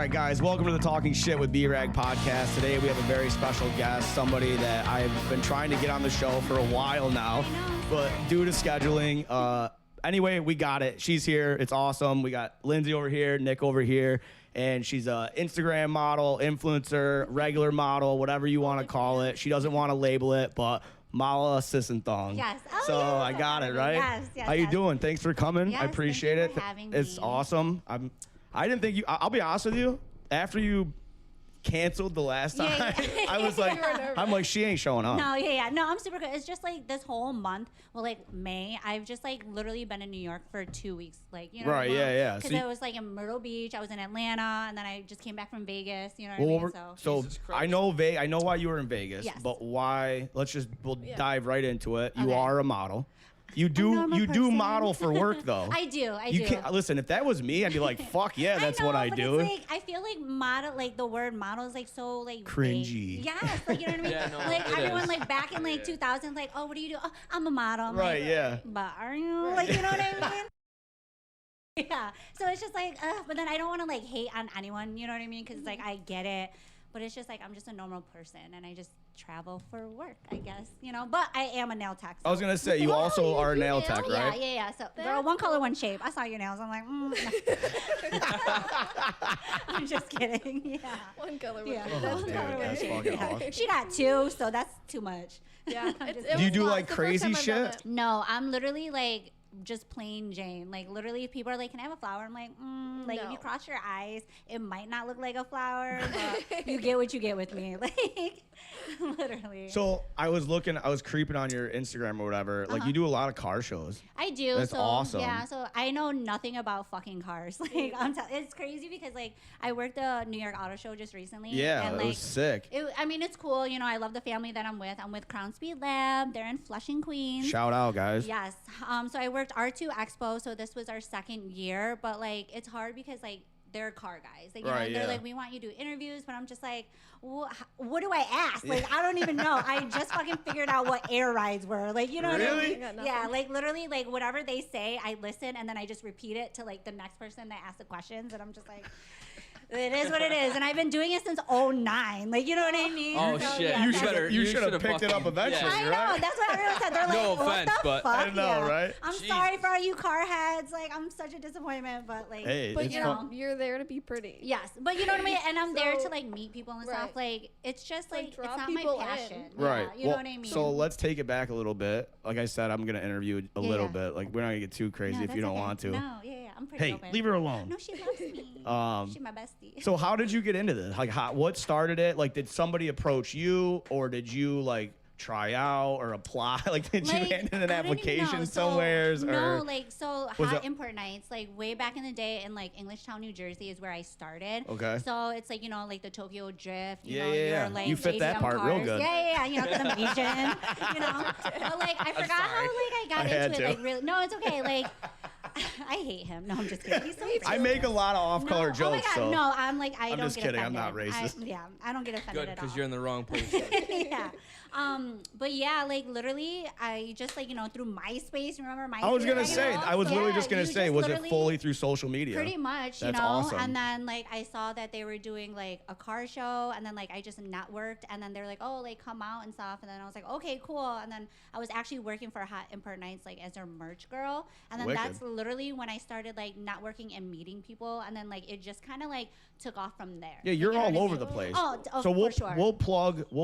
right, guys, welcome to the Talking Shit with B-Rag podcast. Today we have a very special guest, somebody that I've been trying to get on the show for a while now, but due to scheduling, anyway, we got it. She's here. It's awesome. We got Lindsay over here, Nick over here, and she's a Instagram model, influencer, regular model, whatever you want to call it. She doesn't want to label it, but Mala Sisengthong. Yes. So I got it, right? Yes. How you doing? Thanks for coming. Yes, I appreciate thank you it. for having me. It's awesome. I didn't think you. I'll be honest with you. After you canceled the last time, Yeah. I was like, I'm like, she ain't showing up. No, No, I'm super good. It's just like this whole month, well, like May, I've just like literally been in New York for 2 weeks. Like, you know. Right, yeah. Because I was like in Myrtle Beach, I was in Atlanta, and then I just came back from Vegas, you know what I mean? So I know I know why you were in Vegas, Yes. but why? We'll dive right into it. You Okay. are a model. You I'm do a normal person. model for work though. I do. You can't listen. If that was me, I'd be like, fuck yeah, that's what I but do. It's like, I feel like model, like the word model is like so like Cringy. vague. Yes, like you know what I mean. Yeah, no, like it everyone is. like back in like 2000s, like, oh, what do you do? Oh, I'm a model. I'm Right, like, yeah. But are you? Like, you know what I mean? Yeah. So it's just like, but then I don't want to like hate on anyone. You know what I mean? Because like I get it. But it's just like I'm just a normal person, and I just travel for work, I guess, you know. But I am a nail tech. I was gonna say you also are a nail tech, right? Yeah. So, girl, one color, one shape. I saw your nails. I'm like, I'm just kidding. Yeah. One color, one Yeah. shape. One That's color, very one That's shape. fucking Yeah. awesome. She got two, so that's too much. Yeah. I'm It just- was Do you do not- like it's the first crazy time I've done shit? it. No, I'm literally like just plain Jane. Like literally, if people are like, "Can I have a flower?" I'm like, like if you No. cross your eyes, it might not look like a flower, but you get what you get with me. Like literally. So I was creeping on your Instagram or whatever. Like you do a lot of car shows. I do. That's so, awesome. Yeah, so I know nothing about fucking cars. Like it's crazy because like I worked the New York Auto Show just recently. Yeah, and, it like, was sick. I mean, it's cool. You know, I love the family that I'm with. I'm with Crown Speed Lab. They're in Flushing, Queens. Shout out, guys. Yes. So I worked R2 Expo. So this was our second year, but like it's hard because like they're car guys. Like, you Right, know, they're yeah. like, we want you to do interviews, but I'm just like, what do I ask? Like, I don't even know. I just fucking figured out what air rides were. Like, you know what I Really? mean? I got Yeah, nothing. like literally, like whatever they say, I listen and then I just repeat it to like the next person that asks the questions, and I'm just like. It is what it is, and I've been doing it since '09. Like, you know what I mean? Oh, So, shit. yeah, You that's- should have picked it up fucking- eventually, I know. right? That's what everyone said. They're like, No what offense, the but- fuck? I know, right? I'm Jesus. sorry for all you car heads. Like, I'm such a disappointment, but like, Hey, But it's you fun. know, you're there to be pretty. yes, but you know what I mean. And I'm there to So- like meet people and stuff. Right. Like, it's just Like, like it's draw not my people in. passion. Right. Yeah, you know what I mean? So let's take it back a little bit. Like I said, I'm gonna interview a little yeah. bit. Like we're not gonna get too crazy No, if you that's don't okay. want to. No, yeah, I'm pretty Hey, open. leave her alone. No, she loves me. She's my bestie. So how did you get into this? Like, what started it? Like, did somebody approach you, or did you like try out or apply? Like, did you Like, hand in an I don't even application know. somewheres? No, or like so Was hot it- import nights, like way back in the day in like Englishtown, New Jersey is where I started. Okay. So it's like, you know, like the Tokyo Drift. You Yeah, know, yeah, yeah. Your, like, You fit that JDM part real cars. good. Yeah, you know, because I'm Asian. You know, but like I forgot how sorry. like I got I had into it. to. Like really, no, it's okay. Like I hate him. No, I'm just kidding. He's so I make a lot of off-color no, jokes. Oh my God, so no, I'm like I I'm don't just get kidding, I'm offended. not racist. Yeah, I don't get offended Good, at all. because you're in the wrong place. Yeah. But yeah, like literally, I just like, you know, through MySpace. Remember MySpace? I was gonna back in say, the day? I was literally Yeah, just gonna you say, was it literally- fully through social media? Pretty much, you That's know. awesome. And then like I saw that they were doing like a car show, and then like I just networked, and then they're like, oh, like come out and stuff, and then I was like, okay, cool. And then I was actually working for Hot Import Nights like as their merch girl, and then Wicked. that's literally when I started like networking and meeting people, and then like it just kind of like took off from there. Yeah, you're You know all what I over mean? the place. Oh, so for sure. we'll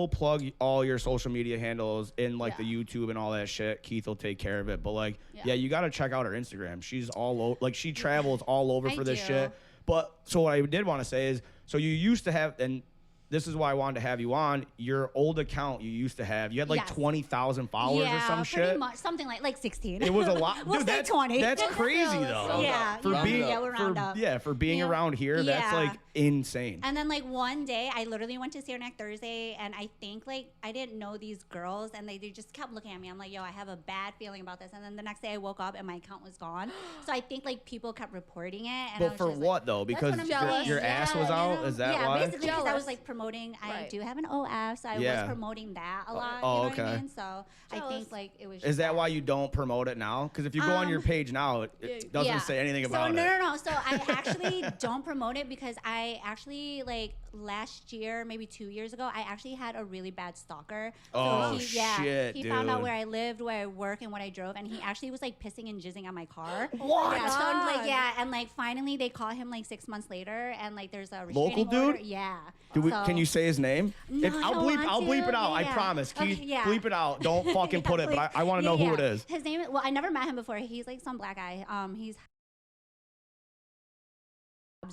plug all your social media handles in like Yeah. the YouTube and all that shit. Keith will take care of it. But like, yeah, Yeah. you got to check out her Instagram. She's all over. Like she travels all over I for this do. shit. But so what I did want to say is, so you used to have, and this is why I wanted to have you on, your old account you used to have. You had like Yes. 20,000 followers yeah, or some pretty shit. much something like 16. It was a lot. We'll Dude, say that's 20. That's crazy though. Round Yeah, up. For Round being up. yeah, we'll round up. for being You know, around here, that's yeah. like insane. And then like one day, I literally went to Saranac Thursday, and I think like I didn't know these girls, and they just kept looking at me. I'm like, yo, I have a bad feeling about this. And then the next day, I woke up and my account was gone. So I think like people kept reporting it. And I But was for just, what like, though? that's Because what I'm your saying. ass was Yeah, out. you know? Is that yeah, why? basically because I was Jealous. like promoting promoting. I Right. do have an OF, so I Yeah. was promoting that a lot. Oh, You know what I okay. mean? So I Jealous. think like it was. Is just that why you don't promote it now? Because if you go on your page now, it doesn't say anything about so, it. No. So I actually don't promote it because I actually like last year, maybe 2 years ago, I actually had a really bad stalker. Oh, he, shit, He found out dude. where I lived, where I work, and what I drove, and he actually was like pissing and jizzing on my car. What? Yeah, so I'm like, God. yeah, and like finally they caught him like 6 months later, and like there's a Local restraining order. dude? Yeah. Can you say his name? No, I I'll don't bleep. want I'll bleep to. it out. I Yeah. promise. Okay, Keith, yeah. bleep it out. Don't fucking put it. But I want to know who it is. His name. Well, I never met him before. He's like some black guy. He's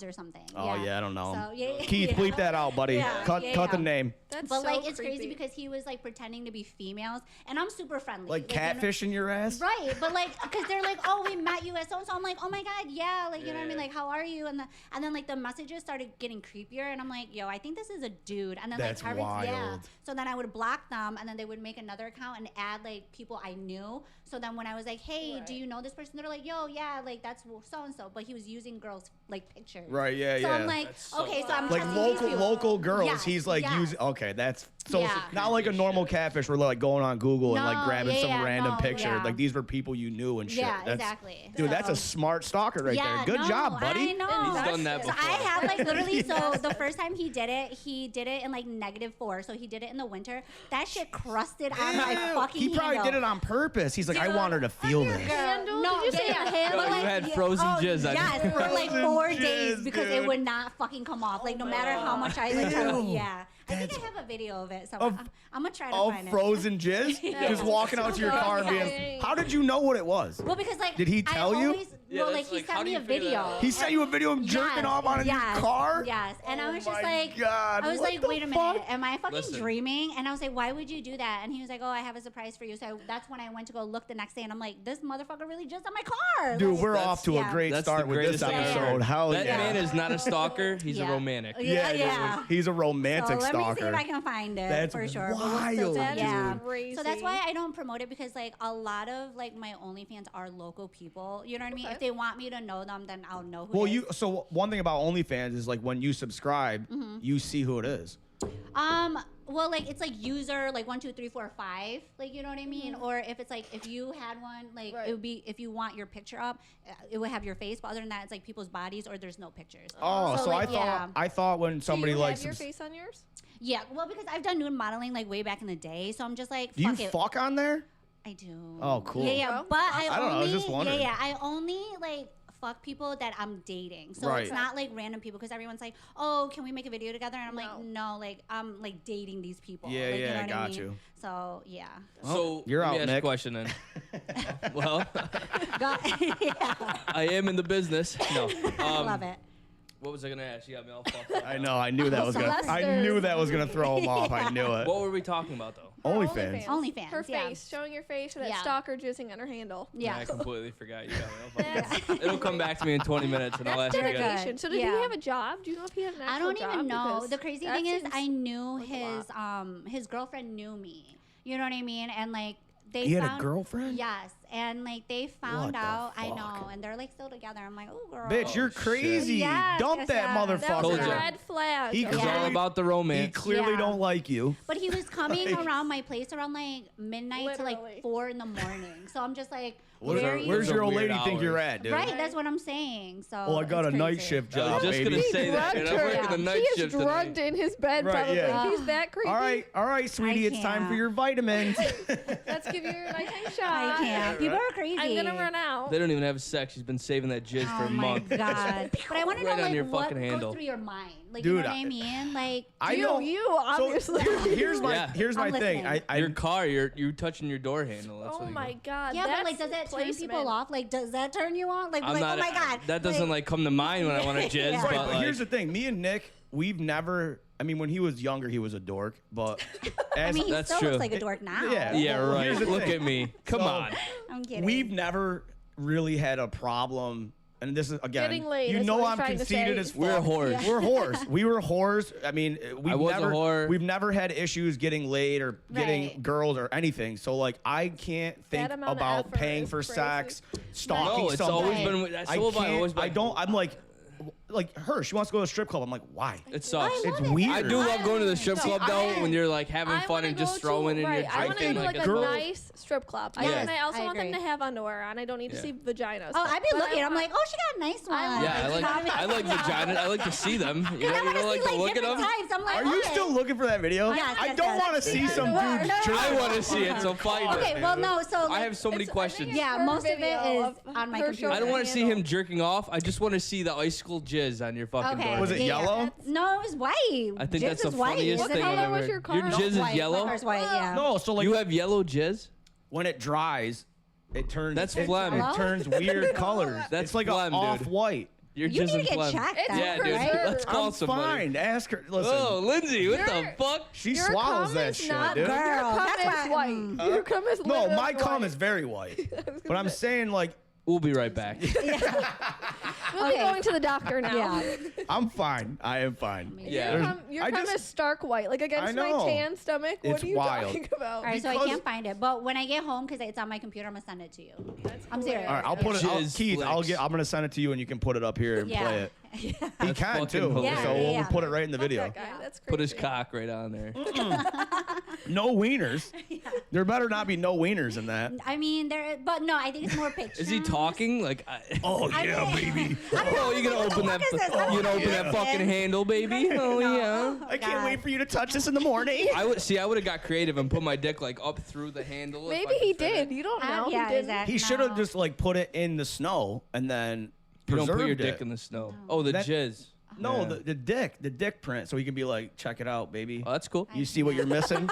or something. Oh yeah, I don't know. So, yeah, Keith, yeah. bleep that out, buddy. Yeah, cut yeah, cut the yeah. name. That's But so like it's creepy. crazy because he was like pretending to be females, and I'm super friendly. Like you know- catfishing your ass. Right, but like, because they're like, oh, we met you at so and so. I'm like, oh my god, yeah, like you know what I mean, like how are you? And then like the messages started getting creepier, and I'm like, yo, I think this is a dude. And then That's like yeah. wild. So then I would block them, and then they would make another account and add like people I knew. So then when I was like, hey, do you know this person? They're like, yo, yeah, like that's so and so. But he was using girls like pictures. Right. Yeah. So yeah. I'm like, okay, so I'm like trusting these people. local girls. Yes, He's like yes. using. Okay, that's so Yeah. not like a normal catfish. Where like going on Google and like No, grabbing yeah, some yeah, random no, picture. yeah. Like these were people you knew and shit. Yeah, That's, exactly. Dude, that's a So- smart stalker right Yeah, there. Good no, job, buddy. I know. He's done that So before. I have like literally. So the first time he did it in like -4. So he did it in the winter. That shit crusted on my Ew. fucking. He probably handle. did it on purpose. He's like, I Dude, want her to feel this. Handle? No, Did you say yeah, a handle? but, You like, had frozen jizz on Yes, you. for like Frozen 4 jizz, days because dude. it would not fucking come off. Like no matter how much I like. Try to, Ew. yeah, I think That's- I have a video of it. So Of- I'm gonna try to Of find it. frozen jizz, Yeah. just walking out to your car and being. Okay. How did you know what it was? Well, because like Did he I tell you? always, Yeah, well, that's like he like, how sent do me you a figure that video. out? He sent you a video of him jerking off on in your car. Yes, and I was Oh just my like, God, I was what like, the wait a minute, fuck? am I fucking Listen. dreaming? And I was like, why would you do that? And he was like, oh, I have a surprise for you. So that's when I went to go look the next day, and I'm like, this motherfucker really just on my car. Dude, Like, we're That's- off to a yeah. great That's start the with this greatest thing episode. ever. Hell That yeah. man is not a stalker. He's Yeah. a romantic. Yeah, Yeah. dude. He's a romantic so let me see stalker. if I can find it That's for sure. But wild, still- dude. yeah. Crazy. So that's why I don't promote it because like a lot of like my OnlyFans are local people. You know what I mean? Okay. If they want me to know them, then I'll know who. Well, it is. so one thing about OnlyFans is like when you subscribe, Mm-hmm. you see who it is. Well, like it's like user like 1, 2, 3, 4, 5, like you know what I mean. Or if it's like if you had one, like Right. it would be if you want your picture up, it would have your face. But other than that, it's like people's bodies or there's no pictures. Oh, so like, I thought when somebody do you like have your face on yours? yeah. Well, because I've done nude modeling like way back in the day, so I'm just like, do you fuck it. fuck on there? I do. Oh, cool. Yeah, yeah. Well, But I don't know, I only, was just wondering. yeah, I only like fuck people that I'm dating. So Right. it's not like random people because everyone's like, oh, can we make a video together? And I'm like, No. no, like I'm like dating these people. Yeah, like, yeah, you know what got I mean? you. So yeah. So you're let me out, ask Nick. a question then. Well, Yeah. I am in the business. No. Love it. What was I gonna ask? You got me all fucked up. I know. I knew that was gonna. I Flustered. knew that was gonna throw him off. I knew it. What were we talking about though? OnlyFans. OnlyFans, Her yeah. face, showing your face for that Yeah. stalker jizzing on her handle. Yeah. I completely forgot. You got me all That's, fucked up. It'll come back to me in 20 minutes and I'll that's ask you again. dedication. So did he Yeah. have a job? Do you know if he had an actual I don't job? even know. Because The crazy that thing is, seems I knew like a his girlfriend knew me. You know what I mean? And like they He had found a girlfriend? Yes, and like they found What the out. I fuck? know, and they're like still together. I'm like, oh girl. Bitch, you're shit. crazy. Yes, Dump yes, that yeah. motherfucker. That was Told a ya. red flag. He It's Yeah. all about the He romance. clearly Yeah. don't like you. But he was coming Like- around my place around like midnight to Literally. like 4 in the morning. So I'm just like, Where's, very where's Those are your old weird lady think you're hours. at, dude? right. That's what I'm saying. So. Well, I got a it's night crazy. shift I was job, just baby. gonna say that. drugged And I'm her. working the Yeah. night He is shift drugged tonight. in his bed, Right, probably. yeah. He's that creepy. All right, sweetie, it's time for can't. your vitamins. Let's give you your nighttime shot. I can't. People are crazy. I'm gonna run out. They don't even have sex. She's been saving that jizz for Oh a my month. god! But I want to Right know on your like what fucking goes handle. through your mind, like Dude, you know what I mean? Like I You- know. you, So obviously. here's my Yeah. here's my I'm thing. listening. I Your car, you're touching your door handle. That's Oh what you my go. god. yeah, but that's like does that turn placement. people off? Like does that turn you on? Like, I'm like not. oh my god, That doesn't like come to mind when I want to jizz. Yeah. Right, But but like, here's the thing. Me and Nick, we've never. I mean, when he was younger, he was a dork. But I as mean, he That's still true. looks like a dork now. Yeah. yeah, Well, right. here's the Look thing. at me. Come So- on. I'm kidding. we've never really had a problem. And this is again, Getting laid you is know what he's I'm trying to conceited say. as fuck. We're whores. Yeah. We're whores. We were whores. I mean, we've I was a never, whore. We've never had issues getting laid or getting Right. girls or anything. So like, I can't think amount of about effort paying is for crazy. sex, stalking No, it's somebody. always Right. been. That's I so can't. always been. I don't. I'm like, like her. She wants to go to a strip club. I'm like, why? It sucks. I It's love it. weird. I do love going to the strip See, club though, when you're like having I fun wanna and just go throwing to, in your right, I want to drinking. go to like a a girl- nice strip club. Yes, And I also I want them agree. to have underwear on. I don't need to Yeah. see vaginas. Oh, I'd be But I looking. I'm want- like, oh, she got a nice one. I Yeah, I like vaginas. I like to see them. You know, I you want don't to like see to like look at different them. types. I'm like, Are you okay. still looking for that video? Yes, I yes, don't yes. want to see some No, dude. no, no, I no. want to see it, so find Okay, it. well, no. So I like, have so many It's- I think questions. it's Yeah, her most of it video is of on my her computer. I don't want to see handle. him jerking off. I just want to see the icicle jizz on your fucking Okay. door. Was it Yeah, yellow? No, it was white. I think Jizz that's the is white. funniest What thing color I've was ever. your car? Your No, jizz is White. My yellow. car's white, yeah. No, so like You have yellow jizz. when it dries, it turns. That's it, phlegm. It turns weird colors. That's it's like phlegm, a dude. off-white. Your You jizz need to and get phlegm. checked. It's out, Yeah, dude. right? Let's call I'm somebody. fine. Ask her. Listen, Oh, Lindsay, what the You're- fuck? she Your swallows cum that is shit, not dude. Girl, Your cum that's is why- white. Your cum is No, literally my cum white. is very white. But I'm saying like We'll be right back. We'll be Okay. going to the doctor now. Yeah. I'm fine. I am fine. Yeah. Your There's- cum, your I cum just- is stark white, like against my know. tan stomach. What It's are you wild. talking about? All right, so I Because- can't find it. But when I get home, because it's on my computer, I'm gonna send it to you. I'm serious. All right, I'll put it. Jizz Keith, flicks. I'm gonna send it to you, and you can put it up here and Yeah. play it. He That's can fucking too. hilarious. So Yeah, we'll yeah. put it right in the video. That guy, that's crazy. Put his cock right on there. No wieners. There better not be no wieners in that. I mean, but no, I think it's more pictures. Is he talking like? Oh I yeah, mean- baby. Oh, you gonna open that? fuck is this? You gonna open Yeah. that fucking handle, baby? Oh yeah. I can't God. wait for you to touch this in the morning. I would have got creative and put my dick like up through the handle. if Maybe I could he fit it. did. You don't know. yeah, he didn't. exactly. He should have No. just like put it in the snow and then You don't put your preserved dick it. in the snow. Oh, the That- jizz. No, Yeah. the dick print, so he can be like, check it out, baby. Oh, that's cool. You see what you're missing?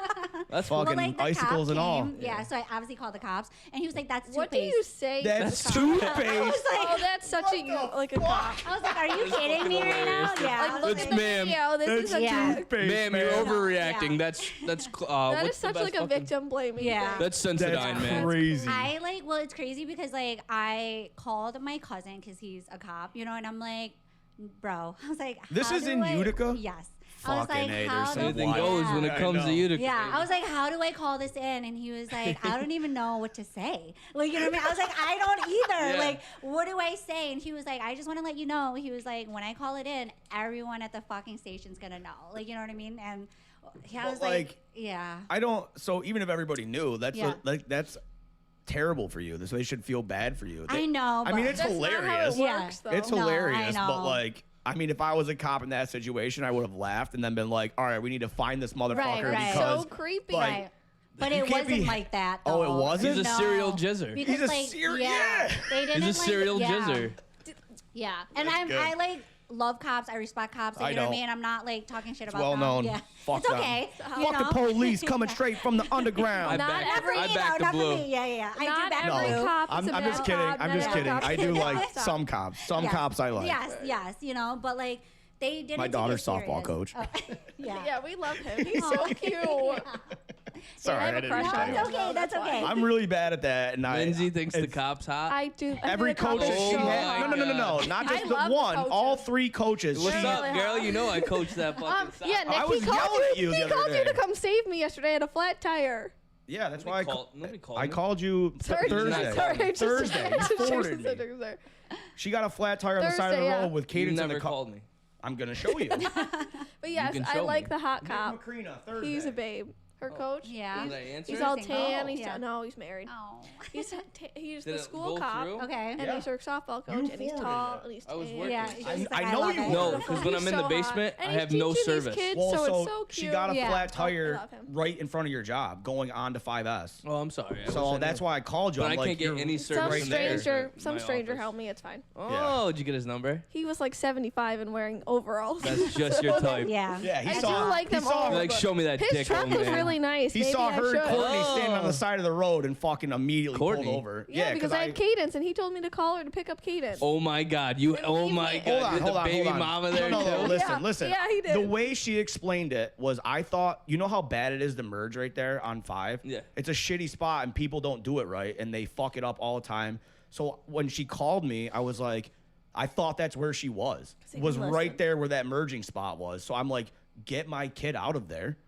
That's Fuck. cool. fucking the icicles cop and all. came. Yeah, so I obviously called the cops, and he was like, "That's What do toothpaste." you say? That's That's I was toothpaste. like, Oh, that's such like a cop. I was like, "Are you kidding me right now?" Yeah. I was Look It's at like, the ma'am. video. This is a Yeah. Toothpaste, Ma'am, you're man. overreacting. Yeah. That's that what's is such the best like a fucking- victim blaming. Yeah. thing. That's Sensodyne, That's man. crazy. I well, it's crazy because like I called my cousin because he's a cop, and I'm like, bro, I was like, This how is do in I- Utica? Yes. I was Fucking like, A, how there's the some Anything wild- goes yeah. when it I comes to know. Utica. Yeah, I was like, how do I call this in? And he was like, I don't even know what to say. Like, you know what I mean? I was like, I don't either. Yeah. Like, what do I say? And he was like, I just want to let you know. He was like, when I call it in, everyone at the fucking station's gonna know. Like, you know what I mean? And I was But, like, like, yeah. I don't. So even if everybody knew, that's Yeah. that's terrible for you. So they should feel bad for you. I know. I mean, but- it's That's not how hilarious. it Yeah. works, though. It's No, I hilarious, but know. like, I mean, if I was a cop in that situation, I would have laughed and then been like, "All right, we need to find this motherfucker right. because." so creepy. like, Right. But you it can't wasn't be- like that. Oh, it though. wasn't? He's a No. serial jizzer. Because, He's a like, serial- yeah. yeah. They didn't, He's a serial like, yeah. jizzer. Yeah, and That's good. I like love cops. I respect cops. Like, I you know what I don't. mean? I'm not like talking shit It's about well them. known. Yeah, Fuck it's them. okay. you Fuck the know? police coming straight from the underground. I Not back, Not for I me, back though. the Not blue. for me. Yeah. I Not do back every blue. cop is I'm a just bad kidding. cop, I'm not just every kidding. cop I is do a bad like cop. some cops. Some Yes. cops I like. Yes, but like they didn't. My take it daughter's softball serious. coach. Oh, yeah. Yeah, we love him. He's so Aw. cute. Sorry, I have I a didn't crush mean to on tell No, you. it's okay. That's okay. I'm really bad at that, and Lindsay thinks the it's- cop's hot. I do. I Every think the cop coach is that she so Oh had. my No, God. not I just the love the one. coaches. All three coaches. What's she- up, really girl? hot. You know I coach that fucking side. Yeah, Nick, I was he called yelling at you the He other called you day. to come save me yesterday at a flat tire. Yeah, that's why Nobody called I me. called you Sorry, Thursday. sorry, I just- Thursday. I just You forwarded said me. Thursday. She got a flat tire on the side of the Thursday, road yeah. with You Cadence in never the car. called me. I'm gonna show you. But yes, can I show like me. the hot Nick cop. Macrina, Thursday. He's a babe. Her coach. Yeah. Did I answer? He's all Interesting. tan. Oh, He's yeah. no, he's married. Oh. He's Did the it school go cop, through? Okay. and Yeah. he's her softball You coach, and he's forwarded tall, it. and he's I was tan. working. Yeah. she's I just like, know love you it. were. No, He's because when I'm in the so basement, hot. And I he's have no teaching these service. kids, Well, so so, it's so she cute. got a Yeah. flat Oh, I tire love him. right in front of your job, going on to 5S. Oh, I'm sorry. I So wish I that's knew. why I called you. But I'm I like, can't get you're- any Some service right there. stranger, in some my stranger office. helped me. It's fine. Oh, did you get his number? He was like 75 and wearing overalls. That's just your type. Yeah. Yeah, he I saw. do like he them saw all. her- Like, show me that His dick, truck old was man. really nice. He Maybe saw I her and should. Courtney standing on Oh. the side of the road and fucking immediately Courtney? pulled over. Yeah, because I had Cadence, and he told me to call her to pick up Cadence. Oh my God! You. Oh my God! Hold on, Did hold the on, baby hold on. mama there no, too? listen, Yeah. listen. Yeah, he did. The way she explained it was, I thought, you know how bad it is to merge right there on 5? Yeah. It's a shitty spot, and people don't do it right, and they fuck it up all the time. So when she called me, I was like, I thought that's where she was. he Was listened. right there where that merging spot was. So I'm like, get my kid out of there.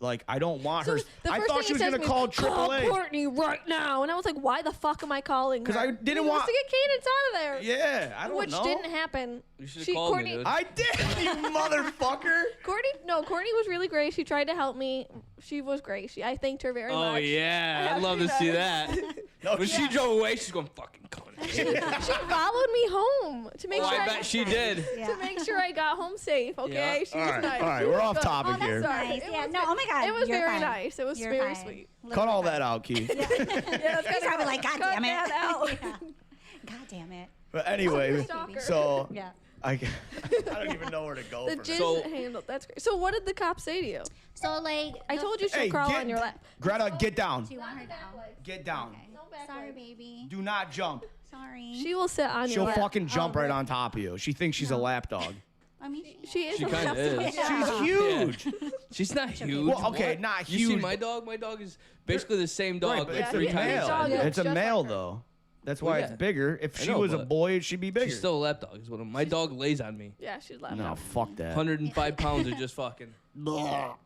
Like, I don't want So her. the I first thought thing she was he going says to to me call is, "Call AAA. Courtney right now," and I was like, "Why the fuck am I calling her?" 'Cause I didn't He wants want- to get Cadence out of there. Yeah, I don't Which know. didn't happen. You should have called me, dude. I did, you motherfucker. Courtney was really great. She tried to help me. She was great. I thanked her very much. Oh yeah, Yeah, I'd love she to see does. that. No, When she drove away, she's going fucking call it. She followed me home to make Oh, sure I bet she did. to make sure I got home safe. Okay, Yeah. she All was right, nice. all right, She we're was off good. topic Oh, here. that's nice. It Yeah, was no, oh my God. It was you're very fine. nice. It was You're very fine. sweet. Cut all that out, Key. Yeah, that's He's probably like, God damn it. That out. Yeah. God damn it. But anyway, Stalker. so Yeah. I don't even know where to go The from jizz So- handle. That's great. So what did the cop say to you? So, like, I told you she'll Hey, crawl get- on your lap. Greta, get down. Do you want her down? Get down. Okay. No back Sorry, legs. baby. Do not jump. Sorry. She will sit on She'll your lap. fucking jump right really? on top of you. She thinks she's a lap dog. I mean, She is. She a kinda lap is. dog. She's huge. She's not huge. Well, okay, What? not You see huge. my dog? My dog is basically the same dog, Right, but like it's Yeah, a three he- times. his the dog size. looks It's a just male like her. though. That's Well, why yeah. it's bigger. If I she know, was a but boy, she'd be bigger. She's still a lap dog. Is what my dog lays on me. Yeah, she's lap no, dog. fuck that. 105 pounds of just fucking.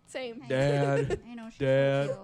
Same. Dad. I know she's Dad. so cute.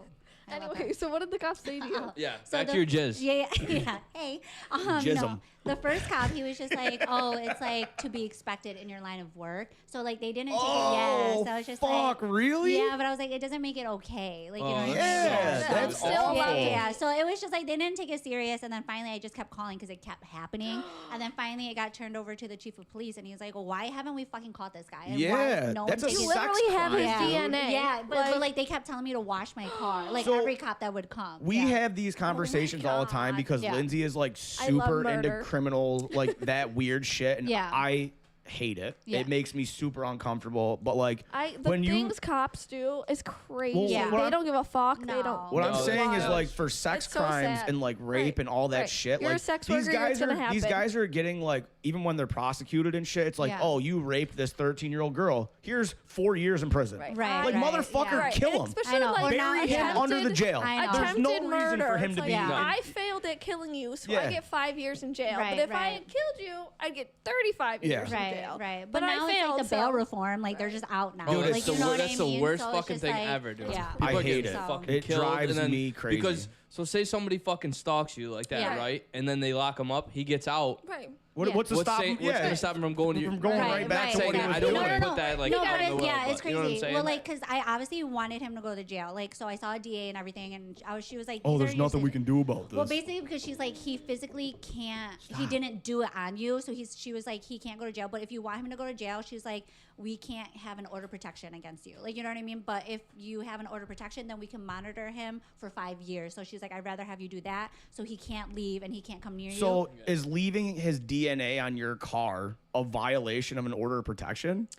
I love her. Anyway, so what did the cop say to you? Yeah, So back the- to your jizz. Yeah, yeah. Hey, Jizz no. 'em. The first cop, he was just like, "Oh, it's like to be expected in your line of work." So like they didn't take it. Yeah, Oh, so it's just fuck, like, really? Yeah, but I was like, it doesn't make it okay. Like you know what I mean? yeah, So- that's so, awful. Yeah. So it was just like they didn't take it serious, and then finally I just kept calling because it kept happening, and then finally it got turned over to the chief of police, and he was like, "Well, why haven't we fucking caught this guy? And why Yeah, no that's one a takes You it sex literally have his crime, dude. DNA. Yeah, but like they kept telling me to wash my car, like So, every cop that would come. We yeah. have these conversations all the time God. because Yeah. Lindsay is like I love super into murder. criminal, like that weird shit, and Yeah. I hate it. Yeah. It makes me super uncomfortable. But like The when you, things cops do is crazy. Well, Yeah. what They I'm- don't give a fuck. No. They don't. what I'm No, saying is that's- like for sex It's so crimes sad. and like rape Right, and all that right. shit, You're a like sex these worker, guys it's gonna are these happen. guys are getting like even when they're prosecuted and shit, it's like, Yeah. oh, you raped this 13-year-old girl. Here's 4 years in prison. Right. Right. Like right, motherfucker, yeah. Right. kill And him. especially I know. like Or now Bury him attempted- under the jail. I know. There's attempted no reason murder. for him It's to like, be. Yeah. I failed at killing you, so Yeah. I get 5 years in jail. Right, but if I right. had killed you, I'd get 35 Yeah. years in Right, jail. right. But But I now failed, it's like the bail so- reform. Like they're just out now. Oh, Dude, like it's you know what that's I the mean? worst So it's fucking just thing like, ever, dude. Yeah. People I are hate getting it. fucking It killed, drives and then, me crazy. Because so say somebody fucking stalks you like that, Yeah. right? And then they lock him up. He gets out. Right. Yeah. What's the What's, stop? what's gonna stop him from going to From going right back to what he saying, was I don't doing. want to put that like no, out but in the world, yeah, it's but you know what I'm crazy. saying? Well, like, cause I obviously wanted him to go to jail. Like, so I saw a DA and everything, and she was like, Oh, "These there's are your nothing we sen-" can do about this. Well, basically, because she's like, he physically can't. He didn't do it on you, so she was like, he can't go to jail. But if you want him to go to jail, she's like, we can't have an order protection against you. Like, you know what I mean? But if you have an order protection, then we can monitor him for 5 years. So she's like, I'd rather have you do that, so he can't leave and he can't come near you. So is leaving his DNA on your car a violation of an order of protection?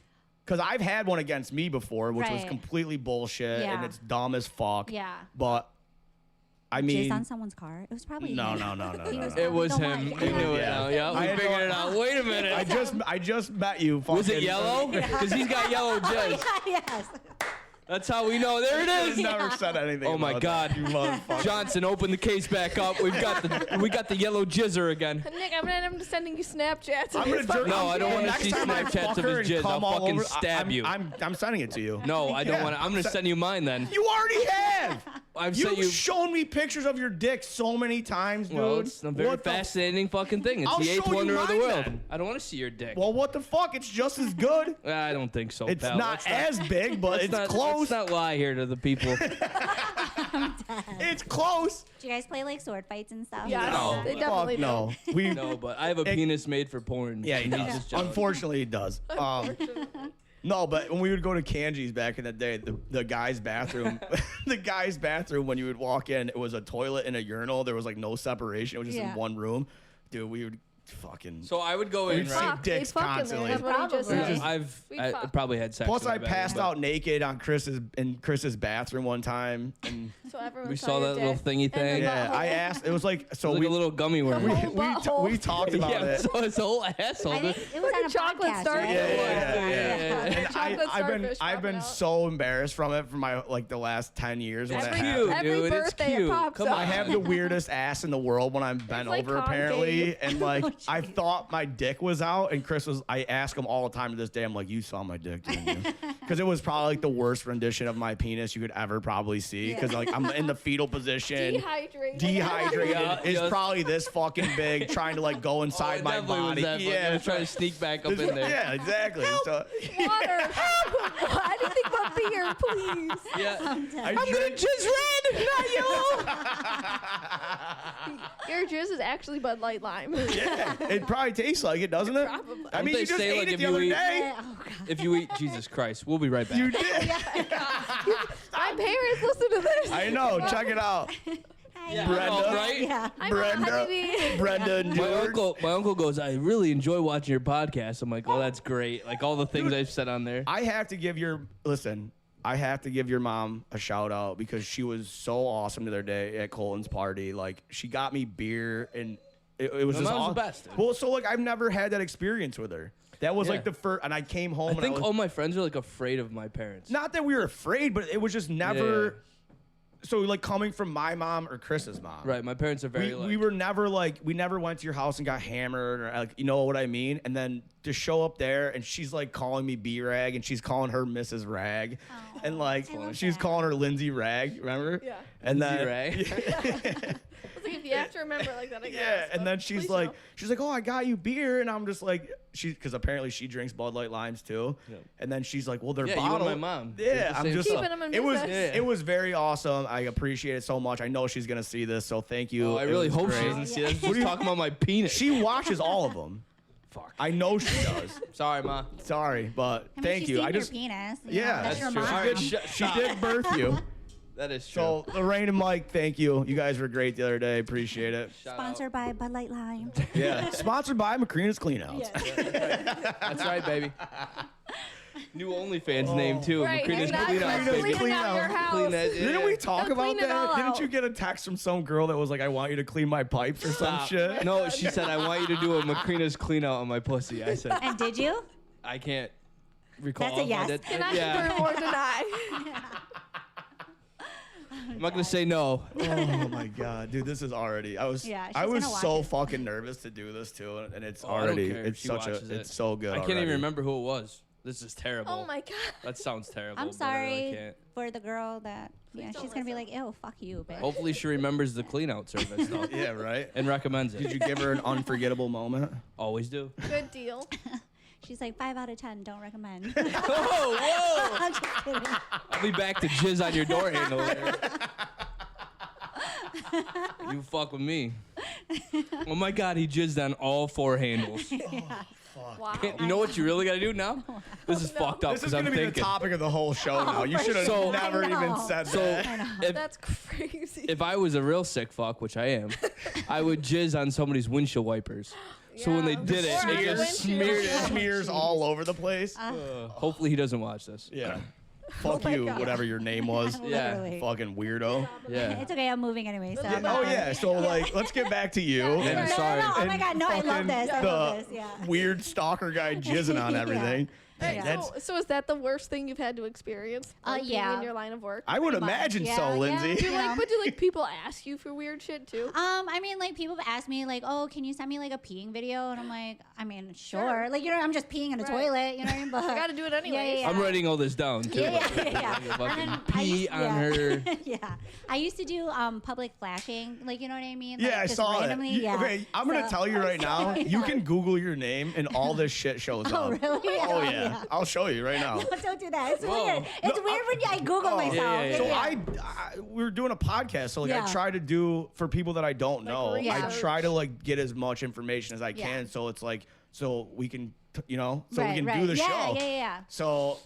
Because I've had one against me before, which was Right. completely bullshit and Yeah. it's dumb as fuck. Yeah. But I mean, Jizzed on someone's car. It was probably no, him. no, no, no, He no, was no. It was Don't him. worry. We knew it Yeah. now. Yeah, I we had figured no- it out. Wait a minute. I just met you. Was it fucking- yellow? Because he's got yellow jizz. Yes. That's how we know. There it I've is. never said anything. Oh my about God. that, you motherfucker. Johnson, open the case back up. We got the yellow jizzer again. Nick, I'm sending you Snapchats. I'm gonna jerk. No, I don't wanna next see time I Snapchats fuck of her his and jizz. come I'll all fucking over- stab you. I'm sending it to you. No, I don't Yeah. want to. I'm going to send you mine then. You already have. I've sent You've you. shown me pictures of your dick so many times, dude. Well, it's a very What the fascinating fucking thing. It's I'll the eighth show you wonder of the mine world. then. I don't want to see your dick. Well, what the fuck? It's just as good. I don't think so, It's pal. not Let's as big, but it's close. Let's not lie here to the people. It's close. Do you guys play like sword fights and stuff? Yeah, No. they definitely Fuck no. We No, but I have a penis made for porn. Yeah, he and he's does. just jealous. Unfortunately, he does. No, but when we would go to Kanji's back in the day, the guy's bathroom, the guy's bathroom, when you would walk in, it was a toilet and a urinal. There was like no separation. It was just in Yeah. one room. Dude, we would fucking. So I would go in, We'd right? fuck. dicks They fuck in there. constantly. That's what he just Probably. said. We'd I fuck. probably had sex. Plus, in I my bedroom, passed but out naked on Chris's bathroom one time. And So everyone We saw saw your that little dick. thingy And the thing. yeah, butthole. I asked. It was like so Like we a little gummy worm. we, whole butthole. we talked about Yeah, it. so his whole asshole. I think it was Like on a a chocolate podcast, starter. right? Yeah. Yeah. And chocolate starfish I've been popping out. so embarrassed from it for my the last 10 years. When It's it cute, happened. Every dude. It's birthday it cute. pops Come up. on. I have the weirdest ass in the world when I'm bent like over, apparently. concave. And I thought my dick was out. And Chris I ask him all the time to this day, I'm like, you saw my dick, didn't you? Because it was probably the worst rendition of my penis you could ever probably see. Because I'm in the fetal position. Dehydrated. Yeah, It's just- probably this fucking big, trying to go inside it my definitely was body. that fucking- I was trying to sneak back up in there. Yeah, exactly. So, Water. Help. Anything but beer, please. Yeah. I'm gonna jizz red, not Your jizz is actually Bud Light Lime. Yeah, it probably tastes like it, doesn't it? Probably. I mean, They you just say, ate like, it if the you other eat- day. Oh god. If you eat, Jesus Christ, we'll be right back. You did. My parents listen to this. I know. Check it out. Yeah, Brenda. I know, right? Yeah. I'm Brenda. happy. Brenda and My George. uncle goes, I really enjoy watching your podcast. I'm like, oh, that's great. Like all the things I've said on there. I have to give your mom a shout out because she was so awesome the other day at Colton's party. She got me beer and it was My just mom's the aw- best, dude. Well, so I've never had that experience with her. That was Yeah. the first, and I came home. I and think was, all my friends are afraid of my parents. not that we were afraid, but it was just never. Yeah. So coming from my mom or Chris's mom. Right, my parents are very We were never we never went to your house and got hammered or you know what I mean? And then to show up there and she's calling me B-Rag and she's calling her Mrs. Rag. Oh, And love she's that. calling her Lindsay Rag, remember? Yeah. And then Lindsay I was like, if you have to remember like that, I guess. yeah, and but then she's please like, don't. oh, I got you beer, and I'm just because apparently she drinks Bud Light Limes too, Yep. and then she's like, well, they're Yeah, you and bottled. my mom. Yeah, Did the I'm same just stuff. Keeping them in it was business. it was very awesome. I appreciate it so much. I know she's gonna see this, so thank you. Oh, I It really was hope she great. doesn't see this. What do Just you- talking about my penis. She watches all of them. Fuck. I know she does. Sorry, ma. Sorry, but I mean, thank she's you. seen I your just penis. yeah, That's your true. mom. All right, she did birth you. That is true. So Lorraine and Mike, thank you. You guys were great the other day. Appreciate it. Shout Sponsored by Bud Light Lime. Yeah, sponsored by Macrina's Cleanouts. out. That's right, baby. New OnlyFans name too. Right, Macrina's and not Clean Out, just baby. cleaning out your house. Clean that, Didn't we talk They'll about clean it that? all Didn't out. you get a text from some girl that was like, I want you to clean my pipes or some Stop. shit? No, she said I want you to do a Macrina's Clean Out on my pussy. I said And did you? I can't recall. That's a yes. That- Can I yeah. confirm or deny? I'm not gonna say no. Oh my god, dude, this is already. I was Yeah, she's I was gonna watch so it. fucking nervous to do this too, and it's Oh, I don't already care if it's she such a watches it. it's so good. I can't even already. remember who it was. This is terrible. Oh my god. That sounds terrible. I'm but I really sorry can't. for the girl that. Yeah, don't she's gonna be listen. like, ew, fuck you, bitch. Hopefully she remembers the clean out service though. Yeah, right. And recommends it. Did you give her an unforgettable moment? Always do. Good deal. She's like 5 out of 10. Don't recommend. Whoa, whoa! I'm just kidding. I'll be back to jizz on your door handle later. You fuck with me. Oh my god, he jizzed on all 4 handles. Wow. You know what you really gotta do now? This is fucked up This is because I'm gonna be the thinking. topic of the whole show now. You should have So- never I know. even said So that. if, That's crazy. if I was a real sick fuck, which I am, I would jizz on somebody's windshield wipers. So when they Yeah. did it, Or on it the just windshield. smeared it. Smears all over the place. Hopefully he doesn't watch this. Yeah. Fuck my you, God. whatever your name was. Yeah. Literally. Fucking weirdo. Yeah. It's okay. I'm moving anyway. So I'm Oh not- yeah. So let's get back to you. Yeah, No, I'm no, sorry. no. Oh my And god, no, I love fucking this. I love this. Yeah. Weird stalker guy jizzing on Yeah. everything. Yeah. That's So is that the worst thing you've had to experience? Like, being yeah. in your line of work? I would Pretty much. imagine Yeah, so, yeah. Lindsay. Do You know? but do people ask you for weird shit too? I mean, like people have asked me, like, "Oh, can you send me like a peeing video?" And I'm like, "I mean, sure." Sure. Like, I'm just peeing in a Right. toilet, you know what I mean? But I got to do it anyway. yeah. I'm writing all this down too. Yeah. Fucking And then pee on her. yeah, I used to do public flashing, like you know what I mean? Yeah, Like, I just saw randomly, that. Yeah. Okay, I'm gonna So- tell you right now. You can Google your name and all this shit shows Oh up. really? Oh yeah, I'll show you right now. Don't do that. It's Whoa. weird. It's No, weird when I Google Oh. myself. Yeah. So Yeah. we were doing a podcast, so I Yeah. try to do for people that I don't know. I research. try to get as much information as I Yeah. can, so it's so we can so we Right, can right. do the Yeah, show. yeah. So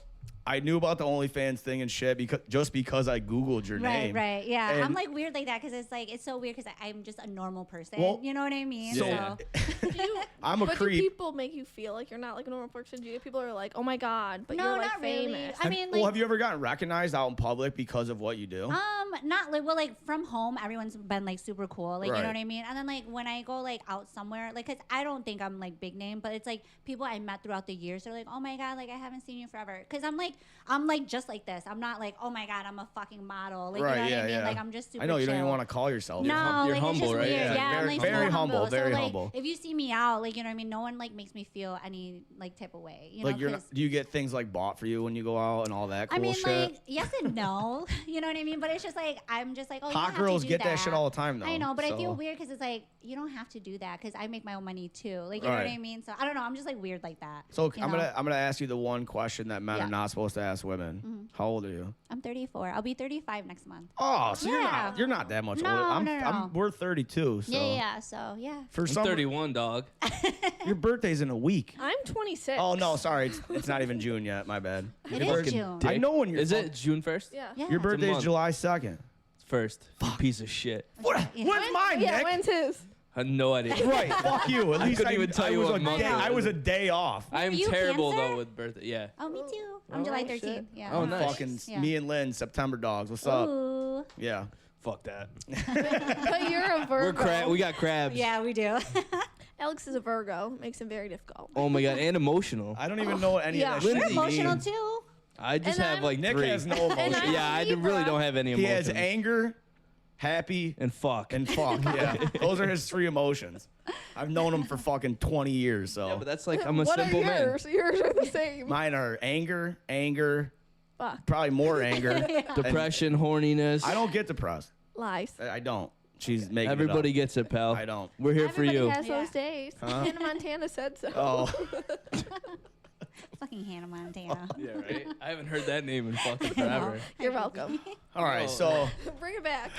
I knew about the OnlyFans thing and shit because I Googled your Right, name. right, yeah. And- I'm like weird like that because it's so weird because I'm just a normal person. Well, you know what I mean? so- Yeah. I'm a But creep. do people make you feel like you're not like a normal person? Do you get people who are like, oh my god, but No, you're like not really. famous? I mean, well, like, have you ever gotten recognized out in public because of what you do? not like, well, like from home, everyone's been like super cool, like you Right. know what I mean. And then like when I go like out somewhere, like, cause I don't think I'm like big name, but it's like people I met throughout the years. They're like, oh my god, like I haven't seen you forever. Cause I'm like just like this. I'm not like, oh my god, I'm a fucking model. Like Right, you know yeah, what I mean? yeah. Like I'm just super. I know you don't even chill. want to call yourself. No, You're like humble, it's just right? weird. Yeah, Yeah, very- I'm like very super humble, very so, like, humble. If you see me out, like you know what I mean, no one like makes me feel any like type of way. You Like know, you're not, 'cause- do you get things like bought for you when you go out and all that cool I mean, shit? like yes and no. You know what I mean? But it's just like I'm just like, oh, you don't Hot have to girls do get that shit all the time though. I know, but I so- feel weird because it's like you don't have to do that because I make my own money too. Like you know what Right. I mean? So I don't know. I'm just like weird like that. So you I'm know? gonna ask you the one question that men Yeah. are not supposed to ask women. How old are you? I'm 34. I'll be 35 next month. Oh, so Yeah. you're not that much No, older. no. We're 32. So Yeah. So yeah. for I'm some 31, dog. your birthday's in a week. I'm 26. Oh no, sorry, it's not even June yet. My bad. It You is fucking June. dick. I know when you're. Is it June 1st? Yeah. Yeah. Your birthday's month. July 2nd. First. You piece of shit. What? Yeah. When's mine, Yeah, Nick? when's his? I had no idea. Right, fuck you. At least couldn't even tell you was what a month day, it was. I was a day off. I am you terrible Cancer? though with birthday. Yeah. Oh, me too. I'm Oh, July shit. 13th. Yeah. Oh, nice. Fucking Yeah. me and Lynn, September dogs. What's up? Ooh. Yeah. Fuck that. But you're a Virgo. We got crabs. Yeah, we do. Alex is a Virgo. Makes him very difficult. Oh my god, and emotional. I don't even know what any Yeah. of that You're shit emotional means. too. I just And have I'm- like Nick 3. has no And emotion. I'm Yeah, I Libra. really don't have any He emotions. has anger, happy, and fuck. and fuck. Yeah. Those are his 3 emotions. I've known him for fucking 20 years, so. yeah, but that's like I'm a what simple are man. yours? Yours are the same. Mine are anger, Fuck. probably more anger. Depression, horniness. I don't get depressed. Lies. I don't. She's making Everybody it gets it, pal. I don't. We're here for Everybody you. has Yeah. those days. Huh? Hannah Montana said so. Oh. Fucking Hannah Montana. Yeah, right. I haven't heard that name in fucking I know. forever. You're welcome. All right, Oh. so Bring it back.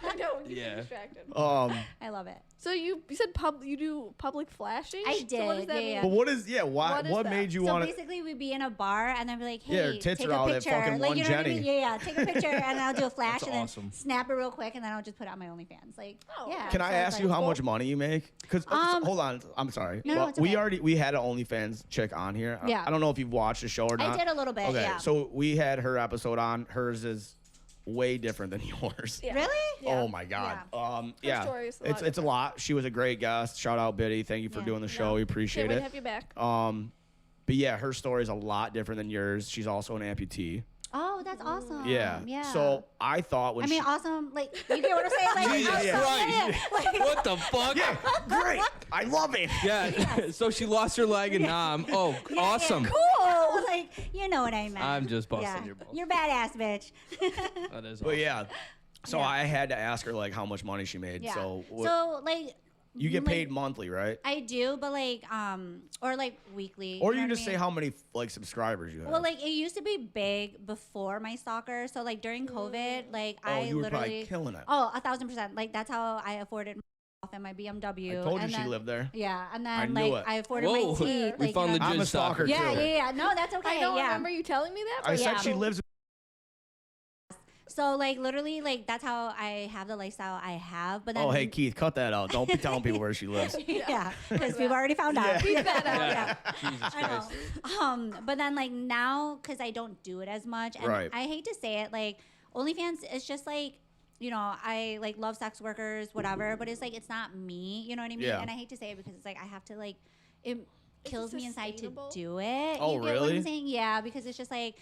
I know. You Yeah. get distracted. I love it. So you said you do public flashing? I So what does did, that yeah, but mean? what is why What is what that? made you So want to basically, we'd be in a bar and then be like, Yeah, her "Hey, tits take are a out at picture." fucking Like one you know what I Jenny. mean? Yeah, take a picture and I'll do a flash That's and then awesome. snap it real quick and then I'll just put it on my OnlyFans. Like, Oh, yeah. Can I so it's ask you like- how much money you make? Because hold on, I'm sorry. No, Well, it's okay. we had an OnlyFans chick on here. Yeah. I don't know if you've watched the show or not. I did a little bit. Okay, Yeah. so we had her episode on. Hers is way different than yours. Yeah. Really? Yeah. Oh my god. Yeah. story is a lot it's a lot. She was a great guest. Shout out Biddy. Thank you for Yeah. doing the show. No. We appreciate Can't wait to it. have you back. But yeah, her story is a lot different than yours. She's also an amputee. Oh, that's awesome. Yeah. Yeah. So I thought when I mean, she, awesome. Like, you get what I'm saying? Like, Jesus awesome. Christ. Like, What the fuck? yeah, great. I love it. Yeah. So she lost her leg and now I'm yeah, awesome. Yeah, cool. Like, you know what I meant. I'm just busting yeah. your balls. You're badass, bitch. That is But awesome. yeah. So Yeah. I had to ask her like how much money she made. Yeah. So So, like, you get like, paid monthly, right? I do, but like, or like weekly. Or know you what I just say mean? how many like subscribers you have. Well, like it used to be big before my stalker. So like during COVID, like oh, I you were literally probably killing it. Oh, 1,000%. Like that's how I afforded myself and my BMW. I told you and she then, lived there. Yeah, and I then knew like it. I afforded Whoa. my teeth. We like, found you know, the I'm a stalker yeah, too. yeah. No, that's okay. I don't yeah. remember you telling me that. I But said yeah. she lives. So like literally like that's how I have the lifestyle I have. But then Oh, hey Keith, cut that out. Don't be telling people where she lives. yeah, because we've already found out. Keep that out. Yeah. Jesus I Christ. know. But then like now, because I don't do it as much, and Right. I hate to say it, like OnlyFans is just like, you know, I like love sex workers, whatever, but it's like it's not me, you know what I mean? Yeah. And I hate to say it because it's like I have to like it kills me inside to sustainable? do it. Oh, You get what really? I'm saying? Yeah, because it's just like,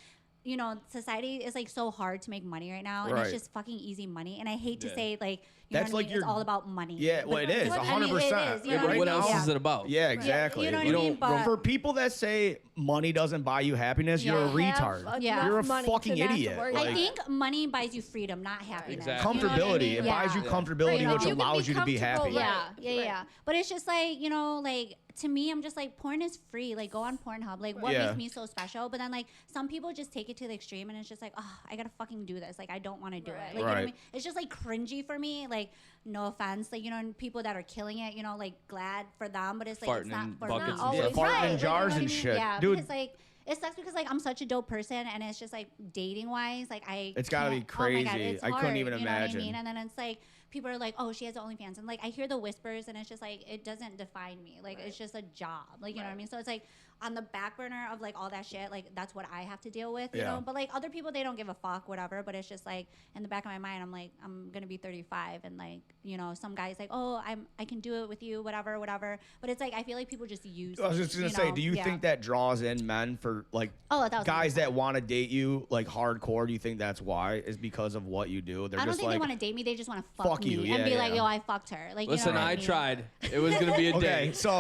you know, society is like so hard to make money right now, and Right. it's just fucking easy money. And I hate to Yeah. say like, you That's know what like I mean? It's your- all about money. Yeah, well, it is, But- 100%. I mean, it is, you Yeah, know but what I What mean? else Yeah. is it about? Yeah, exactly. You know what You I mean? don't- But For people that say money doesn't buy you happiness, you're a Yeah. Have retard. enough Yeah. You're a money fucking to not have to idiot. worry Like- I about it. think money buys you freedom, not happiness. Exactly. You know what I Comfortability. mean? It Yeah. buys you Yeah. comfortability, You know, which you can be allows you to be happy. comfortable, Yeah, Right. yeah, yeah. But it's just like, you know, like to me, I'm just like, porn is free. Like, go on Pornhub. Like, what Yeah. makes me so special? But then, like, some people just take it to the extreme, and it's just like, oh, I gotta fucking do this. Like, I don't want to do Right. it. Like, you know what I Right. mean? It's just like cringy for me. Like, no offense, like you know, and people that are killing it, you know, like glad for them, but it's like Farting it's not in for buckets me. and Not stuff. always. Farting in Right, like, you know jars what I and mean? shit. Yeah, Dude. because like. It sucks because like I'm such a dope person, and it's just like dating wise, like I. It's gotta be can't- oh my God, crazy. it's I couldn't hard, even you know what I imagine. mean? And then it's like people are like, oh, she has OnlyFans, and like I hear the whispers, and it's just like it doesn't define me. Like it's just a job, like you know what I mean. So it's like on the back burner of like all that shit, like that's what I have to deal with, you know. But like other people, they don't give a fuck, whatever. But it's just like in the back of my mind, I'm like, I'm gonna be 35, and like you know, some guys like, oh, I can do it with you, whatever. But it's like I feel like people just use. I was just gonna say, do you think that draws in men for like guys that want to date you like hardcore? Do you think that's why? Is because of what you do? They're I don't just think like, they want to date me. They just want to fuck me you, and be like, yo, I fucked her. Like, listen, you know what I I mean? tried. It was gonna be a okay, date. so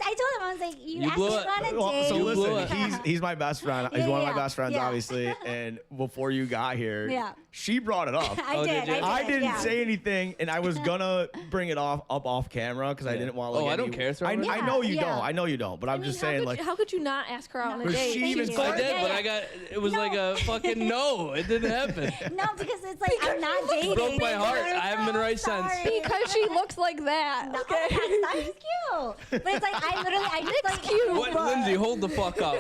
I told him, I was like, you asked me blew to it. go on a well, date. so You blew listen, it. he's my best friend. He's one of my best friends, yeah. obviously. And before you got here, Yeah. she brought it up. I did. did you? I didn't yeah. say anything, and I was gonna bring it off camera because I didn't want. Like, Oh, I don't care. I Yeah, know you yeah. don't. I know you don't. But I'm I mean, just saying, like, how could you not ask her out on a But date? she even Thank said you. I did, Yeah, but yeah. I got it was like a fucking no. It didn't happen. No, because it's like I'm not dating. Broke my heart. I'm I haven't been right since. sorry. Because she looks like that. No, Okay. that is cute. But it's like I just like cute. What, Lindsay? Hold the fuck up.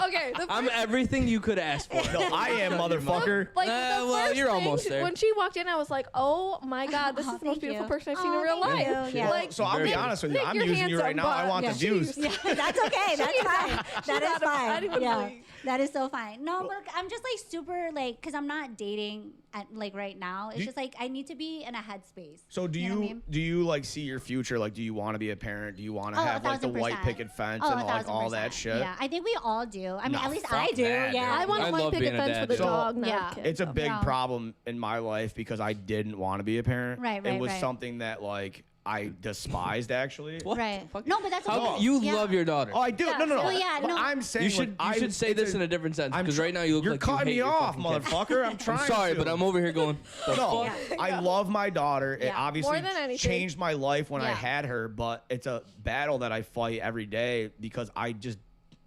Okay. I'm everything you could ask for. no, I am, motherfucker. Like well, the first you're thing, almost there. When she walked in, I was like, "Oh my God, this Oh, is the most thank beautiful you. person I've seen Oh, in real thank life." you. Yeah. Like, So I'll be Very honest with you. Nick, I'm you're using you right handsome, now. I but- want Yeah. the views. Yeah, that's okay. That's fine. That is I fine. didn't Yeah, believe. that is so fine. No, but I'm just like super like, cause I'm not dating at like right now. It's just like I need to be in a headspace. So do You you, know what I mean? do you like see your future? Like, do you want to be a parent? Do you want to Oh, have like the 1000%. white picket fence Oh, and like all 1000%. that shit? Yeah, I think we all do. I mean, Nah, at least fuck I do. that, Yeah, dude. I want I a love white picket being a fence dad, for the so- dog, not Yeah. a kid. It's a big No. problem in my life because I didn't want to be a parent. Right, It right, was right. something that like I despised actually. What Right. the fuck? No, but that's How okay. you Yeah. love your daughter. Oh, I do. Yeah. No. Well, yeah, But no. I'm saying You should like, say this in a different sense because right now you look You're like cutting you hate me your off, fucking kid. motherfucker. I'm trying. I'm sorry, to. but I'm over here going. The No, fuck? I love my daughter. It Yeah. obviously More than anything. changed my life when I Yeah. had her, but it's a battle that I fight every day because I just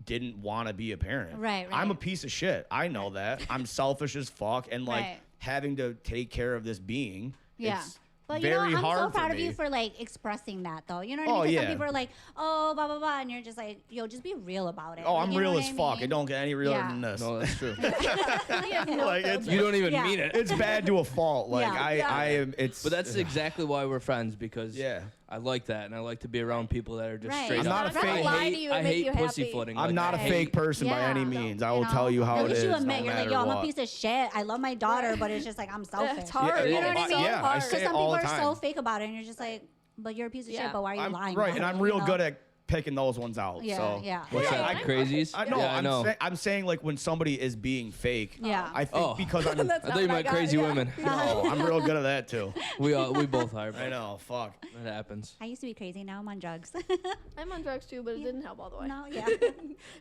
didn't want to be a parent. Right. I'm a piece of shit. I know that. I'm selfish as fuck, and like Right. having to take care of this being. Yeah. It's But you very know, I'm hard so proud for of me. you for like expressing that though. You know what Oh, I mean? 'Cause yeah. some people are like, oh, blah blah blah, and you're just like, yo, just be real about it. Oh, Like, I'm you know real what as I fuck. mean? It don't get any realer Yeah. than this. No, that's true. Like, it's, You don't even Yeah. mean it. it's bad to a fault. Like Yeah. I am. It's. But that's exactly why we're friends because Yeah. I like that and I like to be around people that are just Right. straight I'm up. not a Not fake- gonna lie to you I and make hate you pussyfooting. happy. I'm Like, not I a hate- fake person by Yeah. any means. I You will know? tell you how At it least is. you no admit you're like, matter yo, I'm what. a piece of shit. I love my daughter, but it's just like I'm selfish. It's hard. You Yeah, know what I oh, mean? yeah, I Because say it some all people the are time. so fake about it, and you're just like, but you're a piece of Yeah. shit. But why are you I'm, lying? right, about and it, I'm real you know? good at picking those ones out. Yeah, so. yeah. What's Yeah, that? I know. Crazies? I know. Yeah, I know. I'm saying like when somebody is being fake. Yeah. I think Oh. because I'm. That's I not thought you what meant got, crazy yeah. women. No, I'm real good at that too. We both are. I But know. Fuck. that happens. I used to be crazy. Now I'm on drugs. I'm on drugs too, but it didn't help all the way. no, yeah.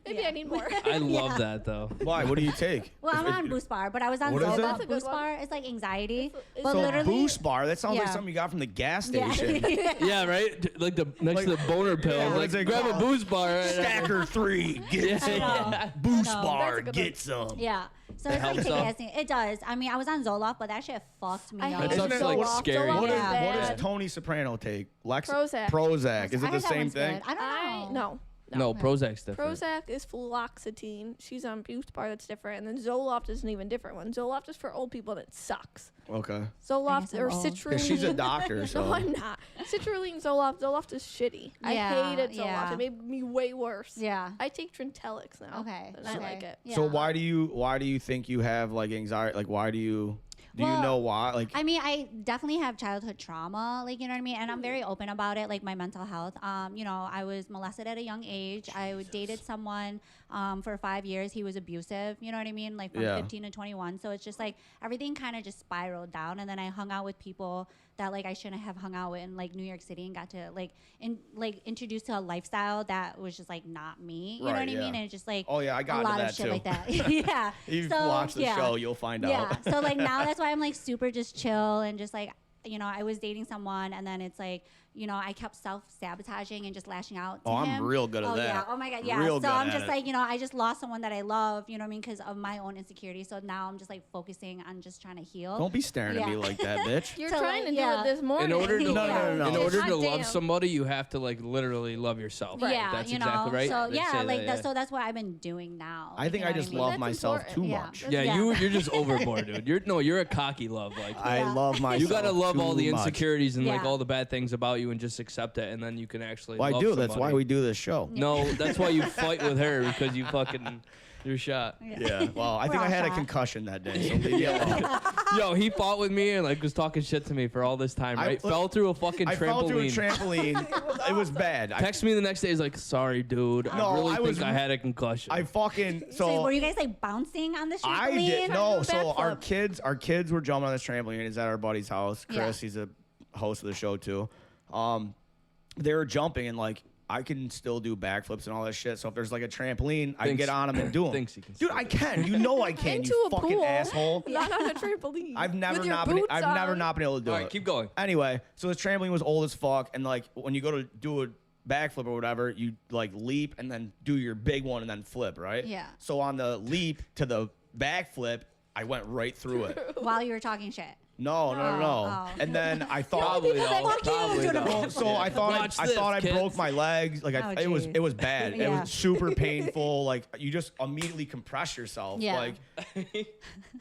Maybe Yeah. I need more. I love Yeah. that though. Why? What do you take? Well, I'm on Boost Bar, but I was on What is it? Zoloft. That's a good Boost one. Bar. It's like anxiety. It's- But So literally, Boost Bar. That sounds like Yeah. something you got from the gas Yeah. station. Yeah, right. Like the next to the boner pill. Yeah, what like is it grab a called? boost bar. Stacker 3, get some. Yeah. Boost I know. Bar, That's a good get some. Yeah. So it's like helps though. taking it does. I mean, I was on Zoloft, but that shit fucked me I up. hate That stuff's, like, Zoloft. scary. Zoloft What, is is, what bad. does Tony Soprano take? Prozac. Prozac. Is I it the heard that same one's thing? good. I don't know. No. No, Prozac's different. Prozac is fluoxetine. She's on Boost Bar, that's different. And then Zoloft is an even different one. Zoloft is for old people and it sucks. Okay. Zoloft I'm or old. citrulline. Because she's a doctor, so. No, I'm not. Citrulline Zoloft. Zoloft is shitty. Yeah, I hated Zoloft. yeah. It made me way worse. Yeah. I take Trintellix now. Okay. And I like it. So Yeah. why do you think you have like anxiety? Like why do you you Well, know why? Like I mean, I definitely have childhood trauma, like, you know what I mean? And I'm very open about it, like my mental health. You know, I was molested at a young age. I dated someone for 5 years. He was abusive, you know what I mean? Like from Yeah. 15 to 21. So it's just like everything kind of just spiraled down. And then I hung out with people that like I shouldn't have hung out with in like New York City and got to like introduced to a lifestyle that was just like not me. You know Right, what I yeah. mean? And it's just like Oh, yeah, I got a into lot that of shit too. like that. Yeah. you So, watch the yeah. show, you'll find Yeah. out. So like now that's why I'm like super just chill and just like, you know, I was dating someone and then it's like, I kept self-sabotaging and just lashing out to Oh, him. I'm real good at that. Yeah. Oh my God. Yeah. Real So good I'm at just it. like, I just lost someone that I love, you know what I mean? Because of my own insecurity. So now I'm just like focusing on just trying to heal. Don't be staring at me Yeah. like that, bitch. You're So, trying like, to do it this morning. In order to No. in order God to love damn. somebody, you have to like literally love yourself. Yeah, That's you know. exactly right. So They yeah, say like that, so that's what I've been doing now. I think you know I what just mean? love That's myself important. too Yeah. much. Yeah, Yeah. you're just overboard, dude. You're a cocky love. Like I love myself. you gotta love all the too much. insecurities and like Yeah. all the bad things about you and just accept it, and then you can actually. Well, I love do. That's somebody. why we do this show. No, that's why you fight with her because you fucking you're shot. Yeah. Well, I think We're I all had a shot. concussion that day, so leave me alone. Yo, he fought with me and like was talking shit to me for all this time, right? Fell through a fucking I trampoline. fell through a trampoline. It was bad. Text me the next day. He's like, "Sorry, dude. No, I really I think was- I had a concussion." I fucking So were you guys like bouncing on the trampoline? I did no. So Backflip. our kids were jumping on this trampoline. It's at our buddy's house. Chris, Yeah. he's a host of the show too. They were jumping and like I can still do backflips and all that shit. So if there's like a trampoline, I can Thinks- get on them and do them. thinks he can Dude, still I can. You know I can. Into You a fucking pool. asshole. Not on a trampoline. I've never With your not been. boots I've never on. not been able to do All it. right, keep going. Anyway, so this trampoline was old as fuck, and like when you go to do a backflip or whatever, you like leap and then do your big one and then flip, right? Yeah. So on the leap to the backflip, I went right through it. While you were talking shit. No. Oh. And then I thought. Probably people that though. fuck you Probably doing a though. backflip. So I thought Watch I this, thought I kids. broke my legs. Like Oh, it was geez. bad. It Yeah. was super painful. Like you just immediately compress yourself. Yeah. Like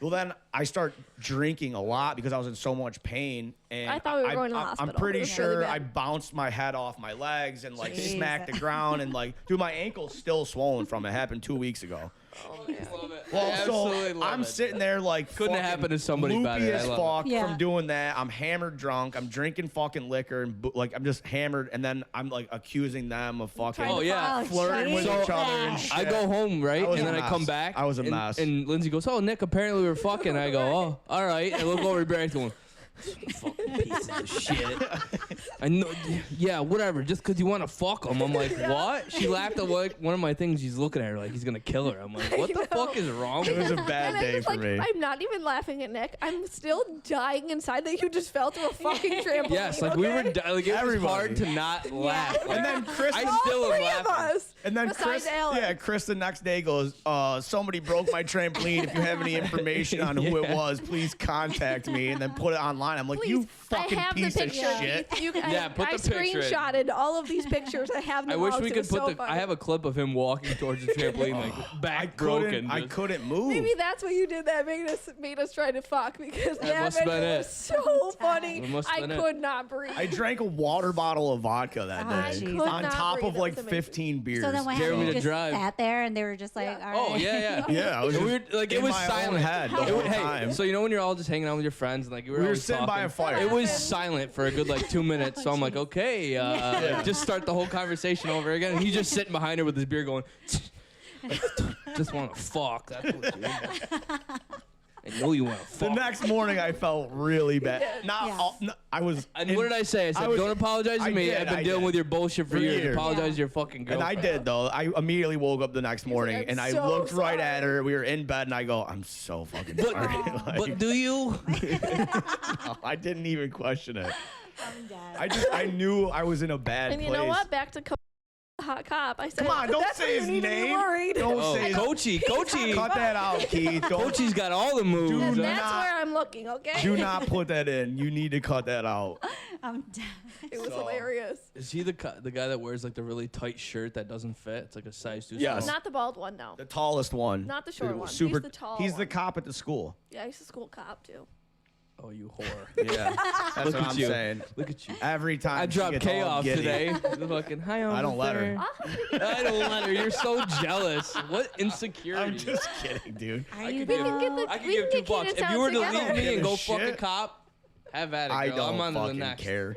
well then I start drinking a lot because I was in so much pain. And I thought we were going to the I'm hospital. pretty It was sure really I bad. bounced my head off my legs and like Jeez. smacked the ground and like dude my ankle's still swollen from it. Happened 2 weeks ago. Well, so I'm sitting there like Couldn't have fucking happened to somebody loopy better. as I love fuck Yeah. from doing that. I'm hammered drunk. I'm drinking fucking liquor and like I'm just hammered. And then I'm like accusing them of fucking Oh yeah. flirting with jeez. each other and shit. I go home, right? I was And a then I mess. come back. I was a and, mess. And Lindsay goes, "Oh, Nick, apparently we were fucking." I go, "Oh, all right." And look over back to him. Fucking pieces of shit. I know. Yeah, whatever. Just because you want to fuck him. I'm like, what? She laughed at like one of my things. He's looking at her like he's gonna kill her. I'm like, what the fuck is wrong It with was you? a bad And I'm day just for like, me. I'm not even laughing at Nick. I'm still dying inside that you just fell through a fucking trampoline. Yes, like we were. okay? Like it was Everybody. hard to not laugh. And then Chris, I All still am three of laughing. us. and then besides Chris, Alex. yeah, Chris the next day goes, somebody broke my trampoline. If you have any information on who it Yeah. was, please contact me. And then put it online. I'm like, you Please, fucking I have piece the of picture. shit. Yeah, put I the picture in. screenshotted all of these pictures. I have them I wish all, we 'cause it could was put so the. funny. I have a clip of him walking towards the trampoline, like back broken. I just- couldn't move. Maybe that's what you did that made us try to fuck because that must have been video it. was so funny. That must have I been it. could not breathe. I drank a water bottle of vodka that Oh, day jeez. Could on not top breathe. of It like was amazing. 15 beers. So then what Dare happened? me You to just drive. sat there and they were just like, all right. Oh yeah, yeah. Yeah, I was And we just were, like in it was my own silent. head the It whole was- hey, time. so you know when you're all just hanging out with your friends and like you were, We were always sitting by a talking? fire. It was silent for a good like 2 minutes. So I'm like, okay, just start the whole conversation over again. And he's just sitting behind her with his beer going, just want to fuck. That's what you I know you want to The fuck. next morning, I felt really bad. Not, Yeah. all, no, I was. And what did I say? I said, I was- don't apologize to I me. did, I've been I dealing did. with your bullshit for For years. years. Apologize Yeah. to your fucking And girlfriend. I did though. I immediately woke up the next morning I'm and I so looked right sorry. at her. We were in bed and I go, I'm so fucking sorry. Like, But do you? I didn't even question it. I'm dead. I knew I was in a bad and place. you know what? Back to hot cop. I said, Come on, don't that's say where you his need to be name. worried. Don't Oh, say. Coachy. Cut that out, Keith. Don't, Coachy's got all the moves. Do And not- that's where I'm looking. Okay. do not put that in. You need to cut that out. I'm dead. It was So- hilarious. Is he the guy that wears like the really tight shirt that doesn't fit? It's like a size 2 Yes. small. Not the bald one, no. The tallest one. Not the short one. Super. He's the tall He's the one. cop at the school. Yeah, he's a school cop too. Oh, you whore. Yeah, that's Look what at I'm you. saying. Look at you. Every time I she dropped gets K all off giddy. today. The fucking hi I don't let her. I don't let her. You're so jealous. What I'm insecurity? just kidding, dude. Are you could give- though? get the- I could we give can $2. get If kids you were to out leave together. me and go Give a fuck a shit. cop, have at it, girl. I I'm don't on to the fucking next. care.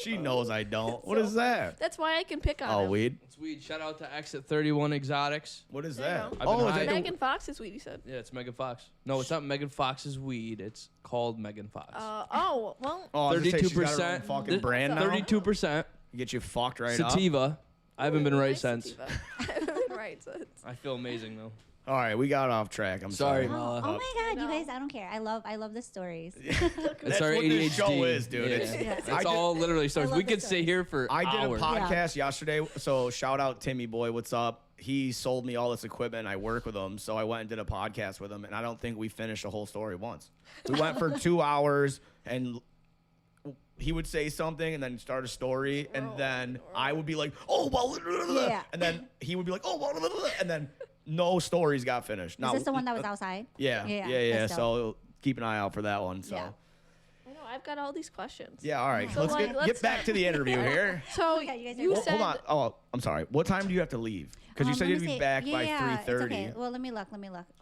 She knows I don't. What is that? That's why I can pick on Oh, him. weed. It's weed. Shout out to Exit 31 Exotics. What is There you that? go. I've been Oh, is high. that the, Megan Fox is weed, he said. Yeah, it's Megan Fox. No, it's not Megan Fox's weed. It's called Megan Fox. Oh, well. oh, I was gonna say she's got her own 32%. fucking brand now. 32% Get you fucked right up. sativa. I haven't been right nice since. sativa. I haven't been right since. I feel amazing though. All right, we got off track. I'm Sorry, sorry. Mala. Oh my God, No. you guys! I don't care. I love the stories. That's our what ADHD. this show is, dude. Yeah. It's- It's all literally stories. love We the could sit stories. here for I did hours. a podcast yesterday, so shout out Timmy Boy. What's up? He sold me all this equipment. I work with him, so I went and did a podcast with him, and I don't think we finished the whole story once. We went for 2 hours, and he would say something and then start a story, and then I would be like, oh, well, Yeah. and then he would be like, oh, well, and then no stories got finished. Is this the one that was outside? Yeah, Yeah, yeah. that's dope. So keep an eye out for that one. So. Yeah. I know, I've got all these questions. Yeah, all right. So, let's like, get let's- back to the interview here. So Okay, you guys are you good. said Hold on. Oh, I'm sorry. What time do you have to leave? Because you said let you'd me be see. back by Yeah, it's 3:30. okay. Well, let me look.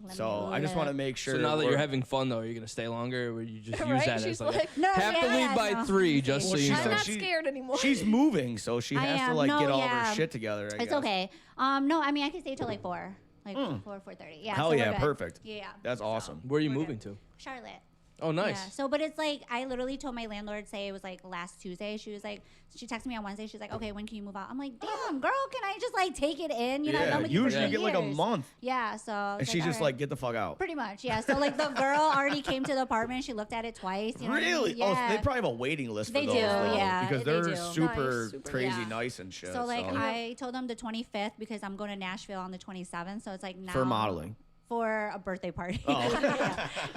So I just want to make sure. So now that we're- you're having fun, though, are you going to stay longer, or will you just use Right? that She's as like, like, No, have to yeah, leave by no. 3 just so Well, you she I'm said know? not she- scared anymore. she's moving, so she I has to am. like No, get all of her yeah. shit together. I It's guess. okay. No, I mean I can stay till like 4, like 4:30. Yeah. Hell so we're yeah, good. perfect. Yeah. That's awesome. Where are you We're moving good. to? Charlotte. Oh, nice. Yeah. So, but it's like I literally told my landlord, say it was like last Tuesday. She was like, she texted me on Wednesday. She's like, okay, when can you move out? I'm like, damn, girl, can I just like take it in? You know, I've Yeah, done with you for usually you 3 get like a years. month, Yeah. So. I was and she's all just right. like, get the fuck out. Pretty much, yeah. So like the girl already came to the apartment. She looked at it twice. You know what I mean? Really? Yeah. Oh, they probably have a waiting list for They those. do, though, yeah, because they they're do. super Nice, super- crazy yeah. nice and shit. So like I told them the 25th because I'm going to Nashville on the 27th. So it's like now for modeling. for a birthday party. Oh.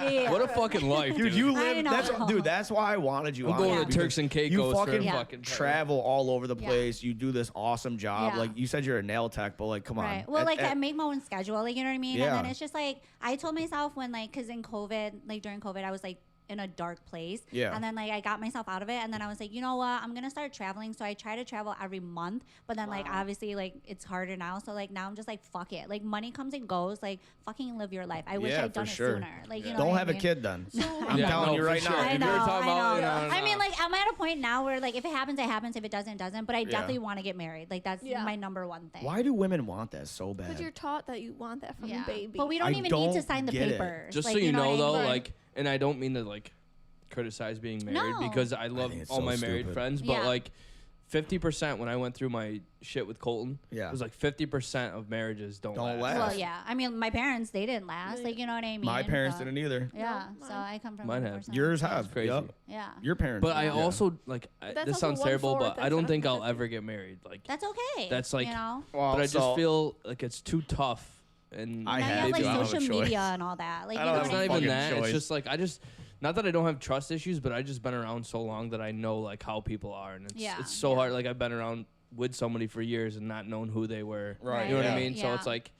yeah. What a fucking life, Dude, you I live. know. Dude, that's why I wanted you. I'm on going here, to because Turks and You Caicos for fucking Yeah. fucking travel all over the Yeah. place. You do this awesome job. Yeah. Like you said, you're a nail tech, but like, come on. Right. Well, And- like I and- make my own schedule, like you know what I mean. Yeah. And then it's just like I told myself when like, cause in COVID, like during COVID, I was like in a dark place. Yeah. And then like I got myself out of it, and then I was like, you know what, I'm gonna start traveling. So I try to travel every month, but then like obviously like it's harder now. So like now I'm just like fuck it. Like money comes and goes. Like fucking live your life. I wish Yeah, I'd done for it sure. sooner. Like you know. Don't what have I a mean? kid then. I'm Yeah, telling no, you for right sure. now. I If know. you're talking about, I know. no, no, I mean, no. like, I'm at a point now where, like, if it happens, it happens. If it doesn't, it doesn't. But I definitely want to get married. Like, that's Yeah. my number one thing. Why do women want that so bad? Because you're taught that you want that from Yeah. baby. But we don't I even need to don't sign the get it. papers. Just like, so you know, what I though, mean? like, and I don't mean to like criticize being married No. because I love think it's all so my married stupid. friends, but Yeah. like 50% when I went through my shit with Colton, Yeah. it was like 50% of marriages don't Don't last. last. Well, yeah. I mean, my parents, they didn't last. Like, you know what I mean? My parents But- didn't either. Yeah. No, So mine- I come from Mine a have. person. Yours have. crazy. Yup. Yeah. Your parents. But I did, yeah. also like That's this also sounds terrible, 1/4 but I don't think I'll 50. ever get married. Like, That's okay. That's like- you know? Well, but I just so- feel like it's too tough. And I now had you have to. like I don't have a social choice. media and all that. Like, I you don't know have it's what not I even mean? fucking that. choice. It's just like not that I don't have trust issues, but I just been around so long that I know like how people are, and Yeah, it's so yeah. hard. Like I've been around with somebody for years and not known who they were. Right, You know what yeah. I mean? So Yeah. it's like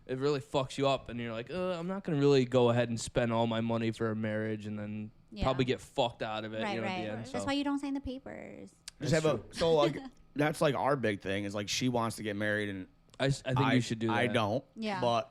it really fucks you up, and you're like, I'm not gonna really go ahead and spend all my money for a marriage, and then Yeah. probably get fucked out of it. Right, you know, right. at the end. That's So. why you don't sign the papers. Just That's have a so like that's like our big thing is like she wants to get married and I think you should do that. I don't. Yeah. But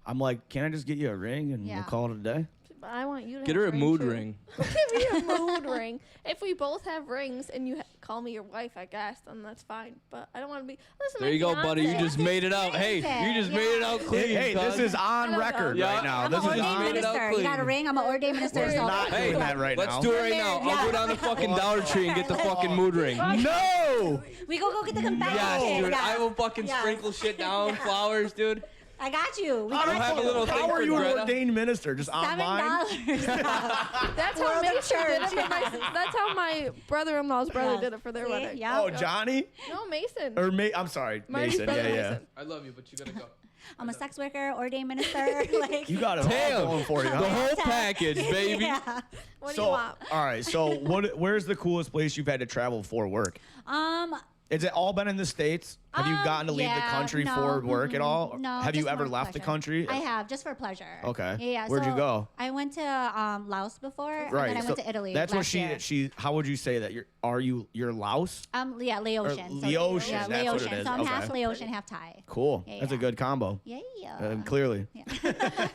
I'm like, can I just get you a ring and Yeah. we'll call it a day? But I want you to Get have her a ring mood too. ring. Give me a mood ring. If we both have rings and you call me your wife, I guess, then that's fine. But I don't want to be. Listen, There you go, buddy. You fiancé. just made it out. Hey, you just made it out clean. Hey, this cuz. is on I don't know. record Yeah. right now. I'm This an is ordained on. made it out minister. You got a clean. ring? I'm an ordained minister. We're so not Hey, doing that right Let's now. do it right We're now. married, I'll go yeah. down to fucking Dollar Tree and get the fucking mood ring. No. We go get the confetti. Yes, dude. Yeah. I will fucking Yes. sprinkle shit down, flowers, dude. I got you. We How, got have a you. little thing how for are you an Greta. ordained minister? Just online? $7. That's how World of Mason did it Church, for my. That's how my brother-in-law's brother Yes. did it for their See? wedding. Yeah. Oh, Johnny No, Mason. or I'm sorry, Marty's Mason. brother, Yeah, yeah. Mason. I love you, but you gotta go. I'm a sex worker, ordained minister. Like, You got it all Damn. going for you. The Huh? whole package, baby. Yeah. What do So, you want? all right. So, where's the coolest place you've had to travel for work? Is it all been in the States? Have you gotten to leave the yeah, country no, for work at all? No. Have you just ever for left the pleasure. country? I have, just for pleasure. Okay. Yeah. Where'd you so go? I went to Laos before, Right. and then I so went to Italy. That's what last year. she. How would you say that? You're Laos? Yeah, Laotian. Laotian, Yeah, that's what it Laotian. is. So I'm half Okay. Laotian, half Thai. Cool. Yeah, That's a yeah. good combo. Yeah. Clearly. Yeah.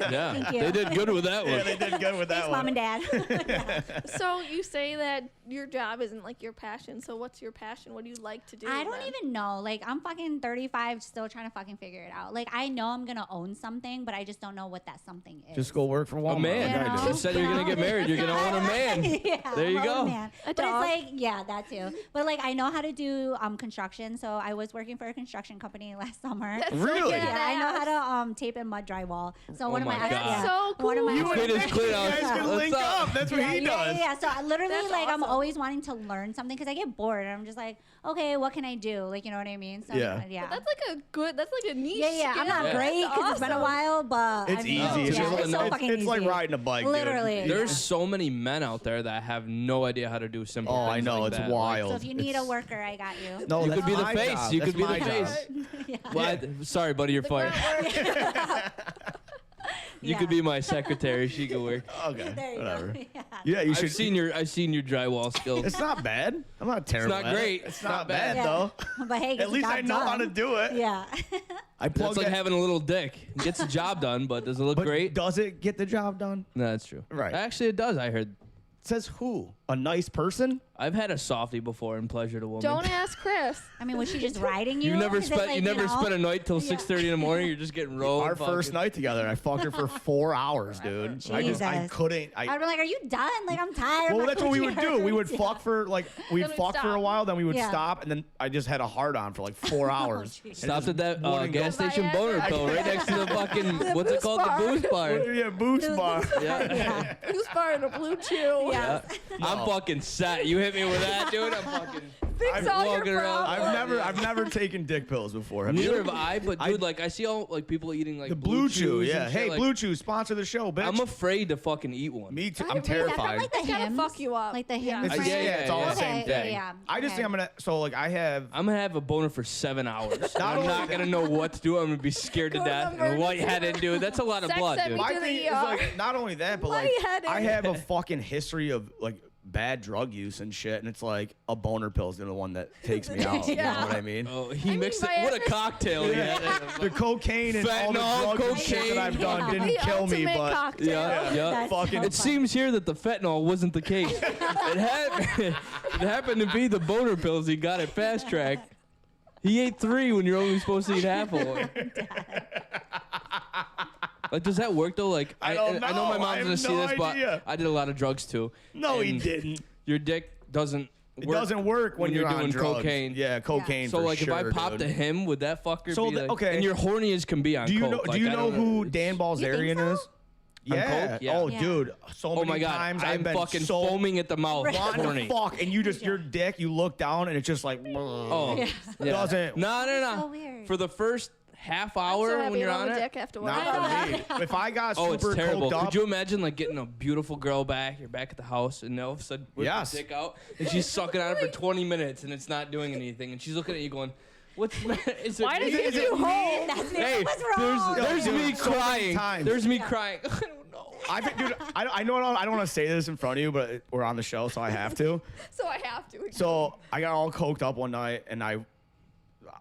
Yeah, Thank you. they did good with that one. Yeah, they did good with that Thanks, one. Mom and Dad. So you say that your job isn't like your passion. So what's your passion? What do you like to do? I don't then? even know. Like, I'm fucking 35, still trying to fucking figure it out. Like, I know I'm gonna own something, but I just don't know what that something is. Just go work for Walmart. A man. You know? You said you're gonna get married. You're gonna own a man. Yeah, There you I'm go. a man. A But dog. it's like, yeah, that too. But like, I know how to do construction, so I was working for a construction company last summer. That's so Really? Yeah, I know badass. how to tape and mud drywall. So Oh one of my my God. yeah, So one of my cool. Quit his clean You out. guys can What's link up. That's what he does. Yeah. So I literally, That's like, I'm awesome. always wanting to learn something because I get bored. And I'm just like, okay, what can I do? Like, you know what I mean? So Yeah. yeah. That's like a niche. Yeah, I'm not skill. great That's because it's been a awesome. while, but It's I mean, easy. It's yeah, just it's so enough. fucking It's easy. like riding a bike, dude. Literally. There's so many men out there that have no idea how to do simple Oh, I things know. like It's that. wild. So if you need It's- a worker, I got you. No, You that's could be the my face. job. You That's could be the my job. face. yeah. Well, sorry, buddy, you're The fired. groundwork. You Yeah. could be my secretary. She could work. Okay, There you whatever. go. Yeah. Yeah, you should. I've seen your drywall skills. It's not bad. I'm not terrible. not at it. great. It's It's not not bad Yeah. though. But hey, At least I know how to do it. Yeah. I plug It's like that- having a little dick. It gets the job done, but does it look but great? does it get the job done? No, that's true. Right. Actually, it does. I heard. Says who? A nice person? I've had a softie before in Pleasure to Woman. Don't ask Chris. I mean, was she just riding you? You never Is it spent like, you never know? spent a night till Yeah. 6:30 in the morning. You're just getting rolled. Our first night together, I fucked her for 4 hours, dude. I Jesus. couldn't. I'd be like, "Are you done? Like, I'm tired." Well, My that's what we would do. We would hurts." fuck for like we'd Then we'd fuck for a stop. while, then we would Yeah. stop, and then I just had a hard on for like 4 hours. jeez. Stopped at that wouldn't go- gas station Viagra. boner pill right next to the fucking what's it called, the boost bar. Yeah, boost bar. Yeah. Who's firing a blue chew? Yeah. I'm fucking set. You hit me with that, dude. I'm fucking. Fix I'm all your walking around. problems. I've never taken dick pills before. Have Neither you? have I, but I- dude, like I see all like people eating like The Blue Chew, Chews and yeah. shit, Hey, like, Blue Chew, sponsor the show, bitch. I'm afraid to fucking eat one. Me too. Why I'm do we have to, terrified. like the It's gotta hymns? fuck you up. Like the Yeah. hymns, It's, right? yeah, it's all the Okay, same thing. yeah, I just okay. think I'm gonna. So like I have. I'm gonna have a boner for 7 hours. I'm only not that- gonna know what to do. I'm gonna be scared to Go to death the and emergency lightheaded, dude. That's a lot of Sex blood, ed dude. me My to thing the is ER. like not only that, but like Lightheaded. I have a fucking history of like bad drug use and shit, and it's like a boner pill's the one that takes me out. You know Yeah. what I mean? Oh, he mean, mixed it. my What a ex- cocktail he had. The cocaine and all the Fentanyl, drugs and shit cocaine. that I've done Yeah. didn't The kill me, ultimate but cocktail. Yeah, yeah. That's fucking- so It funny. seems here that the fentanyl wasn't the case. It happened to be the boner pills. He got it fast tracked. He ate 3 when you're only supposed to eat half of one. Like, does that work though? Like, I don't I know my know. I mom's have gonna see no this, idea. but I did a lot of drugs too. no, he And didn't. Your dick doesn't. It work doesn't work when you're on doing drugs. cocaine. Yeah, cocaine. So for like, sure, if I popped dude. a him, would that fucker So be the- like? okay. And you're horny as can be on Do you coke. know? Like, Do you I know don't who It's- Dan Balzerian so? is? Yeah. coke? Yeah. Oh, Yeah. dude. So Oh many my god! times I've I'm been fucking so foaming at the mouth. wanting Horny. to fuck, and you just your dick. You look down, and it's just like. Oh, Yeah. yeah. Doesn't- No, no, no. So weird. For the first half I'm hour so when happy you're I don't on have a it. dick after work. Not for me. If I got Oh, it's super terrible. coked up, Could you imagine like getting a beautiful girl back? You're back at the house, and all of a sudden, whip Yes. the dick out, and she's sucking on it for 20 minutes, and it's not doing anything, and she's looking at you going, "What's the matter? Is it Why me?" did you hold? That's me. Hey, What's wrong? there's Dude, me so many crying. times. There's me crying. I don't know. Dude, I know I don't want to say this in front of you, but we're on the show, so I have to. So I have to. So I got all coked up one night, and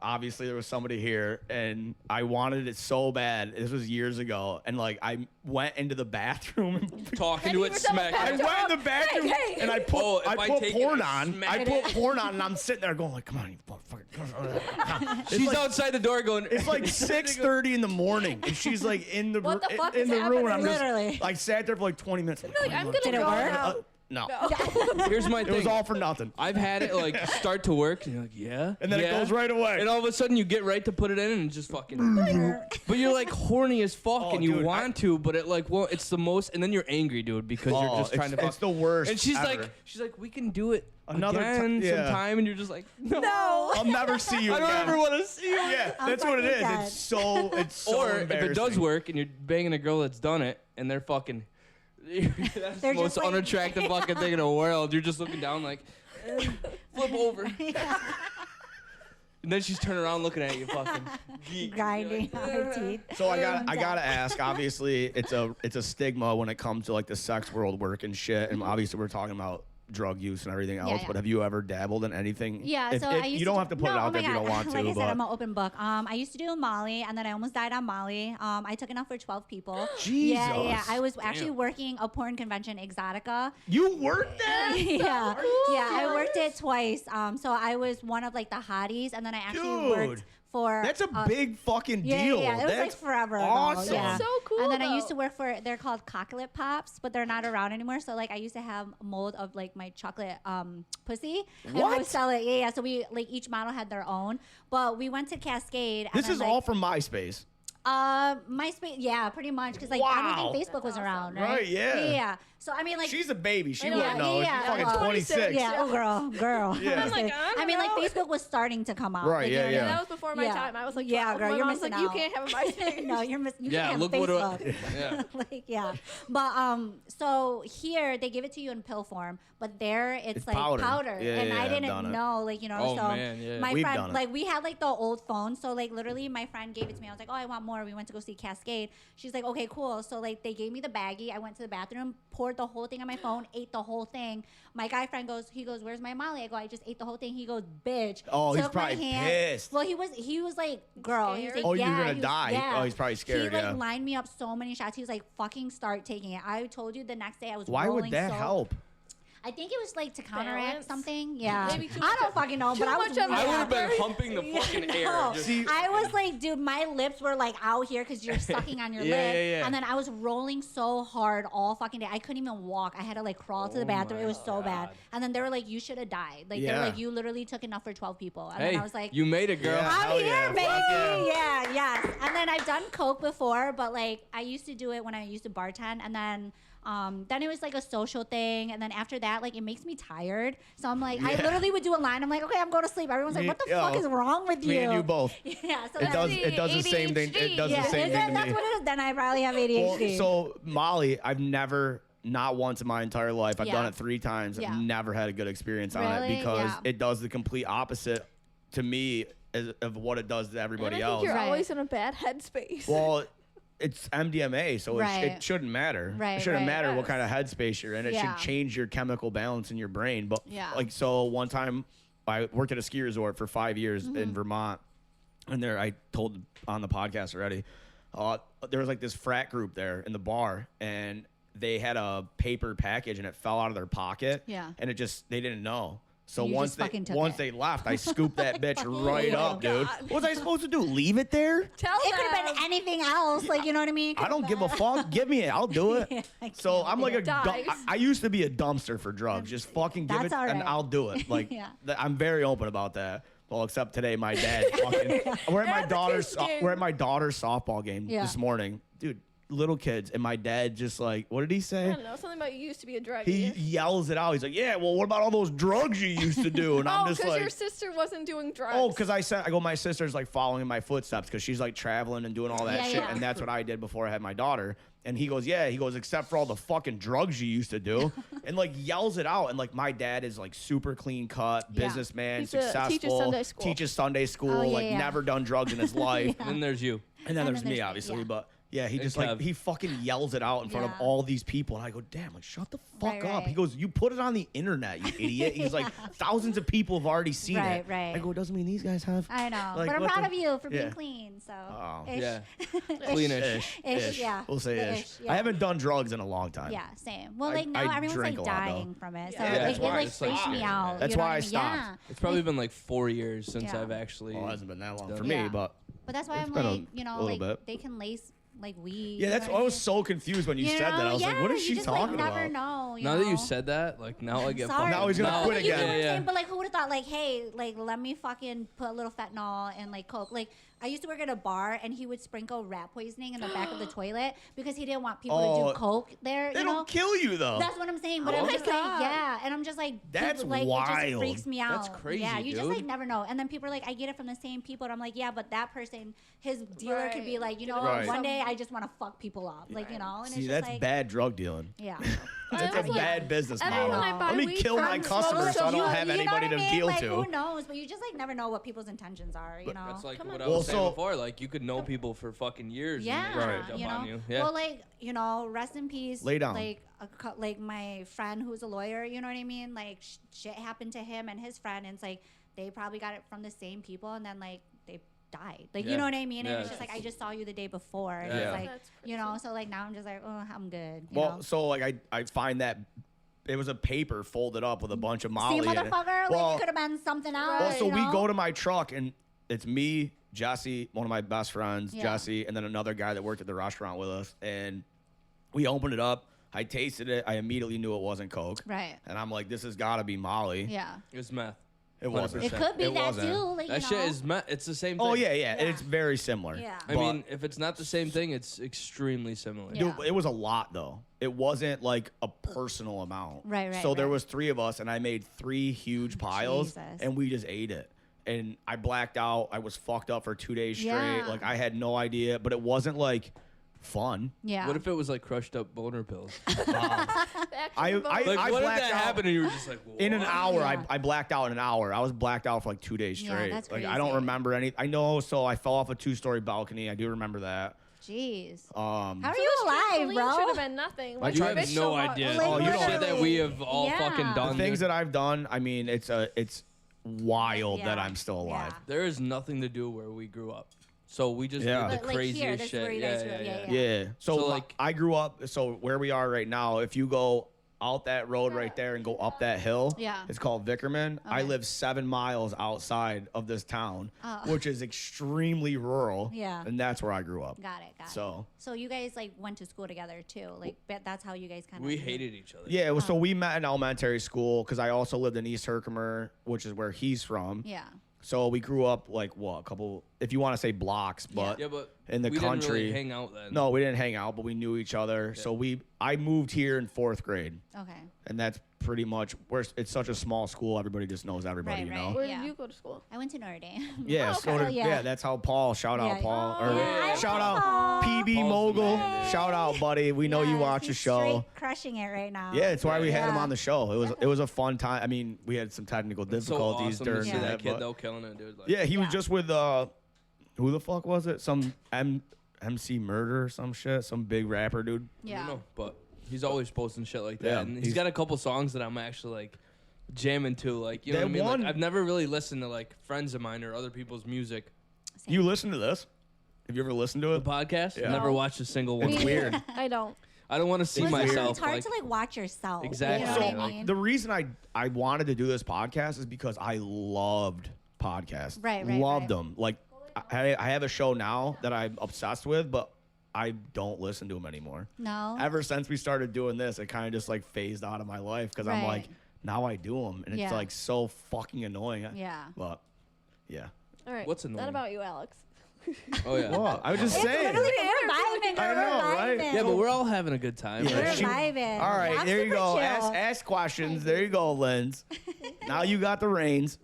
obviously there was somebody here, and I wanted it so bad. This was years ago, and like I went into the bathroom. Talking And to you it were telling smack. I Hey, went in the bathroom hey. and I put Oh, if I I put take it, porn I on. smack I it. put porn on, and I'm sitting there going like, "Come on, you fucking." She's like- outside the door going. It's like 6:30 in the morning, and she's like in the What the fuck in is the room, and I'm happening? just Literally. like sat there for like 20 minutes. Like, I'm gonna Did it go work? now. No, Here's my it thing. was all for nothing. I've had it like start to work, and you're like, yeah, And then it yeah. goes right away. And all of a sudden, you get right to put it in, and it's just fucking. But you're like horny as fuck, Oh, and you dude, want to, but it like, well, it's the most, and then you're angry, dude, because you're just trying to. It's fuck. the worst. And she's ever. like, we can do it Another ti- again yeah. sometime, and you're just like, no. No. I'll never see you I don't again. ever want to see you. Yeah, I'm that's what it fucking is. dead. It's so Or if it does embarrassing. work, and you're banging a girl that's done it, and they're fucking. That's the They're most just like- unattractive fucking thing in the world. You're just looking down like, flip over. And then she's turning around looking at you, fucking geek. Grinding on her teeth. So I gotta ask. Obviously, it's a stigma when it comes to like the sex world work and shit. And obviously, we're talking about drug use and everything else. Yeah, yeah. But have you ever dabbled in anything? Yeah, If- so if- I used you don't to have to put it no, out oh there my if you don't God. want to. Like I but said, I'm an open book. I used to do Molly, and then I almost died on Molly. I took enough for 12 people. Yeah, yeah. Jesus. I was actually working a porn convention, Exotica. you worked there. Yeah, I worked it twice. So I was one of like the hotties, and then I actually worked Dude. for. That's a big fucking deal. Yeah. It was That's forever ago. awesome. Yeah. So cool. And then I though. used to work for. They're called chocolate pops, but they're not around anymore. So I used to have a mold of my chocolate pussy. And we What? would sell it. Yeah. So we each model had their own. But we went to Cascade. This and is then, all from MySpace. MySpace, yeah, pretty much, because I don't think Facebook was around, right? Right, yeah. Yeah. So I mean, She's a baby. She Yeah, wouldn't know. yeah, She's fucking well, 26. yeah, oh girl. Yeah. I'm like, I mean, Facebook was starting to come out. Right, you know yeah, what I yeah. mean? That was before my Yeah. time. I was like, Yeah, 12. girl, My you're mom's missing like, you out. can't have a MySpace. No, you Yeah, can't look have what Facebook. yeah. Yeah. But so here they give it to you in pill form, but there it's like powder. Yeah, and yeah, I I've didn't done it. know, Oh, so man, yeah. my We've friend, done it. we had the old phone, so literally my friend gave it to me. I was like, oh, I want more. We went to go see Cascade. She's like, okay, cool. So they gave me the baggie. I went to the bathroom, poured the whole thing on my phone, ate the whole thing. My guy friend goes, where's my Molly? I go, I just ate the whole thing. He goes, bitch. Oh, he's Took my probably hand. pissed. Well, he was like, girl. He was like, Oh, you're yeah, gonna he was- die. yeah. Oh, he's probably scared, He yeah. lined me up so many shots. He was like, fucking start taking it. I told you the next day I was Why rolling would that so help? I think it was to counteract Balance? something. Yeah. Maybe too I much don't of- fucking know, too but I was much of really I would have happy. been humping the fucking air. No. Just, See- I was like, dude, my lips were out here because you're sucking on your Yeah, lip. yeah, yeah. And then I was rolling so hard all fucking day. I couldn't even walk. I had to crawl to the bathroom. It was so bad. And then they were like, you should have died. They were Yeah. like, you literally took enough for 12 people. And hey, then I was like, you made it, girl. Yeah. I'm Hell here, yeah. baby. Fuck Yeah, yes. And then I've done coke before, but I used to do it when I used to bartend, and then it was a social thing, and then after that, it makes me tired. So I'm like, I Yeah. literally would do a line. I'm like, okay, I'm going to sleep. Everyone's like, Me- what the yo, fuck is wrong with you? Me and you both. Yeah. So It that's does. It does the same thing. It does yeah, the same is thing it? to That's me. what it is. Then I probably have ADHD. Well, so Molly, I've never, not once in my entire life, I've Yeah. done it 3 times. Yeah. I've never had a good experience on it Really? because Yeah. it does the complete opposite to me of what it does to everybody And I think else. you're Right. always in a bad headspace. Well, it's MDMA, so Right. it shouldn't matter. Right, It shouldn't right. matter what Yes. kind of headspace you're in. It Yeah. should change your chemical balance in your brain. But Yeah. so one time I worked at a ski resort for 5 years Mm-hmm. in Vermont, and there I told on the podcast already. There was this frat group there in the bar, and they had a paper package, and it fell out of their pocket. Yeah. And they didn't know. So You once just fucking took once it. they left, I scooped that bitch right Oh, up, dude. God. What was I supposed to do? Leave it there? Tell it could have them. been anything else. You know what I mean? I don't give a fuck. Give me it. I'll do it. Yeah, I So can't I'm do like a it. Dies. I used to be a dumpster for drugs. Just fucking give That's it all and right. I'll do it. Yeah. I'm very open about that. Well, except today, my dad. Fucking, we're at my That's daughter's. interesting. We're at my daughter's softball game Yeah. this morning, dude. Little kids, and my dad just what did he I say? don't know, something about you used to be a druggie. He yells it out. He's like, "Yeah, well, what about all those drugs you used to do?" And I'm Oh, just because like, your sister wasn't doing drugs. "Oh, because I go, my sister's following in my footsteps because she's traveling and doing all that Yeah, shit, yeah. and that's what I did before I had my daughter." And he goes, "Yeah," he goes, "except for all the fucking drugs you used to do," and yells it out. And my dad is super clean cut, Yeah. businessman, He's a- successful, teaches Sunday school. teaches Sunday school, Oh, yeah, yeah. never done drugs in his life. And then there's you. And then And there's then me, there's me, obviously, yeah. but. Yeah, he And just Kev. he fucking yells it out in front of Yeah. all these people, and I go, damn, shut the fuck Right, up. He right. goes, you put it on the internet, you idiot. He's thousands of people have already seen Right, it. right. I go, it doesn't mean these guys have. I know, Like, but I'm what proud the- of you for being yeah. clean. So, Oh. ish. Yeah. Ish. Cleanish. Ish, yeah. We'll say The ish. ish, yeah. I haven't done drugs in a long time. Yeah, same. Well, I- now I everyone's drink a lot, though. dying from it, so Yeah, that's it why it's, freaks me yeah. out. That's you know why what I mean? stopped. Yeah. It's probably been 4 years since Yeah. I've actually. Well, it hasn't been that long for Yeah. me, but But that's why It's I'm been a like, little bit. they can lace weed. yeah, you that's. know I what was so confused when you said that. I was like, what is she you just, talking never about? know. Now that know? you said that, now I get. Sorry. fucking- Now he's gonna now- quit You get again. what I'm Yeah, saying? But who would have thought? Hey, let me fucking put a little fentanyl and coke. I used to work at a bar, and he would sprinkle rat poisoning in the back of the toilet because he didn't want people to Oh, do coke there. They you don't know? kill you though. That's what I'm saying. But Oh I'm my just God. yeah, and I'm just That's people, it just wild. freaks me out. That's crazy, Yeah, you dude. just never know. And then people are I get it from the same people. And I'm like, yeah, but that person, his dealer could be Right. you know, Right. one day I just want to fuck people up, you know. And See, it's that's just bad drug dealing. Yeah. That's a was bad business everyone model. I buy Let me weed kill my from customers so I don't have you know anybody what I to mean? deal Like, to. Who knows? But you just never know what people's intentions are. You know. That's Come what on. I was Well, saying so- before. You could know people for fucking years. Yeah, and they Right. jump you on know. you. Yeah. Well, rest in peace. Lay down. My friend who's a lawyer, you know what I mean? Shit happened to him and his friend, and it's they probably got it from the same people, and then they died. You Yeah. know what I mean? And Yeah. it's just I just saw you the day before, and Yeah. it's That's you know. crazy. So now I'm just oh, I'm good. You Well, know? so I find that it was a paper folded up with a bunch of Molly See, in it. motherfucker, Well, it could have been something else. well, so you we know? go to my truck and it's me, Jesse, one of my best friends, Yeah. Jesse, and then another guy that worked at the restaurant with us. And we opened it up. I tasted it. I immediately knew it wasn't Coke. Right. And I'm like, this has got to be Molly. Yeah. It's meth. It wasn't. It could be It that wasn't. too. Like, That you shit know? is meth. It's the same thing. Oh, yeah. Yeah. It's very similar. Yeah. I But- mean, if it's not the same thing, it's extremely similar. Yeah. Dude, it was a lot though. It wasn't like a personal amount. Right, So there right. was 3 of us, and I made 3 huge piles, Jesus. and we just ate it. And I blacked out. I was fucked up for 2 days straight. Yeah. Like I had no idea, but it wasn't like fun. Yeah. What if it was like crushed up boner pills? I Like, what if blacked that out. happened and you were just like, In an "What?" hour, Yeah. I blacked out in an hour. I was blacked out for like 2 days Yeah, straight. that's like I crazy. don't remember any. I know. So I fell off a 2-story balcony. I do remember that. Jeez. Um, How are you alive, Should bro? have been nothing. I Like, You tried- have bitch no so much. idea. Like, Oh, you the don't- shit that we have all Yeah. fucking The done. the things dude. that I've done. I mean, it's wild that Yeah. I'm still alive. There is nothing to do where we grew up. So we just Yeah. did the Like here, craziest this is shit. where you guys grew up. Yeah. Yeah. So, So, like, like- I grew up. So where we are right now, if you go out that road right there and go up that hill, Yeah. it's called Vickerman. I Okay. live 7 miles outside of this town, Oh. which is extremely rural. Yeah. And that's where I grew up. Got it. Got it. So So you guys like went to school together too. Like that's how you guys kind of. We hated each other. yeah, it was, so we met in elementary school because I also lived in East Herkimer, which is where he's from. Yeah. So we grew up like what, a couple, if you want to say blocks, but Yeah, but in the we didn't country. really hang out then. No, we didn't hang out, but we knew each other. So I moved here in 4th grade, Okay. and that's pretty much where it's such a small school. Everybody just knows everybody, Right, you right. know. Where Yeah. did you go to school? I went to Notre Dame. Yeah, Oh, so okay. did, Yeah. yeah, that's how Paul. Shout out Yeah. Paul, Oh, or yeah. shout out Paul. PB Paul's the Mogul. man, dude. Shout out, buddy. We know you Yes, watch the he's show. straight crushing it right now. Yeah, it's why we had him Yeah. on the show. It was a fun time. I mean, we had some technical It's so difficulties awesome to during see Yeah. that that, kid but though killing it, dude. Like, yeah, he was Yeah. just with who the fuck was it? Some MC Murder or some shit, some big rapper dude. I Yeah. don't know, but he's always posting shit like that. Yeah, and he's- he's got a couple songs that I'm actually like jamming to. Like, you know That what I mean? one- Like, I've never really listened to like friends of mine or other people's music. Same. You listen to this? Have you ever listened to The it? podcast, Yeah. never No. watched a single one. It's Me weird. neither. I don't. I don't want to see It's weird. myself. It's hard like, to like watch yourself. Exactly. You know So what I mean? the reason I wanted to do this podcast is because I loved podcasts. Right, Loved right. them. Like I have a show now that I'm obsessed with, but I don't listen to them anymore. No. Ever since we started doing this, it kind of just like phased out of my life because I'm like, Right. now I do them, and Yeah. it's like so fucking annoying. Yeah. But yeah. All right. What's annoying? That about you, Alex? oh yeah. Well, I was just It's saying. literally we're vibing. I We're know, right? vibing. Yeah, but we're all having a good time. Yeah, We're Like, she- vibing. All right, I'm there you super go. chill. Ask questions. There you go, Linz. Now you got the reins.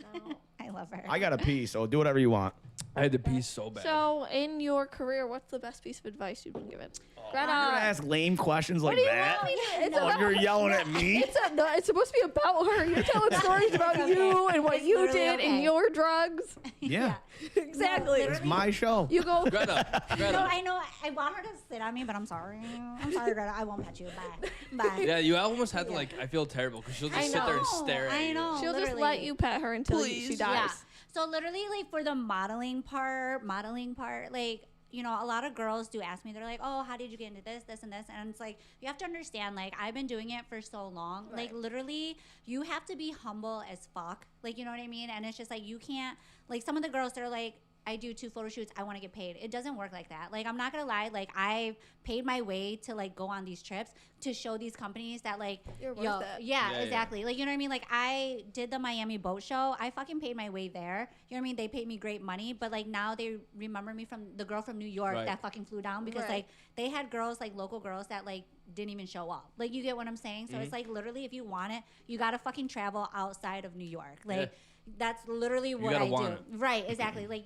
I love her. I got to pee, so do whatever you want. I had to pee so bad. So, in your career, what's the best piece of advice you've been given? You're gonna ask lame questions like what do you that? want me to? It's Oh, about, you're yelling at me? it's supposed to be about her. You're telling stories about okay. you and what It's you literally did okay. and your drugs. Yeah, Exactly. literally. it's my show. You go. Greta, No, Greta. I know. I want her to sit on me, but I'm sorry. I'm sorry, Greta. I won't pet you. Bye. Bye. Yeah, you almost had to like. I feel terrible because she'll just I sit there and know, stare at I you. know. She'll just literally. let you pet her until she Please. dies. Yeah. So literally, like for the modeling part, like you know, a lot of girls do ask me. They're like, "Oh, how did you get into this, this, and this?" And it's like you have to understand. Like I've been doing it for so long. Like Right. literally, you have to be humble as fuck. Like you know what I mean? And it's just like you can't. Like some of the girls, they're like, I do 2 photo shoots. I want to get paid. It doesn't work like that. Like, I'm not going to lie. Like, I paid my way to, like, go on these trips to show these companies that, like, You're worth it. Yeah, Yeah, exactly. Like, you know what I mean? Like, I did the Miami boat show. I fucking paid my way there. You know what I mean? They paid me great money. But, like, now they remember me from the girl from New York Right. that fucking flew down because, Right. like, they had girls, like, local girls that, like, didn't even show up. Like, you get what I'm saying? So it's, like, literally, if you want it, you got to fucking travel outside of New York. Like, that's literally what gotta I want do. it. Right, exactly. Like,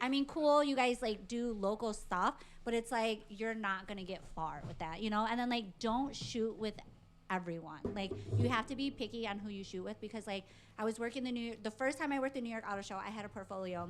I mean, cool, you guys like do local stuff, but it's like you're not gonna get far with that, you know? And then like don't shoot with everyone. Like you have to be picky on who you shoot with because like I was working the first time I worked the New York Auto Show, I had a portfolio.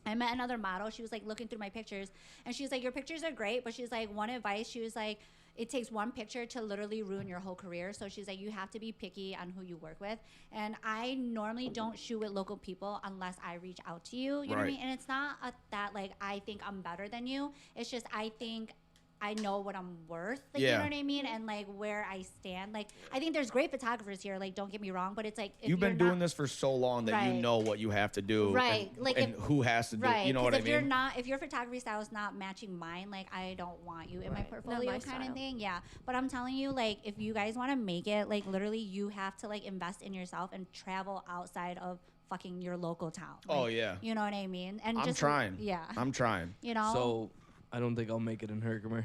I met another model. She was like looking through my pictures and she was like, your pictures are great, but she's like, one advice, she was like, it takes one picture to literally ruin your whole career. So she's like, you have to be picky on who you work with. And I normally don't shoot with local people unless I reach out to you. You know what I Right. mean? And it's not that like I think I'm better than you. It's just I think I know what I'm worth, like, you know what I mean, and like where I stand. Like, I think there's great photographers here. Like, don't get me wrong, but it's like if You've been you're doing this for so long that Right. you know what you have to do, Right. And, Like and if- who has to do. right. You know what I if mean? you're not, if your photography style is not matching mine, like I don't want you in my Right. Not portfolio my kind style. of thing. Yeah. But I'm telling you, like, if you guys want to make it, like, literally, you have to like invest in yourself and travel outside of fucking your local town. Oh, Like, yeah. You know what I mean? And I'm just trying. Yeah. I'm trying. You know. So I don't think I'll make it in Herkimer.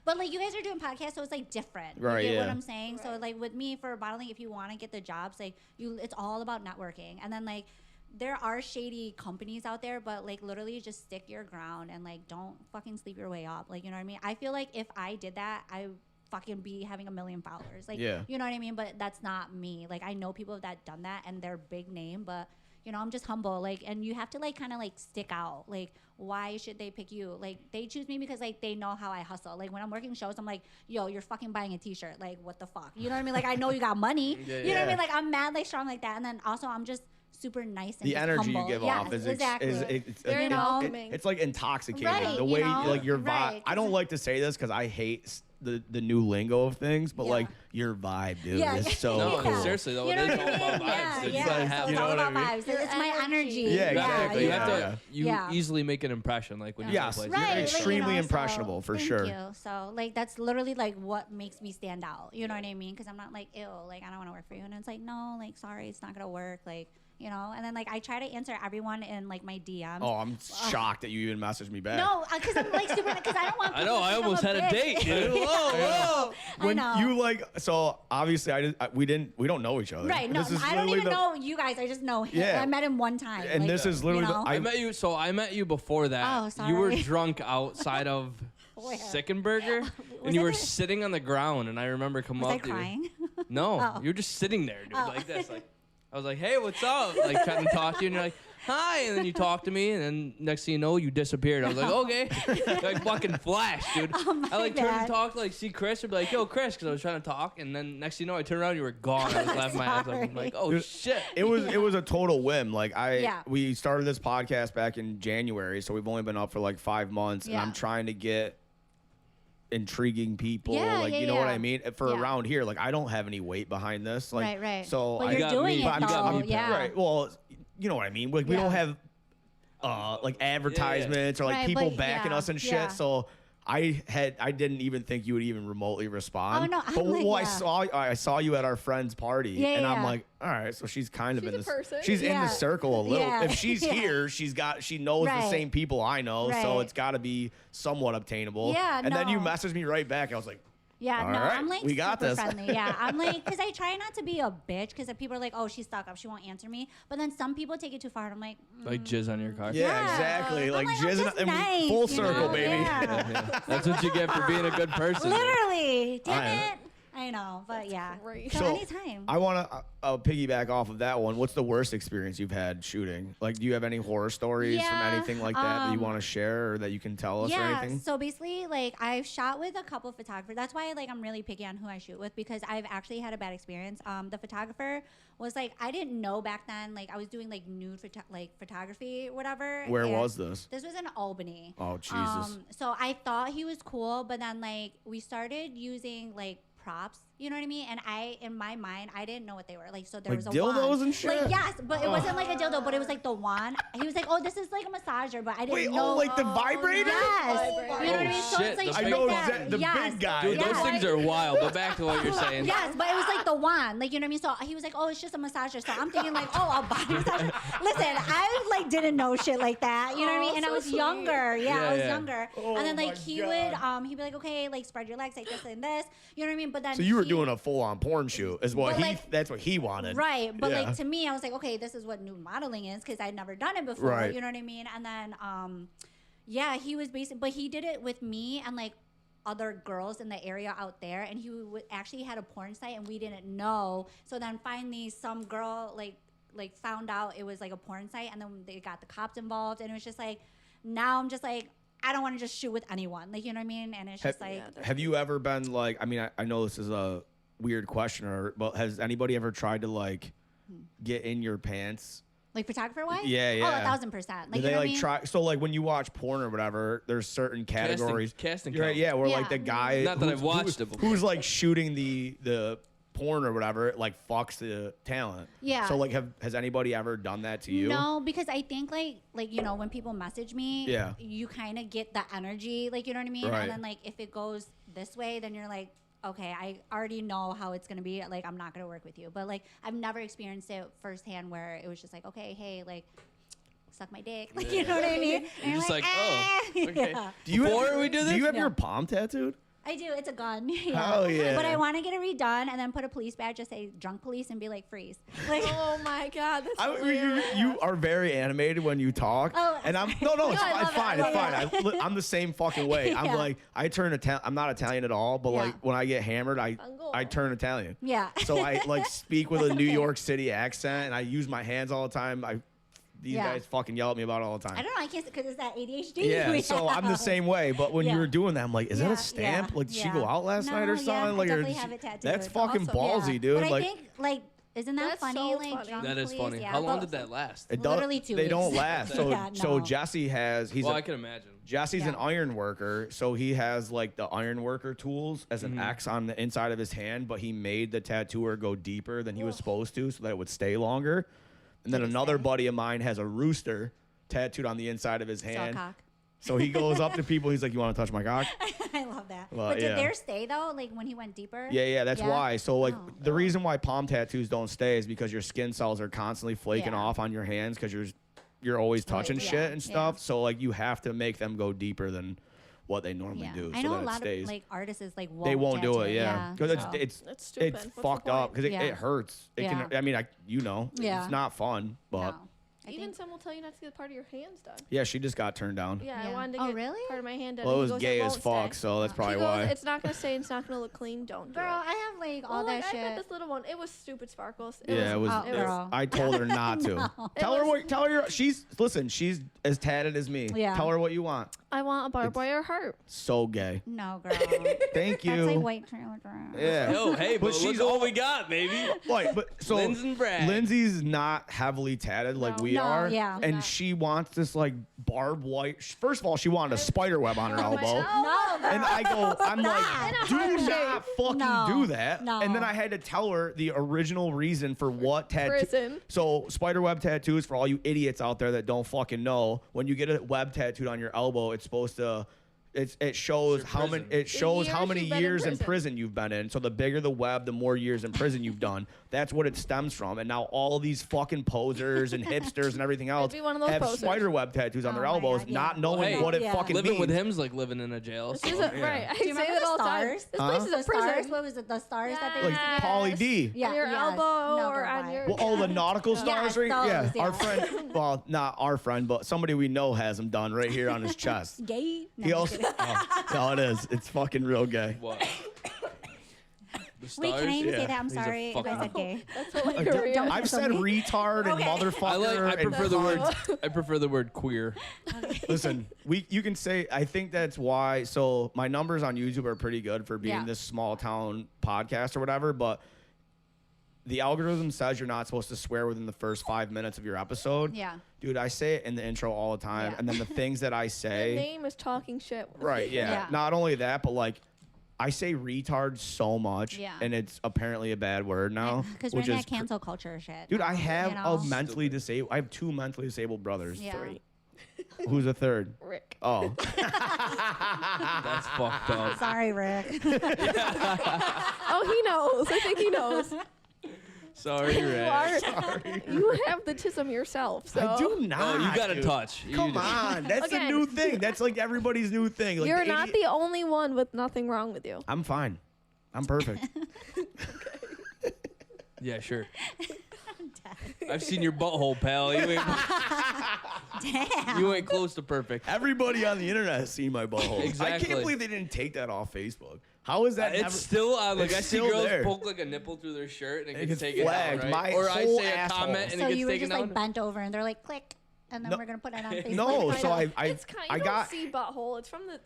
But like you guys are doing podcasts, so it's like different. Right, You get what yeah. I'm saying? So like with me for modeling, if you want to get the jobs, like it's all about networking. And then like there are shady companies out there, but like literally just stick your ground and like don't fucking sleep your way up. Like, you know what I mean? I feel like if I did that, I fucking be having 1 million followers. Like, Yeah. you know what I mean? But that's not me. Like I know people that done that and they're big name, but you know, I'm just humble. Like, and you have to like kind of like stick out. Like, why should they pick you? Like, they choose me because like they know how I hustle. Like when I'm working shows, I'm like, yo, you're fucking buying a t-shirt. Like, what the fuck? You know what I mean? Like, I know you got money. Yeah, You know what I yeah. mean? Like, I'm mad, like strong like that. And then also I'm just super nice and The just energy humble. you give Yes, off is exactly. it's Very welcoming. it's like intoxicating. Right, the you way know? like your vibe. Right, I don't 'cause- like to say this because I hate the new lingo of things, but Yeah. like your vibe, dude, Yeah. is so No, cool. seriously though, You it know is what all I about mean? vibes. Yeah, dude. yeah. You gotta So have it's you know all what I about mean? vibes. Your It's my energy. energy. Yeah, exactly. You Yeah, have to yeah. you Yeah. easily make an impression like when you Yes. go places. Right, You're like, extremely so impressionable, for thank sure. You. So like that's literally like what makes me stand out. You know what I mean? Because I'm not like ew, like I don't want to work for you, and it's like no, like sorry, it's not gonna work, like you know. And then like I try to answer everyone in like my DMs. Oh, I'm shocked that you even messaged me back. No, because I'm like super. Because I don't want. I people know, to I think I'm almost had a bitch. date, dude. Whoa, whoa. When I know. you like, so obviously we don't know each other. Right. No, This is I don't literally even know you guys. I just know him. Yeah. I met him one time. And like, this is literally you know? I met you before that. Oh, You were sorry. drunk outside of Where? Sickenburger, Was and you I were there? sitting on the ground, and I remember coming Was up I to you. crying? No, Oh. you were just sitting there, dude, Oh. like this. Like I was like, "Hey, what's up?" Like trying to talk to you, and you're like, "Hi," and then you talk to me, and then next thing you know, you disappeared. I was like, "Okay," like fucking flash, dude. Oh, my I like turned bad. to talk, like see Chris, and be like, "Yo, Chris," because I was trying to talk, and then next thing you know, I turned around, you were gone. I was laughing my ass off. I'm like, "Oh Dude, shit." It was a total whim. Like Yeah. we started this podcast back in January, so we've only been up for like 5 months, and Yeah. I'm trying to get intriguing people, Yeah, like yeah, you know what yeah. I mean. For Yeah. around here, like I don't have any weight behind this, like Right, right. So But I you're got doing me. it But I'm though. got me, Yeah. right. Well, you know what I mean. Like we Yeah. don't have like advertisements or like Right, people but backing yeah, us and shit. yeah. So I didn't even think you would even remotely respond. Oh, no, I'm but like, well, yeah. I saw you at our friend's party, Yeah, and I'm yeah. like, all right, so she's kind of She's in a this. person. She's in Yeah. the circle a little. Yeah. If she's Yeah. here, she knows the Right. same people I know, so Right. it's got to be somewhat obtainable. Yeah, And then you no. messaged me right back. I was like, Yeah, All no, right, I'm like we got super this. friendly. Yeah, I'm like, because I try not to be a bitch, because people are like, oh, she's stuck up, she won't answer me. But then some people take it too far, and I'm like, Like jizz on your car. yeah, Yeah. exactly. I'm Like, like, I'm jizzing just and nice, full you circle, know? baby. Yeah. Yeah. That's what you get for being a good person. literally, damn I- it. I know, but yeah. great. So, So, anytime. I want to piggyback off of that one. What's the worst experience you've had shooting? Like, do you have any horror stories from Yeah, anything like that you want to share or that you can tell us or yeah, anything? so basically, like, I've shot with a couple photographers. That's why, like, I'm really picky on who I shoot with, because I've actually had a bad experience. The photographer was like, I didn't know back then, like, I was doing like nude photography, whatever. Where and was this? This was in Albany. Oh, Jesus. So I thought he was cool, but then like we started using like props, you know what I mean? And in my mind, I didn't know what they were. Like, so there Like was a dildos wand. and shit? Like, yes, but it wasn't like a dildo, but it was like the wand. He was like, oh, this is like a massager, but I didn't Wait, know. oh, like the vibrator? Yes. Oh, You know what I mean? So shit, it's like the shit big- I know like that. the Yes. big guy. Dude, those Yeah. things are wild. But back to what you're saying. Yes, but it was like the wand, like, you know what I mean? So he was like, oh, it's just a massager. So I'm thinking like, oh, a body massager. Listen, I like didn't know shit like that, you know what I mean? Oh, And I so was sweet. younger. Yeah, Yeah, I was yeah. younger. Oh and then my like he God. would, he'd be like, okay, like spread your legs like this and this, you know what I mean? But then So you were he- doing a full-on porn shoot, is what But, that's what he wanted. Right, but Yeah. like to me, I was like, okay, this is what nude modeling is, because I'd never done it before. Right. You know what I mean? And then, yeah, he was basically, but he did it with me and like other girls in the area out there, and he actually had a porn site, and we didn't know. So then finally, some girl like found out it was like a porn site, and then they got the cops involved, and it was just like, now I'm just like, I don't want to just shoot with anyone, like, you know what I mean? And it's just like, Have you ever been like, I mean, I know this is a weird question, but has anybody ever tried to like get in your pants Like photographer wise? Yeah, yeah. Oh, 1,000%. Like, Do you they know what I like mean? try? So like when you watch porn or whatever, there's certain categories. Casting You're right, yeah, where like Yeah. the guy Not that who's- I've watched it before. who's like shooting the porn or whatever, like fucks the talent. Yeah. So like, has anybody ever done that to you? No, because I think like you know, when people message me, Yeah. you kind of get the energy, like, you know what I mean? Right. And then like if it goes this way, then you're like, okay, I already know how it's gonna be. Like, I'm not gonna work with you. But like, I've never experienced it firsthand where it was just like, okay, hey, like, suck my dick, like, you know what I mean? And You're just like, "Ah." oh, okay. Yeah. Do you Before have, we do Do you this? have Yeah. your palm tattooed? I do. It's a gun. Yeah. Hell yeah. But I want to get it redone and then put a police badge, just say drunk police, and be like freeze. Like, Oh my god, that's hilarious. You are very animated when you talk, Oh, and I'm no, it's, I it's love fine, it. it's I fine. love I'm the same fucking way. I'm Yeah. like, I turn Italian. I'm not Italian at all, but Yeah. like when I get hammered, I turn Italian. yeah. So I like speak with a New York City accent, and I use my hands all the time. These Yeah. guys fucking yell at me about it all the time. I don't know. I can't because it's that ADHD. Yeah, we so I'm the have. same way. But when you Yeah. were doing that, I'm like, is that Yeah, a stamp? yeah, Like, did she yeah. go out last night or No, yeah, something? I Like, definitely have it tattooed. that's fucking Awesome. ballsy, Yeah. dude. But I Like, think like, isn't that That's funny? so Like, funny. drunk That is police? funny. Yeah, How long but did that last? it don't- Literally 2 They weeks. don't last. So Yeah, so no. Jesse has Well, I can imagine. Jesse's an Yeah. iron worker, so he has like the iron worker tools as an X on the inside of his hand, but he made the tattooer go deeper than he was supposed to so that it would stay longer. And then Did it another stay? buddy of mine has a rooster tattooed on the inside of his So hand. cock. So he goes up to people, he's like, "You want to touch my cock?" I love that. Well, but did yeah. theirs stay though? Like when he went deeper? Yeah, that's why. So like Oh. the reason why palm tattoos don't stay is because your skin cells are constantly flaking Yeah. off on your hands because you're always touching yeah, shit and yeah. stuff. So like you have to make them go deeper than what they normally Yeah. do. I so know that a it lot stays. of like artists is like They won't do tattoo it, yeah, because so. it's That's stupid. it's What's the fucked up point? because Yeah. it hurts. It Yeah. can. I mean, Yeah. it's not fun, but No. I Even think some will tell you not to get part of your hands done. yeah, she just got turned down. Yeah, Yeah. I wanted to Oh, get really? part of my hand done. Well, it and was he goes, gay as won't fuck, stay. so that's probably She goes, why. it's not gonna stay. It's not gonna look clean. Don't do Girl, it. I have like all Well, that like, I got shit. this little one. It was stupid sparkles. Yeah, it was. Oh, girl. I told her not to. Tell her was- what. Tell her she's She's as tatted as me. Yeah. Tell her what you want. I want a barbed wire heart. So gay. No, girl. Thank you. That's like white trailer dress. Yeah. Yo, hey, but she's look all we got, baby. Like, but so Linz and Brad. Lindsay's not heavily tatted like No. we No, are, yeah. and Not. she wants this like barbed wire. First of all, she wanted a spider web on her Oh my elbow. God. No, And I go, I'm like, Stop. do not fucking No. do that. No. And then I had to tell her the original reason for what tattoo. Prison. So spiderweb tattoos, for all you idiots out there that don't fucking know, when you get a web tattooed on your elbow, it's supposed to. It shows Your how many prison. how years many you've been in years in prison. prison you've been in. So the bigger the web, the more years in prison you've done. That's what it stems from. And now all of these fucking posers and hipsters and everything else be one of those have posers. spider web tattoos on Oh their my elbows, God, yeah. not knowing Well, hey, what it yeah. fucking Living means. with him's like living in a jail. This So, isn't yeah. right. I Do you say remember that the all the time. stars? This Huh? place is a The stars. prison. What was it? The stars that they Like used to get? Pauly D. Yeah, On your yes. elbow No, or girl, on why? your. Well, all the nautical stars, right? those, Our yeah. friend, well, not our friend, but somebody we know has them done right here on his chest. Gay? No, He I'm also, just kidding. no, it is. It's fucking real gay. what? The Wait, can I even Yeah. say that? I'm He's a sorry if I fucking- said gay. That's hilarious. Don't I've cancel said me. retard and Okay. motherfucker. I and prefer the cunt. word. I prefer the word queer. Listen, you can say. I think that's why. So my numbers on YouTube are pretty good for being Yeah. this small town podcast or whatever. But the algorithm says you're not supposed to swear within the first 5 minutes of your episode. Yeah. Dude, I say it in the intro all the time, Yeah. and then the things that I Your say. name is talking shit. Right, yeah. Yeah. Not only that, but like I say retard so much, Yeah. and it's apparently a bad word now. Because we're which in is that cancel culture shit. Dude, now, I have you know? a mentally disabled. I have 2 mentally disabled brothers. Yeah. Who's a third? Rick. Oh, That's fucked up. Sorry, Rick. Oh, he knows. I think he knows. Sorry, You Ray. are. You have the tism yourself. So I do not. Oh, you got a dude. touch. You Come just- on, that's a Again. new thing. That's like everybody's new thing. Like You're the not the only one with nothing wrong with you. I'm fine. I'm perfect. Yeah, sure. I've seen your butthole, pal. You ain't, Damn. you ain't close to perfect. Everybody on the internet has seen my butthole. I Exactly. can't believe they didn't take that off Facebook. How is that? It's never- still like It's I see still girls there. poke like a nipple through their shirt and it It gets gets taken flagged. down, My right? Or I whole say a asshole. comment and So it gets you were taken just down. like bent over and they're like, click, and then No. we're gonna put it on Facebook. No, Kind so of. I It's kind. I You got don't see butthole. It's from the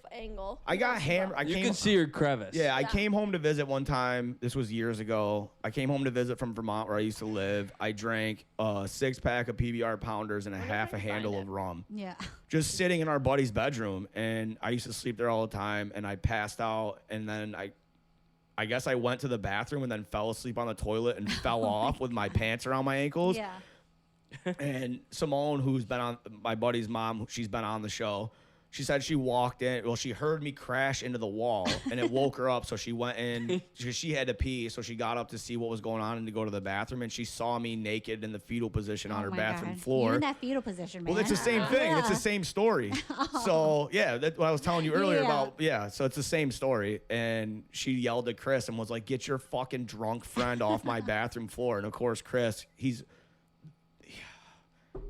the angle. I got hammered. You can see your crevice. Yeah, I came home to visit one time. This was years ago. I came home to visit from Vermont, where I used to live. I drank a 6-pack of PBR pounders and a half a handle of rum. Yeah. Just sitting in our buddy's bedroom, and I used to sleep there all the time. And I passed out, and then I guess I went to the bathroom and then fell asleep on the toilet and fell off with my pants around my ankles. Yeah. And Simone, who's been on my buddy's mom, she's been on the show. She said she walked in. Well, she heard me crash into the wall, and it woke her up. So she went in because she had to pee. So she got up to see what was going on and to go to the bathroom. And she saw me naked in the fetal position on her my bathroom God. floor. You're in that fetal position, man. Well, it's the same thing. It's the same story. So, yeah, that's what I was telling you earlier about. Yeah, so it's the same story. And she yelled at Chris and was like, "Get your fucking drunk friend off my bathroom floor." And, of course, Chris,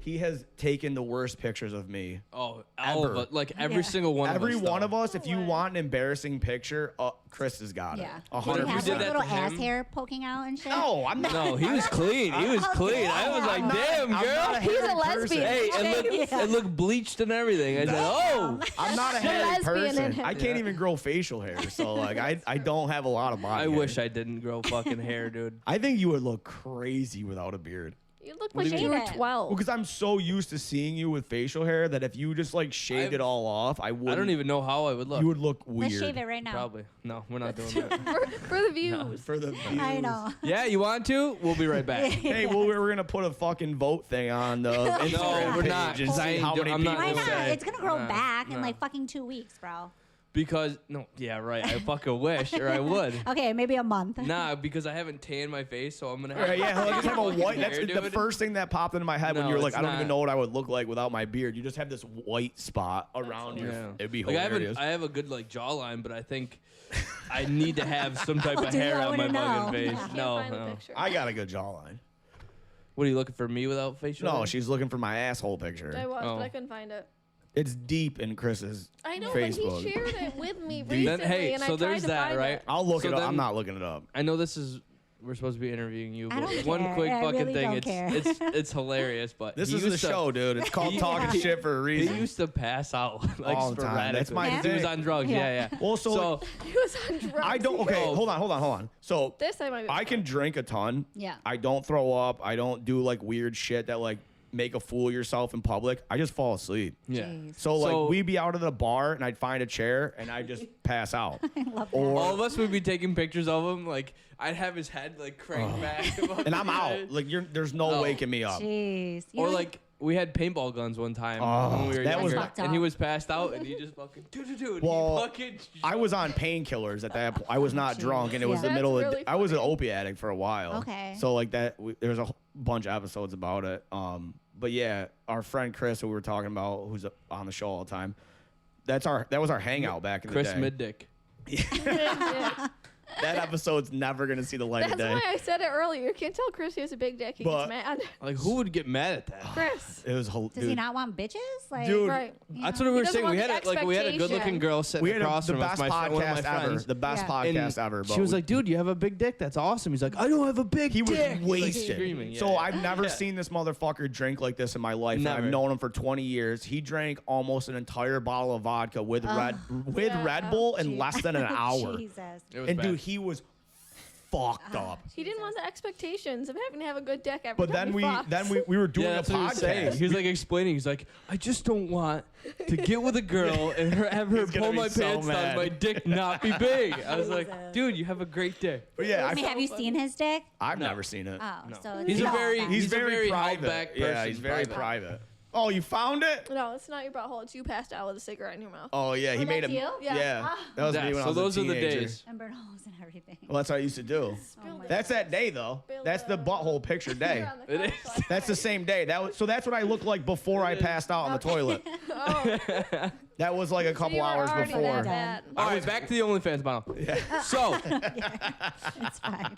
he has taken the worst pictures of me. Oh, all of Ever. us. Like every single one Every of us. one though. of us, if you want an embarrassing picture, Chris has got it. Yeah. A Did he 100%. have did like that little to ass him? hair poking out and shit? No, I'm not. No, he was clean. He was clean. I was like, damn, I'm girl. not a He's a hairy lesbian. person. Hey, it looked bleached and everything. I said, oh. I'm not a The hairy lesbian in person. him. I can't even grow facial hair, so like I don't have a lot of body I hair. wish I didn't grow fucking hair, dude. I think you would look crazy without a beard. You look What do like you you mean? were Shave it. 12. Because I'm so used to seeing you with facial hair that if you just like shaved it all off, I would. I don't even know how I would look. You would look weird. Let's shave it right now. Probably. No, we're not doing that. for the views. For the views. I know. Yeah, you want to? We'll be right back. Hey, well, we're gonna put a fucking vote thing on the Instagram we're page not, and 'cause I see ain't how do- many I'm not people Why gonna not? say. It's gonna grow Nah, back in nah. like fucking 2 weeks, bro. Because, no, yeah, right. I fucking wish, or I would. Okay, maybe a month. Nah, because I haven't tanned my face, so I'm gonna All have right, yeah, he'll just have a white. hair, That's the dude. first thing that popped into my head when No, you were like, it's I don't even not. know what I would look like without my beard. You just have this white spot around your. Yeah. It'd be Like hilarious. I have a good like jawline, but I think I need to have some type of dude, hair I on my wouldn't fucking know. face. Yeah. Can't No, find the no. picture. I got a good jawline. What are you looking for me without facial? No, hair? she's looking for my asshole picture. I was, Oh. but I couldn't find it. It's deep in Chris's I know, Facebook. but he shared it with me Dude. recently, Then, hey, and so I tried there's to that, find right? it. I'll look So it up. then- I'm not looking it up. I know this is we're supposed to be interviewing you, I but don't one care. quick I fucking really thing. don't care. It's hilarious, but This he is the used to- show, dude. It's called talking shit for a He reason. used to pass out like All the time. That's my sporadically. He was thing. on drugs. Yeah, yeah. Well, so, He was on drugs. I don't. Okay, Oh. hold on. So This I might be. I can drink a ton. Yeah. I don't throw up. I don't do like weird shit that like make a fool of yourself in public. I just fall asleep. yeah. Jeez. So like So- we'd be out at the bar and I'd find a chair and I'd just pass out. I love that. All of us would be taking pictures of him. Like I'd have his head like cranked back, above And I'm his out. head. Like there's no Oh. waking me up. Jeez. You Or know, like we had paintball guns one time Oh, when we were that was younger, fucked and he up. was passed out, and he just fucking dude. Well, he fucking. I was on painkillers at that point. I was not drunk, and it was Yeah. the middle That's of. really I was an funny. opiate addict for a while. Okay. So like that, there's a bunch of episodes about it. But yeah, our friend Chris, who we were talking about, who's on the show all the time. That was our hangout back in Chris the day. Middick. Yeah. That episode's never gonna see the light That's of day. why I said it earlier. You can't tell Chris he has a big dick. He But- gets mad. Like who would get mad at that? Chris. It was does dude. he not want bitches? Like, Dude, Right. you That's know? what we were doesn't saying. want We the had a good-looking expectation. girl sitting We had across the from us. best One of my podcast ever. friends. The best Yeah. And podcast ever. But she was we- like, "Dude, you have a big dick. That's awesome." He's like, "I don't have a big he was dick." He's, like, wasted. screaming. Yeah, So yeah. I've never Yeah. seen this motherfucker drink like this in my life. And I've Never. known him for 20 years. He drank almost an entire bottle of vodka with Yeah. Red Bull in less than an hour. Jesus. It was And bad. dude, he was fucked up. He didn't want the expectations of having to have a good dick every But time then we we were doing Yeah, a that's what he was saying. podcast. He was like explaining. He's like, I just don't want to get with a girl and have her He's gonna pull be my so pants mad. down, my dick not be big. I was like, Jesus. dude, you have a great dick. But yeah, I mean, have you seen his dick? I've never seen it. Oh, No. so He's it's a not very- that. He's He's a very very private. held-back Yeah, person, he's very private. private. Oh, you found it? No, it's not your butthole. It's you passed out with a cigarette in your mouth. Oh yeah, he Oh, made that's a you? yeah. Yeah. That was Yeah, me when I so was those a are the teenager. days. And burn holes and everything. Well, that's what I used to do. Oh my That's that day though. That's the butthole picture day. You're on the It couch, is. so I That's the same day. That's what I looked like before I passed out on the toilet. Oh, That was like a couple you were hours already before. that bad. All right, back to the OnlyFans model. So, It's fine.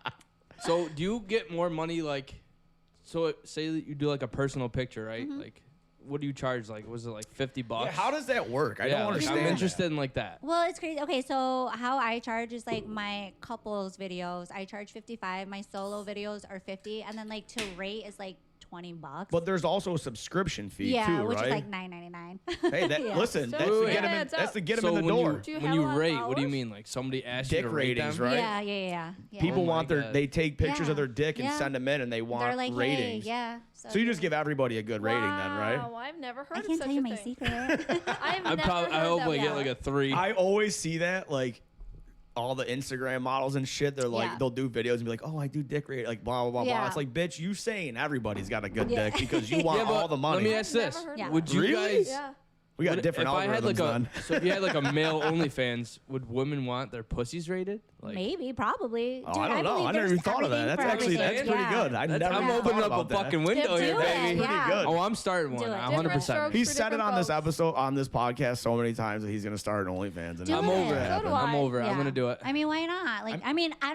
so do you get more money like? So say that you do like a personal picture, right? Mm-hmm. Like, what do you charge? Like, was it like $50? Yeah, how does that work? I don't like, understand. I'm that. interested in like that. Well, it's crazy. Okay, so how I charge is like my couples videos. I charge 55. My solo videos are 50, and then like to rate is like $20. But there's also a subscription fee too, which right? is like $9.99. Hey, Yeah. listen, So that's to it get him in, adds that's up. to get him So in the door. Do you when have you a lot of rate, what do you followers? mean? Like somebody asked you Dick to rate ratings, them? right? Yeah. People Oh my want their, God. they take pictures Yeah. of their dick and Yeah. send them in, and they want They're like, ratings. hey, yeah. So you just give everybody a good rating then, right? Wow, I've never heard I of can't such tell you a my thing. secret. I've I never probably, I heard hope that I get before. like a 3. I always see that, like all the Instagram models and shit. They're like, Yeah. they'll do videos and be like, oh, I do dick rate, like blah blah blah blah. Yeah. It's like, bitch, you saying everybody's got a good Yeah. dick because you want Yeah, but all the money. Let me ask I've this: never heard of Would that. you Really? guys? Yeah. We got would- different if I had algorithms like then. so if you had like a male OnlyFans, would women want their pussies rated? Like, Maybe, probably. Oh, Dude, I don't know. believe I never there's even thought of that. everything That's for actually that's everything. pretty Yeah. good. I That's, never I'm thought opening about up a that. fucking window Do here, it. baby. Pretty Yeah. good. Oh, I'm starting one. Do it. 100%. Different strokes. He's for said it different on this folks. episode on this podcast so many times that he's gonna start an OnlyFans. And Do I'm it. over So it. do I'm I. over it. I'm Yeah. gonna do it. I mean, why not? Like, I mean, I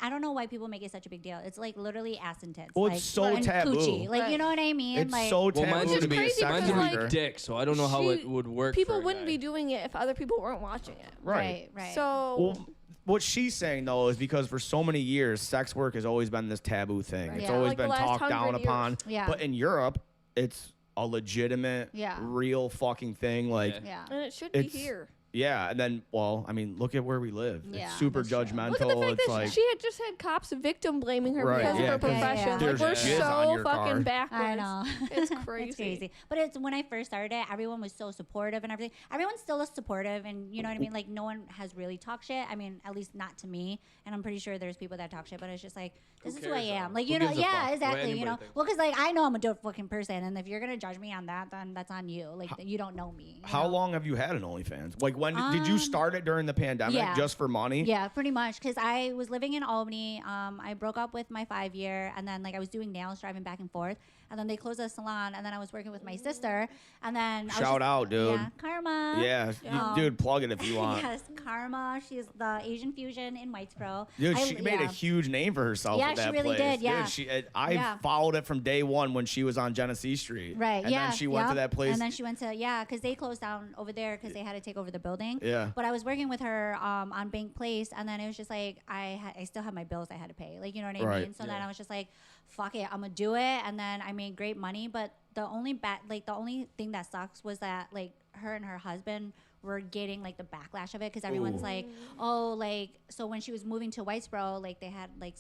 don't know why people make it such a big deal. It's like literally ass and tits. Well, like, it's so and taboo. Coochie. Like, Right. you know what I mean? It's like, so Well, taboo mine's to gonna be a crazy sex Mine's because, gonna like, worker. be dick, so I don't know how She- it would work. People for a wouldn't guy. be doing it if other people weren't watching it. Right. right. So Well, what she's saying though is because for so many years, sex work has always been this taboo thing. Right. It's Yeah. always Like the been last talked 100 down years. upon. Yeah. But in Europe, it's a legitimate, Yeah. real fucking thing. Like, Yeah. and it should be It's- here. yeah. And then, well, I mean, look at where we live. Yeah, It's super that's true. judgmental. Look at the fact It's that like, she had just had cops victim blaming her Right, because yeah, of her 'cause profession. Yeah. Like there's we're jizz on so your fucking car. backwards. I know. It's crazy. It's crazy. But it's when I first started, everyone was so supportive and everything. Everyone still is supportive, and you know what I mean? Like, no one has really talked shit. I mean, at least not to me. And I'm pretty sure there's people that talk shit, but it's just like, this is who I cares, am. though? Like, Who you know, gives a yeah, fuck what exactly. You anybody know, thinks? well, because like I know I'm a dope fucking person, and if you're gonna judge me on that, then that's on you. Like, you don't know me. you how know? long have you had an OnlyFans? Like, when did you start it during the pandemic yeah. just for money? Yeah, pretty much. Because I was living in Albany. I broke up with my 5-year, and then like I was doing nails, driving back and forth, and then they closed the salon, and then I was working with my sister, and then I was Shout just- out, dude. Yeah, Karma. Yeah, Yeah. dude, plug it if you want. Yes, Karma. She's the Asian fusion in Whitesboro. Dude, she made a yeah. huge name for herself Yeah, with that she really place. did, yeah. Dude, I Yeah. followed it from day one when she was on Genesee Street. Right. And yeah. then she went to yep. that place. And then she went to because they closed down over there because they had to take over the building. Yeah. But I was working with her on Bank Place, and then it was just like I still had my bills I had to pay. Like, you know what I Right. mean? So then I was just like, fuck it, I'm gonna do it. And then I made great money, but the only thing that sucks was that like her and her husband were getting like the backlash of it because everyone's Ooh. like, oh, like, so when she was moving to Whitesboro, like they had like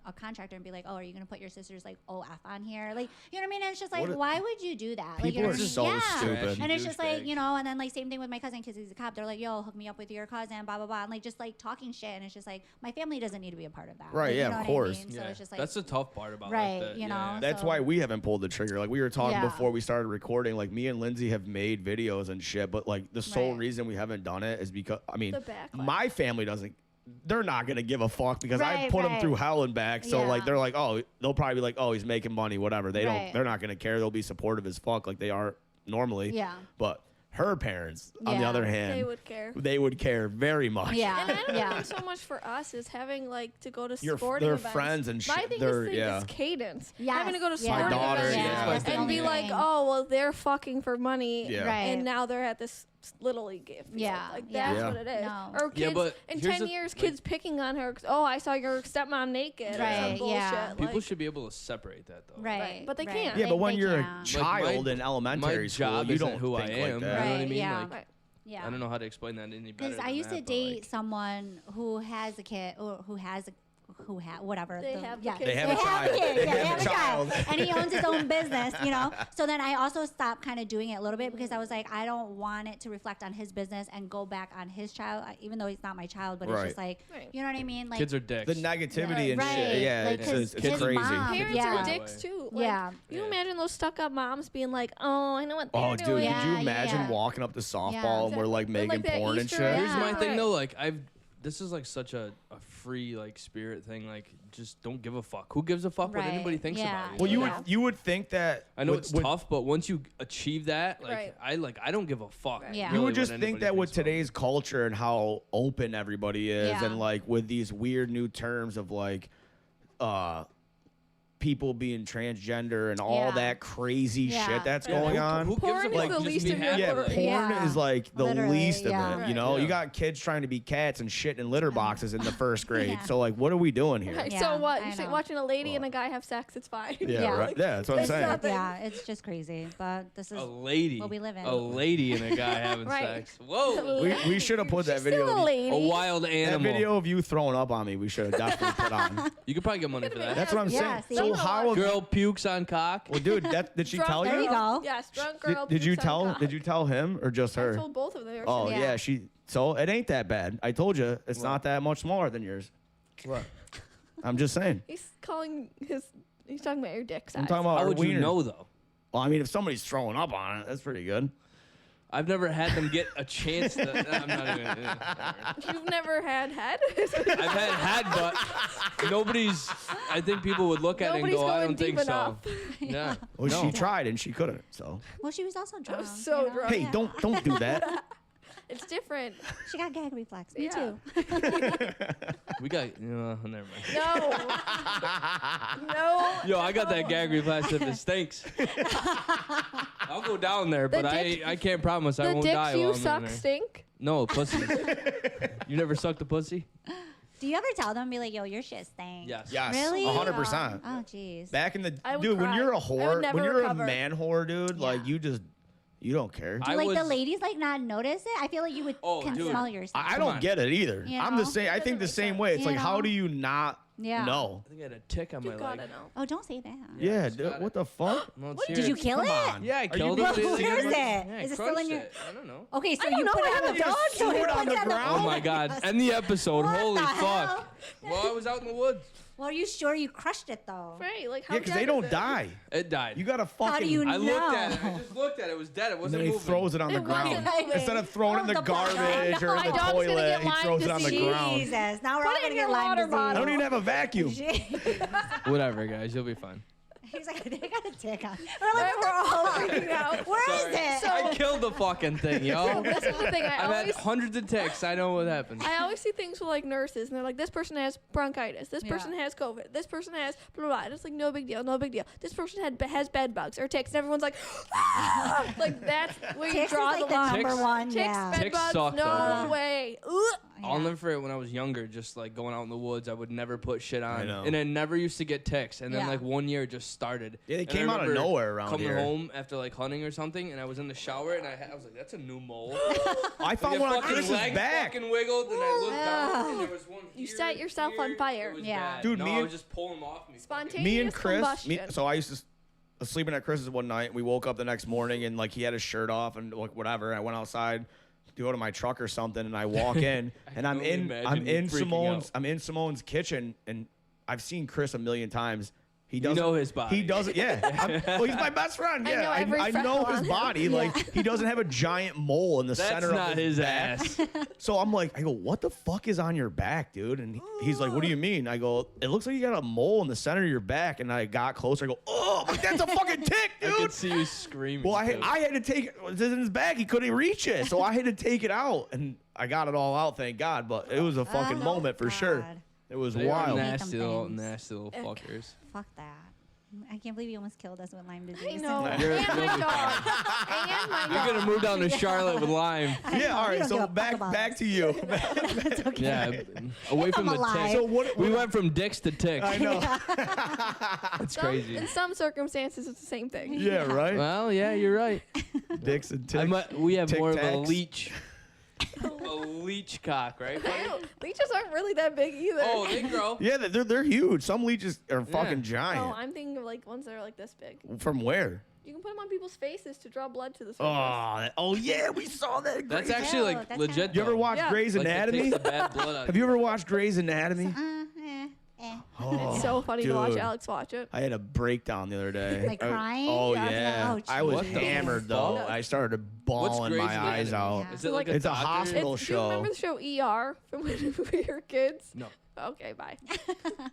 a contractor, and be like, oh, are you gonna put your sister's like OF on here? Like, you know what I mean? And it's just like, What a- why would you do that? Like, you People know are what I mean? so Yeah. stupid. And it's just like, Douchebags. you know, and then like same thing with my cousin because he's a cop. They're like, yo, hook me up with your cousin, blah, blah, blah. And like just like talking shit. And it's just like, my family doesn't need to be a part of that. Right, Like, yeah, you know of what I course. mean? So it's just like, that's the tough part about Right, like, that. you know, That's so- why we haven't pulled the trigger. Like we were talking Yeah. before we started recording. Like me and Lindsay have made videos and shit, but like the sole Right. reason we haven't done it is because I mean, The backlash. my family doesn't. They're not gonna give a fuck because I Right, put them right. through hell and back. So like Yeah. they're like, oh, they'll probably be like, oh, he's making money, whatever. They don't. Right. They're not gonna care. They'll be supportive as fuck, like they are normally. Yeah. But her parents, on the Yeah. other hand, They would care. they would care very much. yeah. And I don't yeah. think so much for us is having like to go to Your- sporting their events. friends and My shit, thing they're- is yeah. cadence. Yes, Having to go to yeah. My sporting daughter, events yeah. That's the and only be like, thing. oh well, they're fucking for money. Yeah. Right. And now they're at this little league game. field. Yeah, Like yeah. that's Yeah. what it is. No. Or Yeah, kids but in here's 10 the- years, like- kids picking on her. 'Cause, oh, I saw your stepmom naked. Or Right, some bullshit. yeah. People like, should be able to separate that though. Right. But they right. can't. Yeah, but when They you're a can't. child in elementary my school, job you isn't don't who I think am. like that. You know what I Right, mean? yeah. Like, Right. Yeah. I don't know how to explain that any better. Because I than used that, to but, date like, someone who has a kid or who has a whatever. They have the yeah. kid. They have a child. kid, They yeah, have a child. and he owns his own business, you know. So then I also stopped kind of doing it a little bit because I was like, I don't want it to reflect on his business and go back on his child, even though he's not my child. But Right. it's just like, Right. you know what I mean? Like kids are dicks. The negativity and Right. shit. Yeah, Like, it's, 'cause it's his crazy. mom- Parents Yeah. are dicks too. Like, Yeah. You Yeah. imagine those stuck-up moms being like, "Oh, I know what they're Oh, dude, doing." could you Yeah, imagine yeah. walking up to softball Yeah. and we're like Or making like that porn and Easter shit? egg. Here's my Yeah. thing Right. though, like this is like such a free like spirit thing. Like just don't give a fuck. Who gives a fuck what Right. anybody thinks Yeah. about you? Well, you Yeah. would you would think that I know with- it's with- tough, but once you achieve that, like Right. I don't give a fuck. Right. Yeah. You really would just what think anybody that with thinks about me. today's culture and how open everybody is, Yeah. and like with these weird new terms of like, people being transgender and all Yeah. that crazy Yeah. shit that's Yeah, going on. Who gives Porn a is fuck? the Just least be of your happy. Yeah, Literally. porn Yeah. is like the Literally, least of yeah. it. You know, Right. you got kids trying to be cats and shit in litter boxes in the first grade. Yeah. So like, what are we doing here? Right, Yeah, so what? I You're saying know. watching a lady and a guy have sex, it's fine. Yeah, Yeah. right. Yeah, that's what I'm It's saying. not- Yeah, it's just crazy. But this is A lady. what we live in. A lady and a guy having Right. sex. Whoa. We should have put that She's video. still a lady. A wild That animal. video of you throwing up on me, we should have definitely put on. You could probably get money for that. That's what I'm Yeah, saying. see? So how? Girl pukes on cock. Well, dude, did she Drunk tell There you? you go. Yes, drunk girl. Did you pukes on tell? cock. Did you tell him or just I her? told both of them. They were Oh saying- yeah. Yeah. So it ain't that bad. I told you it's What? not that much smaller than yours. What? I'm just saying. He's calling his. He's talking about your dick size. I'm talking about How our would you wiener. know though? Well, I mean, if somebody's throwing up on it, that's pretty good. I've never had them get a chance to. I'm not even. Yeah, You've never had head? I've had, but nobody's. I think people would look at it and Nobody's go, I going don't deep think enough. so. Yeah. Well, no. she tried and she couldn't. So Well, she was also drunk. was so you know? drunk. hey, Yeah. don't do that. It's different. She got gag reflex. Me Yeah. too. We got. Never mind. No. No. Yo, I got that gag reflex if it stinks. I'll go down there, but dick- I can't promise I The won't dicks die you while I'm in suck there. stink. No, pussy. You never sucked a pussy? Do you ever tell them, be like, yo, your shit stinks? Yes. Yes, Really? 100%. Oh, jeez. Back in the I would dude, when cry. you're a I would whore, never when you're recover. a man whore, dude, like Yeah. you don't care. I Do like the was- ladies like not notice it? I feel like you would Oh, can dude. smell yourself. I Come don't on. get it either. You I'm the know? same. I think the Doesn't same make way. It's You like, how know? do you not Yeah. know? I think I had a tick on You my gotta leg. know. Oh, don't say that. Yeah, it's dude, got what the fuck? No, it's Did you serious. kill Come it? on. Yeah, I Are you killed being it. Where serious? is it? Yeah, Is I it still in crushed your? it. I don't know. Okay, so I don't you know, put I it on the haven't dog. threw it on the ground. Oh my God. End the episode. What Holy the fuck. hell? Well, I was out in the woods. Well, are you sure you crushed it though? Right, like how Yeah, because dead they is don't it? die. It died. You gotta fucking. How do you I looked at it. No. I just looked at it. It was dead. It And wasn't then he moving. throws it on the It wasn't ground. moving. Instead of throwing it in Oh, the the bug. garbage or in My the dog's gonna toilet, get he Lyme throws it on the disease. ground. Jesus, now we're Put all it gonna in get your Lyme water disease. I bottle. don't even have a vacuum. Whatever, guys. You'll be fine. He's like, they got a tick on. We're like, we're all freaking out. Where is Sorry. it? I killed the fucking thing, yo. This is the thing. I've had hundreds of ticks. I know what happens. I always see things with like nurses, and they're like, this person has bronchitis, this Yeah. person has COVID, this person has blah, blah, blah. And it's like, no big deal, no big deal. This person has bed bugs or ticks, and everyone's like, ah! Like, that's where you Ticks draw is like the the line. number Ticks- one. Ticks, Yeah. bed Ticks bugs, suck, no though, way. I'll never forget when I was younger, just like going out in the woods, I would never put shit on. I know. And I never used to get ticks. And then Yeah. like one year it just started. Yeah, they And I came out of remember nowhere around coming here. home after like hunting or something, and I was in the shower and I was like, that's a new mole. I found one on Chris's legs back. fucking wiggled, and I looked down, and there was one You here, set yourself on here. fire. It was Yeah. bad. Dude, no, me I and- was just pulling them off me. Spontaneous Me and Chris, combustion. so I used to was sleeping at Chris's one night. We woke up the next morning and like he had his shirt off and like whatever. I went outside to go to my truck or something, and I walk in and I'm can only in imagine you freaking out. I'm in Simone's kitchen, and I've seen Chris a million times. He You doesn't know his body. He doesn't. Yeah. Well, he's my best friend. I Yeah, know every I freckle know on his him. body. Like he doesn't have a giant mole in the That's center not of his back. ass. So I'm like, I go, what the fuck is on your back, dude? And he's like, what do you mean? I go, it looks like you got a mole in the center of your back. And I got closer. I go, oh, like, that's a fucking tick, I dude. could see you screaming. Well, too. I had to take it. It was in his bag. He couldn't reach it. So I had to take it out. And I got it all out, thank God. But it was a fucking Oh, moment for sure. God. It was They are wild. Hate nasty them little, things. nasty little fuckers. Fuck that. I can't believe you almost killed us with Lyme disease. I know. You're- And you'll my be dog. And my You're dog. gonna move down to Charlotte with Lyme. Yeah, all We right. don't give a So fuck back about back us. to you. That's okay. Yeah, away from I'm the alive. ticks. So what? We went from dicks to ticks. I know. It's Some- crazy. In some circumstances, it's the same thing. Yeah, right. Well, yeah, you're right. Dicks and I ticks. we have Tic more of a Tacs. leech. A leech cock, right? buddy? Leeches aren't really that big either. Oh, they grow. Yeah, they're huge. Some leeches are fucking Oh, giant. I'm thinking of like ones that are like this big. From where? You can put them on people's faces to draw blood to the surface. Oh yeah, we saw that. That's Grey's- actually Ew, like that's legit. kinda- You ever though. watch Yeah. Grey's Like, it Anatomy? takes the bad blood out. Have you ever watched Grey's Anatomy? Eh. Oh, It's so funny to watch dude. Alex watch it. I had a breakdown the other day. Like I- crying? Oh Yeah. yeah. Oh, I was What the hammered though. fuck? I started What's bawling Grey's my eyes Anatomy? out. Yeah. Is it like It's a doctor? hospital Do you show. remember the show ER from when we were kids? No. Okay, bye.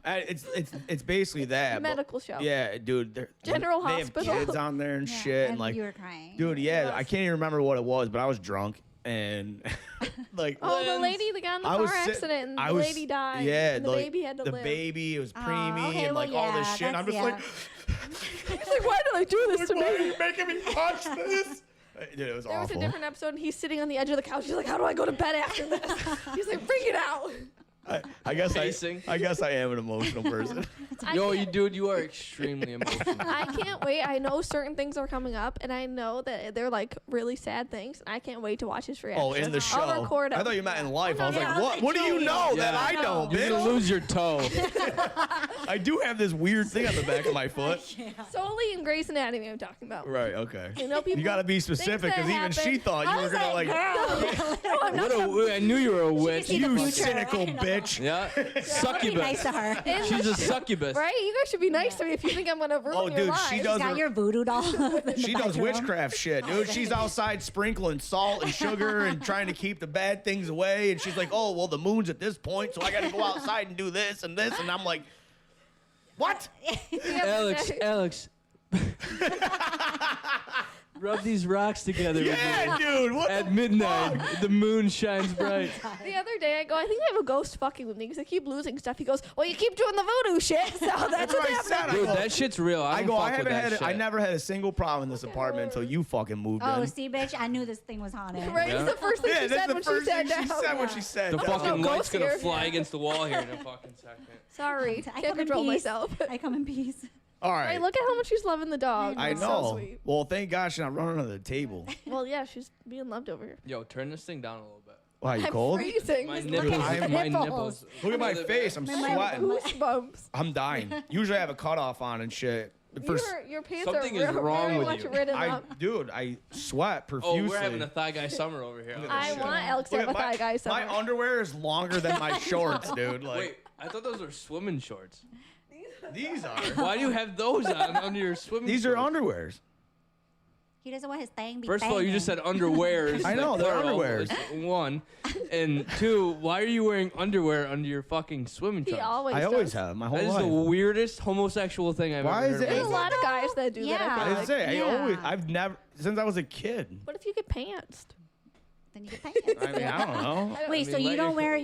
It's basically that. but- Medical show. Yeah, dude. General they Hospital. have kids on there and Yeah, shit, and and like, you were crying. dude, yeah, Yes. I can't even remember what it was, but I was drunk, and like Oh, the lady that got in the I was car sit- accident and I the was- lady died. Yeah, and the like, baby had to the live. baby, it was preemie okay, and well, like all this yeah, shit. I'm just that's- like, He's like, why did I do this to why are me? you making me watch this? Dude, it was There was awful. a different episode, and he's sitting on the edge of the couch. He's like, how do I go to bed after this? He's like, bring it out. I guess Pacing. I guess I am an emotional person. Yo, you are extremely emotional. I can't wait. I know certain things are coming up, and I know that they're like really sad things. And I can't wait to watch his reaction. Oh, in the show. I'll record I them. thought you meant in life. I was yeah, like, I was what? like, What do you Joey. know that Yeah. I know, You're gonna bitch? lose your toe. I do have this weird thing on the back of my foot. Solely in Grey's Anatomy, I'm talking about. Right. Okay. You know, people. You got to be things specific that because even she happen. thought you I were was gonna like, like. girl. I knew you were a witch. see the You future. cynical I know. bitch. Yeah, Be succubus. nice to her. She's a succubus. Right? You guys should be nice to me if you think I'm gonna ruin Oh, your dude, lives. she does Got her- your voodoo doll. in the She does bedroom. witchcraft shit, dude. She's outside sprinkling salt and sugar and trying to keep the bad things away. And she's like, oh, well, the moon's at this point, so I got to go outside and do this and this. And I'm like, what? Alex. Rub these rocks together with me. Yeah, dude. What At the midnight, the moon shines bright. The other day, I go, I think I have a ghost fucking with me because I keep losing stuff. He goes, well, you keep doing the voodoo shit, so that's what what I happened. said. Dude, that shit's real. I I don't go, fuck I with haven't that had, shit. I never had a single problem in this apartment until you fucking moved Oh, in. see, bitch, I knew this thing was haunted. Right? Yeah. It's the first thing Yeah, she that's said the when first she sat thing down. she said when she said The that. fucking no light's ghost gonna here. fly against the wall here in a fucking second. Sorry, I can't come in control peace. myself. I come in peace. All Hey, right. look at how much she's loving the dog. I It's know. So sweet. Well, thank God she's not running under the table. Well, yeah, she's being loved over here. Yo, turn this thing down a little bit. Why, you I'm cold? freezing. My Just nipples. look at My nipples. nipples. Look at my Another face. bit. I'm My sweating. goosebumps. I'm dying. Usually I have a cutoff on and shit. For, Your pants Something are is wrong very with much you. written up. dude, I sweat Oh, profusely. we're having a thigh guy summer over here. I shit. want Alex to Look have at a thigh guy my summer. underwear is longer than my shorts, dude. Like Wait, I thought those were swimming shorts. these are. Why do you have those on under your swimming These are shorts? underwears. He doesn't want his thing be First of all, you just said underwears. I know, like, they're plural, underwears. is one. And two, why are you wearing underwear under your fucking swimming He trunks? always I does. always have my whole That is life. the weirdest homosexual thing I've Why ever is heard it- of. There's a lot of guys that do that. Yeah. I I feel was like. saying, Yeah. I've never since I was a kid. What if you get pantsed? Then you get pants. I mean, I don't know. Wait, I so mean, you let don't your- wear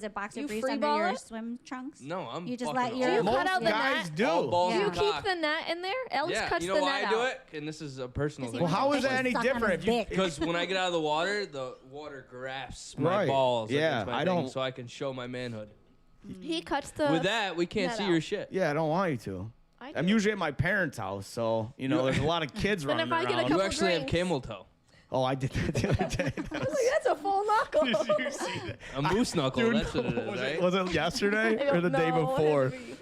your boxer You briefs free under ball your it? swim trunks? No, I'm You just fucking let your- all- you Most cut out the guys net? do. all balls Yeah. Do you and keep cock. the net in there? Alex Yeah, cuts you know the why net I do out. it? And this is a personal Does thing. he Well, how want is to that any suck on his different if you- dick? Because when I get out of the water, the water grasps my Right. balls. Yeah, against my I thing, don't- so I can show my manhood. He cuts the. With that, we can't net see out. your shit. Yeah, I don't want you to. I I'm do. usually at my parents' house, so you know there's a lot of kids Then running if I get a around. couple You actually have drinks. camel toe. Oh, I did that the other day. I was like, that's a full knuckle. Did you see that? A moose knuckle, Dude, that's what it is, was right? Was it yesterday I or the don't day know. It had before? to be-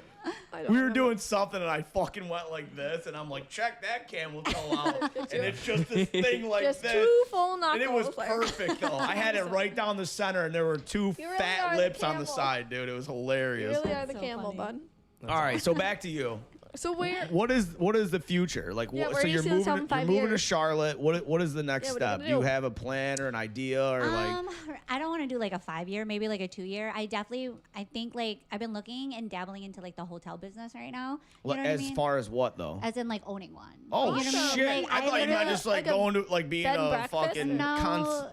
I don't We were remember. doing something and I fucking went like this and I'm like, check that camel toe out. And it's just this thing like Just this. two full knuckles. And it was like- perfect though. I had it right down the center and there were two You really fat are the lips on the camel. side, dude. It was You hilarious. really are the So camel, funny. bud. All right, so back to you. So where? What is the future? Like, Yeah, what, where so do you you're see yourself moving in 5 you're moving to years? Charlotte. What is the next Yeah, what are you step? gonna Do you do? have a plan or an idea or like? I don't want to do like a 5-year, maybe like a 2-year. I think like I've been looking and dabbling into like the hotel business right now. You know what as I mean? far as what though? As in like owning one. Oh You know what I mean? shit! Like, I thought you meant literally- just like like a going to like being bed and a breakfast? fucking No,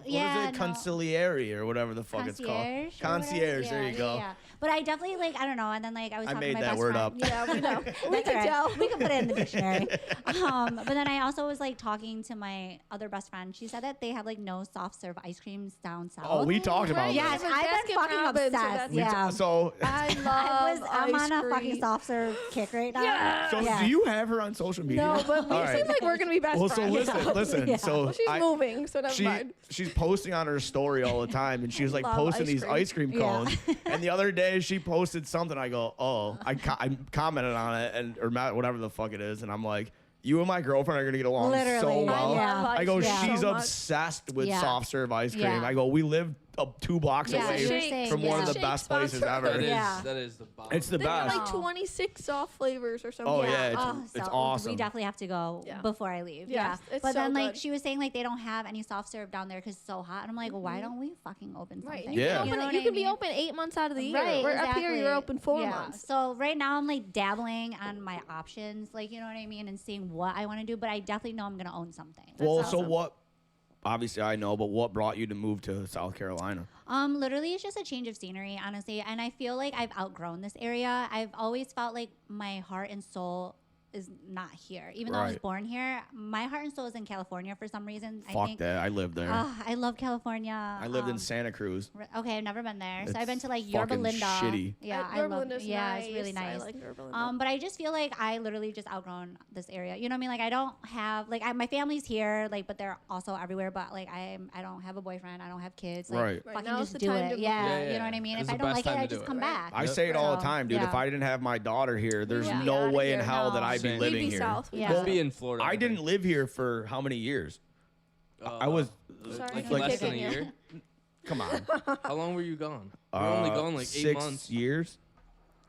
what yeah, is it? no. Consigliere or whatever the fuck it's called. Concierge. or whatever? Concierge. There Yeah, you go. Yeah. But I definitely like I don't know. And then like I was I talking made to my that best word friend. up. Yeah, we know. We That's can all right. tell. We can put it in the dictionary. But then I also was like talking to my other best friend. She said that they have like no soft serve ice creams down south. Oh, we talked about Right, that. yes, Like I've been Baskin fucking Robbins, so obsessed. that's- Yeah. So, I love I'm ice on a fucking cream. soft serve kick right now. Yeah. so Yeah. do you have her on social media? No, but we All right. seem like we're gonna be best Well, so friends. listen. Yeah. So Well, she's moving, so never mind. she's posting on her story all the time, and she was like Love posting ice these cream. ice cream Yeah. cones. And the other day she posted something. I go, oh, I commented on it, and or whatever the fuck it is, and I'm like, you and my girlfriend are gonna get along Literally, so yeah. well. Yeah. I go, Yeah. she's So much. obsessed with Yeah. soft serve ice cream. Yeah. I go, we live up 2 blocks Yeah, away you're Shake. saying, from one of yeah. the best Shake places sponsor. ever. Yeah. That is the bomb. It's the They have best. like 26 soft flavors or something. Oh, yeah, it's so awesome. We definitely have to go Yeah. before I leave. Yes, yeah. it's But so then like good. she was saying like they don't have any soft serve down there because it's so hot. And I'm like, well, why don't we fucking open something? Right. Yeah. You, know can, what you I can be mean? open 8 months out of the year. Right, We're up here, you're exactly. open 4 Yeah. months. So right now I'm like dabbling on my options, like you know what I mean, and seeing what I want to do. But I definitely know I'm gonna own something. Well, That's so awesome. obviously I know, but what brought you to move to South Carolina? Literally, it's just a change of scenery, honestly. And I feel like I've outgrown this area. I've always felt like my heart and soul is not here. Even though I was Right. born here, my heart and soul is in California for some reason. I Fuck think, that. I lived there. I love California. I lived in Santa Cruz. Okay, I've never been there. So It's I've been to like fucking Yorba Linda. shitty. Yeah, I Yorba love. Linda's Yeah, it's really nice. I nice. like Yorba Linda. But I just feel like I literally just outgrown this area. You know what I mean? Like I don't have like my family's here, like, but they're also everywhere. But like I don't have a boyfriend. I don't have kids. Like, Right. Right, Fucking now's just the do time it. to move. Yeah, Yeah, you yeah. know what I mean. This If is I the don't best like it, time I to do just it, come right? back. I Yep. say it all the So, time, dude. yeah. If I didn't have my daughter here, there's Yeah. no Outta way here, in hell no. that I'd be Same. living We'd be here. south. Yeah. Just be in Florida. I didn't live here for how many years? I was Sorry, like for less than a kicking you. year. come on. How long were you gone? You were only gone like 8 6 months. years.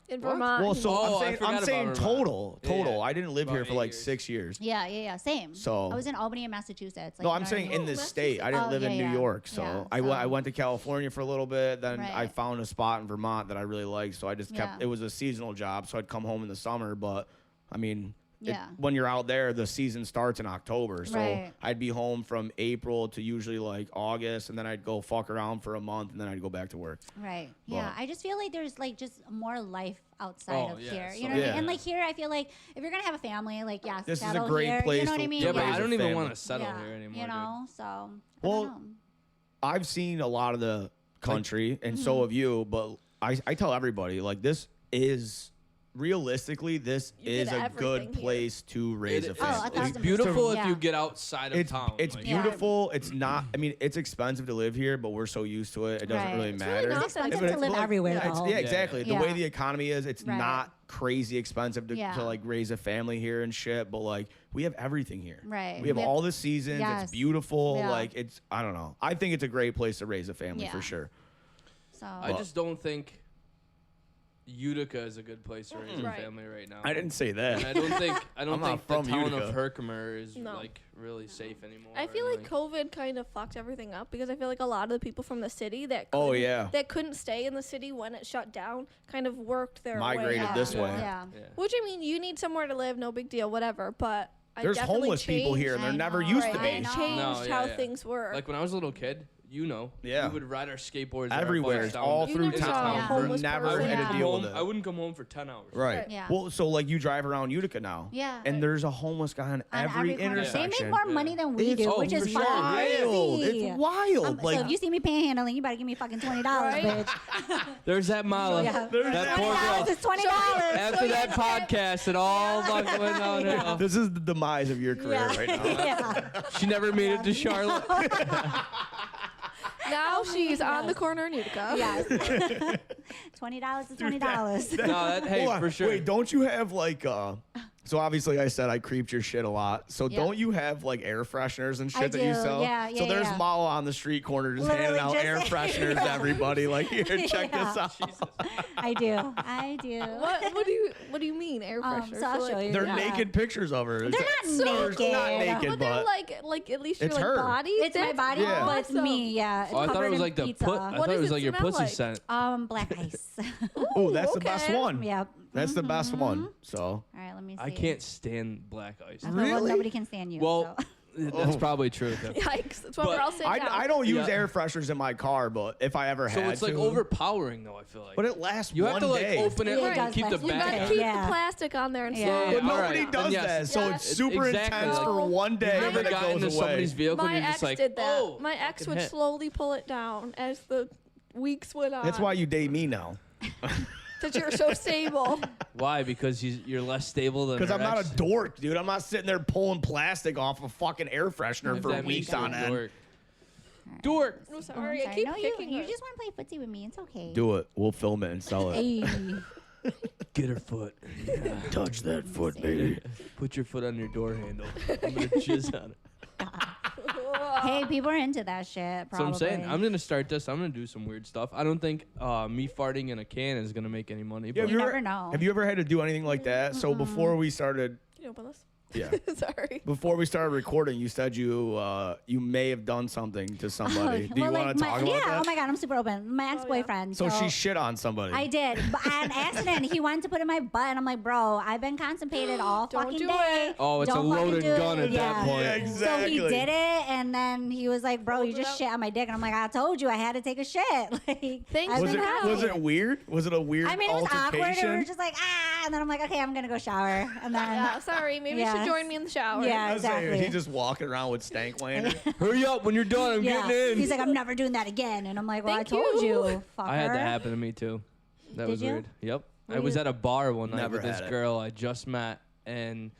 In What? Vermont. Well, so Oh, I I'm forgot about saying Vermont. total. Yeah. I didn't live About here for 8 like years. 6 years. Yeah, same. So- I was in Albany and Massachusetts. Like, No, you I'm know what I saying mean? in the Oh, state. I didn't Oh, live in yeah, New yeah. York, so Yeah, I so- went to California for a little bit. Then I Right. found a spot in Vermont that I really liked, so I just kept. Yeah. It was a seasonal job, so I'd come home in the summer. But I mean, Yeah. when you're out there, the season starts in October, so Right. I'd be home from April to usually like August, and then I'd go fuck around for a month, and then I'd go back to work. Right. Yeah. But- I just feel like there's like just more life outside Oh, of yeah, here. so- You know what I Yeah. mean? And like here, I feel like if you're gonna have a family, like yeah, This is a settle great here, place You know what to- I mean? to Yeah, but raise I a don't even family. want to settle Yeah, here anymore. You know, so I Well, don't know. I've seen a lot of the country, and so have you. But I tell everybody like this is. Realistically, this You is did a good everything here. place to raise a It's, family. Oh, 1,000%. beautiful if Yeah. you get outside of It's town. it's like- Yeah. beautiful. It's not. I mean, it's expensive to live here, but we're so used to it. It doesn't Right. really It's matter. not It's expensive But to live like, everywhere, Yeah, though. yeah, exactly. The Yeah. way the economy is, it's Right. not crazy expensive to, Yeah. like raise a family here and shit. But like, we have everything here. Right. We have We have- all the seasons. Yes. It's beautiful. Yeah. Like it's. I don't know. I think it's a great place to raise a family for Yeah. sure. So I just don't think Utica is a good place to raise Right. a family right now. I didn't say that. And I don't think I'm not the from town Utica. of Herkimer is No. like really safe anymore. I feel and, like COVID kind of fucked everything up because I feel like a lot of the people from the city that Oh, couldn't- yeah. that couldn't stay in the city when it shut down kind of worked their Migrated way out. this Yeah. way. yeah. yeah. Which I mean, you need somewhere to live, no big deal, whatever. But I There's definitely homeless people changed- here, and they're I never know, used to right? be. I know. Changed No, yeah, how yeah. things were. Like when I was a little kid, Yeah. we would ride our skateboards Everywhere, our bikes down all You through never saw a town. We're homeless never person. had Yeah. to deal with it. I wouldn't come home for 10 hours. Right. Yeah. Well, so like you drive around Utica now. Yeah. And there's a homeless guy on every corner. intersection. They make more money than we It's do, oh, which is for sure. wild. crazy. It's wild. So Like if you see me panhandling, you better give me fucking $20, Right? bitch. There's that Mala. Yeah. That poor $20 girl. is $20. After that podcast, it all fucking went downhill. this is the demise of your career right now. Yeah. She never made it to Charlotte. Now she's on the corner in Utica. Yes. $20 is $20. No, that, hey, Hold on. for sure. Wait, don't you have like so obviously I said I creeped your shit a lot. So Yeah. don't you have like air fresheners and shit that you do. sell? Yeah, So yeah, there's yeah. Mala on the street corner just Literally handing out just- air fresheners to everybody. Like here, check this Yeah. out. I do. I do. What do you mean air fresheners? So I'll Like- show you. They're Yeah. naked pictures of her. They're not So- naked. Not naked, But they're but like at least your It's like her. body. It's my body, Yeah. but it's me. Yeah. Oh, I thought covered it was in like the pizza. put. I What thought it does was it like your smell pussy like? scent. Black ice. oh, that's the okay. best one. Yep. That's the best Mm-hmm. one. So All right, let me see. I can't stand black ice. Okay, well, Really? nobody can stand you. Well, so. that's probably true. Though. Yikes! That's why But we're all sitting down. I don't use Yeah. air fresheners in my car, but if I ever So had it's like to, overpowering, though. I feel like. But it lasts you one have to like day. open it Yeah, it and does keep the last You one back gotta day. on. keep Yeah. the plastic on there and Yeah. slow. But all nobody right. does Then yes. that, so Yeah. it's super Exactly. intense for No. one day, You and ever then it got goes into away. somebody's vehicle My and you're ex just like, did that. oh, My ex fucking would hit. slowly pull it down as the weeks went on. That's why you date me now, Because you're so stable. Why? Because you're less stable than. because her I'm not ex? a dork, dude. I'm not sitting there pulling plastic off a fucking air freshener If for that weeks makes you on a end. dork. Dork. I'm I'm sorry. I sorry. keep No, kicking you her. just want to play footsie with me. It's okay. Do it. We'll film it and sell it. Hey. Get her foot. Touch that foot, baby. Put your foot on your door handle. I'm gonna jizz on it. Hey, people are into that shit. Probably. So I'm saying I'm gonna start this. I'm gonna do some weird stuff. I don't think me farting in a can is gonna make any money. Yeah, But have You you never ever know. Have you ever had to do anything like that? So before we started, Can you open this? Yeah. Sorry. Before we started recording, you said you may have done something to somebody. Do you want to talk about that? Oh my God, I'm super open. My ex-boyfriend. So she shit on somebody. I did. But on accident, he wanted to put it in my butt, and I'm like, bro, I've been constipated all Don't fucking do day. it. Oh, it's Don't a fucking loaded do gun it. at that point. Yeah, exactly. So he did it, and then he was like, bro, you Pulled it just out. shit on my dick. And I'm like, I told you I had to take a shit. Like, Thanks I've Was been it constipated. weird? Was it a weird I mean, it was awkward, altercation? and we were just like, and then I'm like, okay, I'm gonna go shower, and then Yeah, sorry. Maybe you Yes. should join me in the shower. Yeah. I was saying, exactly. He's just walking around with stank lantern. Hurry up when you're done. I'm yeah. getting in. He's like, I'm never doing that again, and I'm like, well, Thank I told you. you. Fucker. I had that happen to me too. That Did was you? weird. Yep. What I do was you- at a bar one night Never with this had it. girl I just met, and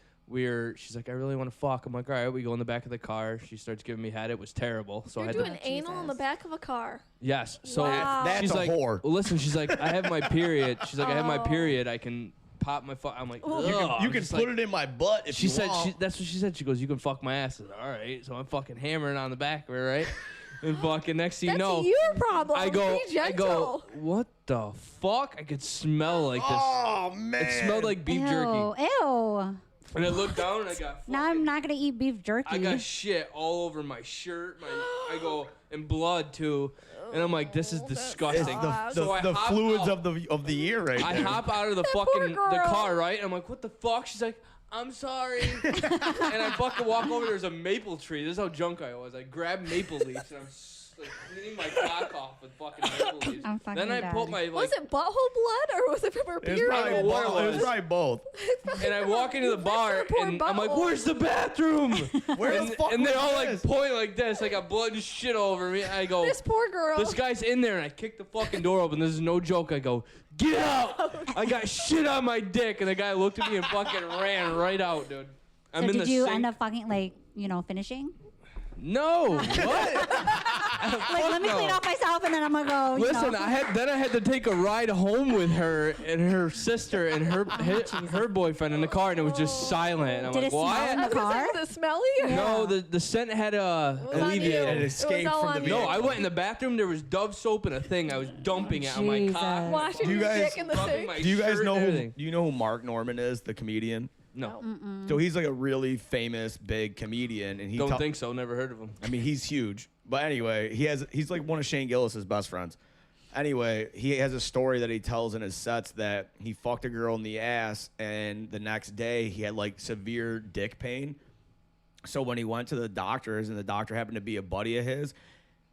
she's like, I really want to fuck. I'm like, all right, we go in the back of the car. She starts giving me head. It was terrible. So I You're had doing to. anal in the Jesus. back of a car. Yes. So Wow. That's she's a like, whore. well, listen, she's like, I have my period. She's like, I have my Oh. period. I can pop my fuck. I'm like, Ooh. You can put it in my butt if She you said want. that's what she said. She goes, you can fuck my ass. I said, all right. So I'm fucking hammering on the back of her, right? And fucking next thing you That's know, your problem. I go, Be I go, gentle. what the fuck? I could smell like this. Oh man! It smelled like beef Ew, jerky. ew. And I looked down and I got Now I'm fucking- not gonna eat beef jerky. I got shit all over my shirt. I go, and blood too. And I'm like, this is Oh, that's disgusting. sucks. So I the hop fluids out. of the year right I there. hop out of the poor fucking the girl. car, right? And I'm like, what the fuck? She's like, I'm sorry. And I fucking walk over. There's a maple tree. This is how drunk I was. I grabbed maple leaves and I'm like cleaning my cock off with fucking maple leaves. I'm fucking Then I put dead. my like, Was it butthole blood or was it from her It was period? probably what it both. It was was. probably both. and I walk into the bar poor and I'm like, butthole. where's the bathroom? Where and the fuck and they was all like this? point like this. I got blood and shit all over me. I go, This poor girl. this guy's in there, and I kick the fucking door open. This is no joke. I go, get out! I got shit on my dick, and the guy looked at me and fucking ran right out, dude. I'm So in did the you sink. end up fucking finishing? No, what? Like, let me clean off myself, and then I'm gonna go. Listen, I had to take a ride home with her and her sister and her boyfriend in the car, and it was just silent. And I'm Did like, it well, smell I in had, the car? Was it smelly? no, the scent had was on you. It alleviated. escaped all from on the you. vehicle. No, I went in the bathroom. There was Dove soap and a thing. I was dumping it on my cock. Jesus. Washing Do you your guys- dick in the rubbing sink. my Do you guys shirt know and who? everything. Do you know who Mark Norman is, the comedian? No, So he's like a really famous big comedian, and he don't think so. Never heard of him. I mean, he's huge. But anyway, he's like one of Shane Gillis's best friends. Anyway, he has a story that he tells in his sets that he fucked a girl in the ass, and the next day he had like severe dick pain. So when he went to the doctors, and the doctor happened to be a buddy of his,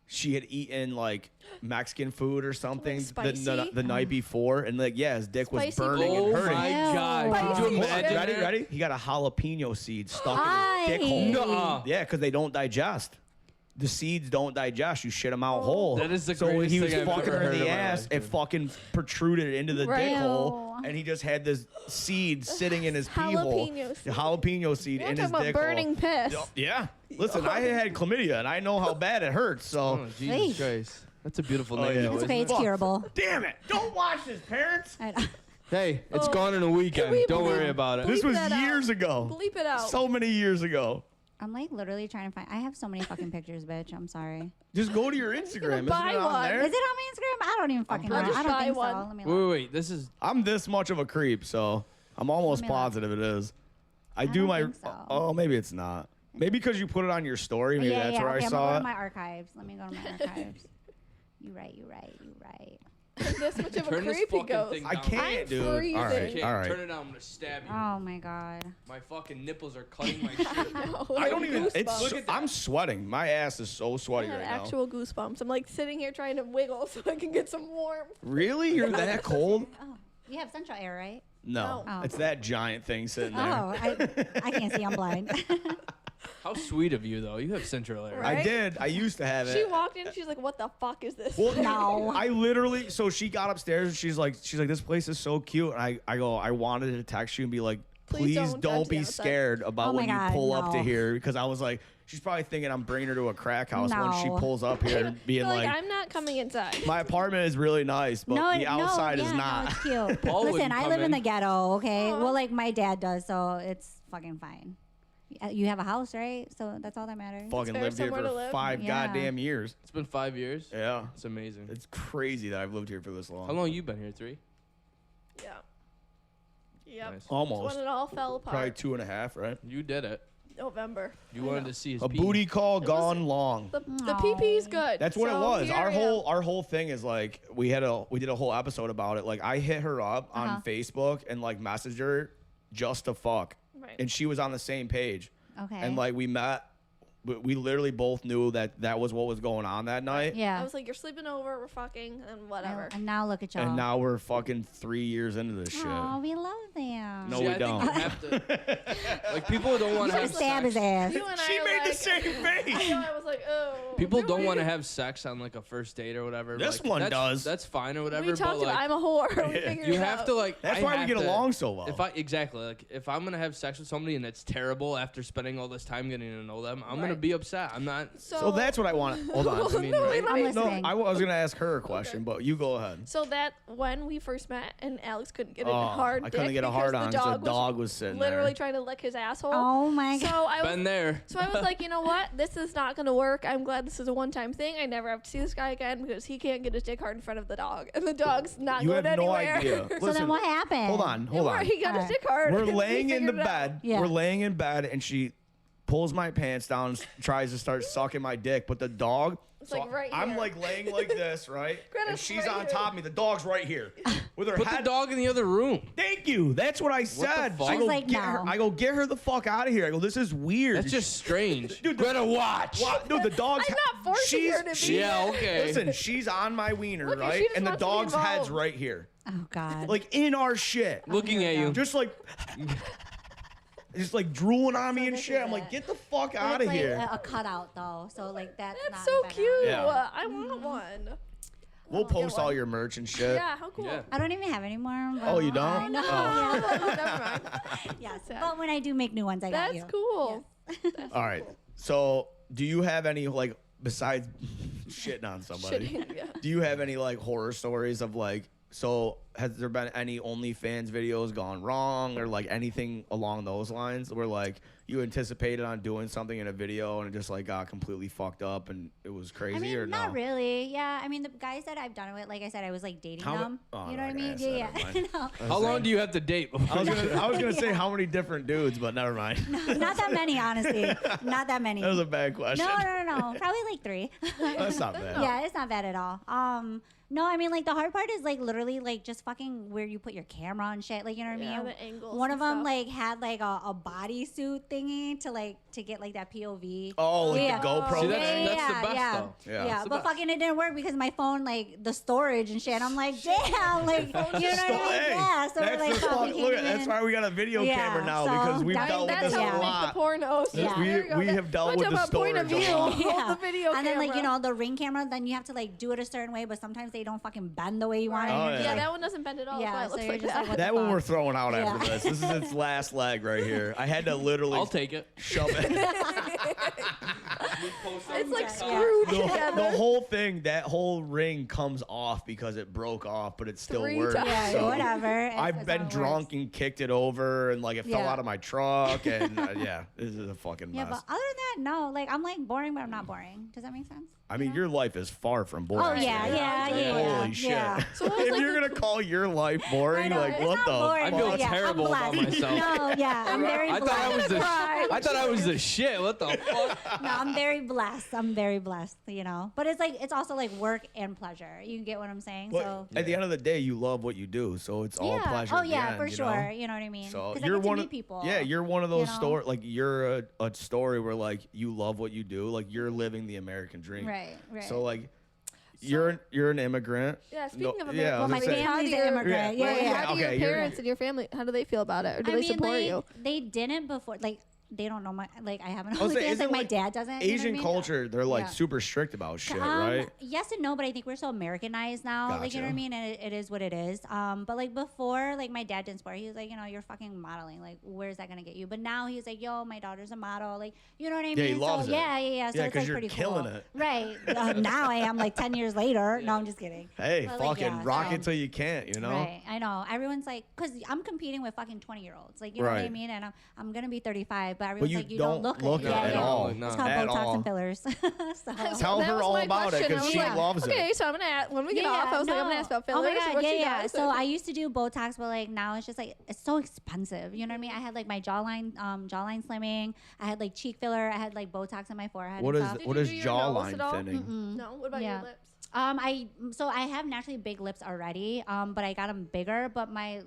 she had eaten like Mexican food or something Spicy? the night before, and like his dick was Spicy burning Oh and hurting. my Ew. god! Could you Spicy imagine? shit. Ready, that? ready? He got a jalapeno seed stuck in I his dick hole. hate- Nuh-uh. Yeah, because they don't digest. The seeds don't digest. You shit them out whole. That is the so when he was greatest thing I've fucking ever her in heard the in my ass, life, it dude. fucking protruded into the Right. dick hole, Ew. and he just had this seed sitting in his pee hole. Jalapeno seed. The jalapeno seed We're in talking his about dick burning hole. piss. Yeah. Listen, I had chlamydia, and I know how bad it hurts. So, Oh, Jesus Hey. Christ. That's a beautiful Oh, name, yeah. though, It's isn't okay. it? It's curable. damn it! Don't watch this, parents. Hey, it's Oh. gone in a weekend. we Don't bleep- worry about it. This Bleep was that out. years ago. Bleep it out. So many years ago. I'm like literally trying to find. I have so many fucking pictures, bitch. I'm sorry. Just go to your Instagram. Isn't buy it on one. there? Is it on my Instagram? I don't even fucking know. pretty I don't sure. think Buy so. one. Let me Wait, look. wait. This is. I'm this much of a creep, so I'm almost Let me look. positive it is. I do don't my. think so. Oh, maybe it's not. Maybe because you put it on your story. Maybe yeah, that's yeah. where Okay, I I'm saw gonna go it. to my archives. Let me go to my archives. You right. You right. You right. This much of a Turn this creep he fucking goes. thing I down. can't, I'm dude. freezing. All I right, can't. all right. Turn it down. I'm gonna stab you. Oh my god. My fucking nipples are cutting my shit. No, I don't even. goosebumps. It's. Look at that. I'm sweating. My ass is so I sweaty have right now. actual goosebumps. I'm like sitting here trying to wiggle so I can get some warmth. Really? You're that cold? Oh, you have central air, right? No. Oh. It's that giant thing sitting there. Oh, I can't see. I'm blind. How sweet of you, though. You have central air. Right? I did. I used to have She it. walked in. She's like, "What the fuck is this?" Well, No. I literally. So she got upstairs and she's like, this place is so cute. And I go, I wanted to text you and be like, Please please don't don't touch the be outside." scared about Oh my when you God, pull up to no. here, because I was like, she's probably thinking I'm bringing her to a crack house when she No. pulls up here, being like, like, I'm not coming inside. my apartment is really nice, but the outside no, is yeah, not. No, it's cute. Paul Listen, wouldn't I come live in in. the ghetto. Okay. Aw. Well, like my dad does, so it's fucking fine. You have a house, right? So that's all that matters. Fucking fair, lived here somewhere to for live. 5 Yeah. goddamn years. It's been 5 years. Yeah. It's amazing. It's crazy that I've lived here for this long. How long you been here? 3? Yeah. Yep. Nice. Almost. When it all fell apart. Probably 2.5, right? You did it. November. You wanted to see his A pee. booty call gone long. The PP is good. That's what it So was. here Our I am. whole thing is like we did a whole episode about it. Like I hit her up on Facebook and like messaged her just to fuck, Right. and she was on the same page. Okay. And like we met, we literally both knew that was what was going on that night. Yeah. I was like, you're sleeping over, we're fucking, and whatever. And now look at y'all. And now we're fucking 3 years into this shit. Oh, we love them. No, See, we I think don't. you have to, like, people don't want to have Stab his sex. ass. You and She I are made the like, same face. I was like, oh. People don't want to have sex on like a first date or whatever. This like, one that's, does. That's fine or whatever. We but talked like, about I'm a whore. We figured you it have out. to like. That's I why we have get to- along so well. Exactly, like if I'm gonna have sex with somebody and it's terrible after spending all this time getting to know them, I'm gonna Right. be upset. I'm not. So that's what I want. Hold on. I mean, right? I'm No, listening. I was gonna ask her a question, but you go ahead. So that when we first met and Alex couldn't get a Oh, hard I dick couldn't get a because hard the on because dog the dog was sitting literally there. trying to lick his asshole. Oh my So god. I was Been there. So I was like, you know what? This is not going to work. I'm glad this is a one-time thing. I never have to see this guy again because he can't get his dick hard in front of the dog. And the dog's not You going have no anywhere. idea. So Listen, then what happened? hold on. He got his dick hard. We're We laying in the figured it out. bed. Yeah. We're laying in bed, and she pulls my pants down, tries to start sucking my dick, but the dog. It's like right I'm here. like laying like this, right? and Greta's she's right on here. top of me. The dog's right here with her Put head. the dog in the other room. Thank you. That's what I said. fuck? I She's go like, get her. no. I go get her the fuck out of here. I go. This is weird. That's just strange. Dude, the- Greta, watch. What? Dude, the dog's. I'm not forcing her to be Yeah, there. okay. Listen, she's on my wiener, Look, she right? just And the wants to be dog's head's involved. right here, Oh god. like in our shit. Looking at you. Just like. Just like drooling on me So and this shit. is I'm like, it. get the fuck But out it's of like here. a cutout though, so like that's That's not so better. cute. Yeah. I want one. We'll get post all one. your merch and shit. Yeah, how cool. Yeah. I don't even have any more. but Oh, you I don't? know. Oh. Never mind. Yes, sad. but when I do make new ones, I got That's you. cool. All right. So, do you have any like besides shitting on somebody? Shitting, yeah. Do you have any like horror stories of like? So, has there been any OnlyFans videos gone wrong or like anything along those lines where like you anticipated on doing something in a video and it just like got completely fucked up and it was crazy I mean, or no? not really. Yeah, I mean, the guys that I've done it with, like I said, I was like dating How mu- them. oh, you no, know what I I mean? guess that, Yeah, never yeah. No. How long do you have to date? I was gonna say Yeah. how many different dudes, but never mind. Not that many, honestly. Not that many. That was a bad question. No. Probably like 3. That's not bad. Yeah, it's not bad at all. No, I mean, like the hard part is like literally like just fucking where you put your camera and shit. Like, you know what I Yeah, mean? the angles One and of them stuff. like had like a bodysuit thingy to get like that POV. Oh, like Yeah. the GoPro See, thing? that's the best, yeah. though. Yeah. Yeah, It's the but best. fucking it didn't work because my phone, like the storage and shit. I'm like, damn, like you know what I mean? Hey, Yeah, so we're that's like, the fuck. fucking Look, came that's in. why we got a video Yeah, camera now so because we've that- dealt with That's this a how we lot. make the pornos. Yeah. There you go. We have dealt Wanna with talk the about point of storage a view. lot. Hold the video And then like, you camera. know, the Ring camera, then you have to like do it a certain way, but sometimes they don't fucking bend the way you want it. Oh, and you're yeah. just Yeah, like, that one doesn't bend at all. Yeah, That's why so it you're looks just like like, that. what That the one we're fuck? throwing out after Yeah. this. This is its last leg right here. I had to literally I'll take it. shove it. It's like Yeah. screwed The together. whole thing, that whole ring comes off because it broke off, but it still 3 works. times. Yeah, So whatever. I've That's been how it drunk works. and kicked it over, and like it fell Yeah. out of my truck, and yeah, this is a fucking Yeah, mess. but other than that, no. Like I'm like boring, but I'm not boring. Does that make sense? I mean, your life is far from boring. Oh yeah, man. yeah. Holy shit! Yeah. So what was, If like, you're the gonna call your life I boring, know, like it's what not the? boring, I but feel yeah, terrible I'm about blessed. myself. No, yeah, I'm very I blessed. thought I was the. cry. I thought I was the shit. What the fuck? No, I'm very blessed. I'm very blessed, you know. But it's like it's also like work and pleasure. You get what I'm saying? Well, So at the end of the day, you love what you do, so it's all yeah. pleasure. Oh at the yeah, end, for you sure. know? You know what I mean? So 'Cause you're I get to one meet of people. yeah, you're one of those know? story like you're a story where like you love what you do, like you're living the American dream. Right, right. So like you're an immigrant. Yeah, speaking of yeah, I American, was my gonna say- family's How do your- immigrant. Yeah, Yeah, well, yeah. How do Okay, your you're- parents and your family, how do they feel about it? Or do they support like, you? they didn't before. Like they don't know my like I haven't I was saying, OnlyFans. isn't Like my like dad doesn't. you know what I Asian mean? culture, they're like Yeah. super strict about shit, right? Yes and no, but I think we're so Americanized now. Like you know what I Gotcha. mean, and it is what it is. But like before, like my dad didn't support. He was like, you know, you're fucking modeling. Like, where's that gonna get you? But now he's like, yo, my daughter's a model. Like, you know what I mean? he loves so, it. Yeah. So Yeah, it's 'cause like you're pretty killing cool. it. Right. Now I am like 10 years later. No, I'm just kidding. Hey, But, like, fucking yeah, rock so- it till you can't, you know? Right, I know. Everyone's like, because I'm competing with fucking 20-year-olds. Like, you know what I Right. mean? And I'm gonna be 35, but everyone's you like, you don't don't look it. it at all. No. It's called At Botox all. and fillers. So. Tell That her was all my about it question. because I was she like, loves okay, it. so I'm gonna when we get off, I was like, I'm gonna ask about fillers. Oh my god, what yeah, she yeah. does. So I used to do Botox, but like now it's just like it's so expensive. You know what I mean? I had like my jawline slimming. I had like cheek filler. I had like Botox on my forehead. What and is stuff. Did what you is do your nose jawline at all? thinning? No. What about Yeah. your lips? I have naturally big lips already, but I got them bigger, but my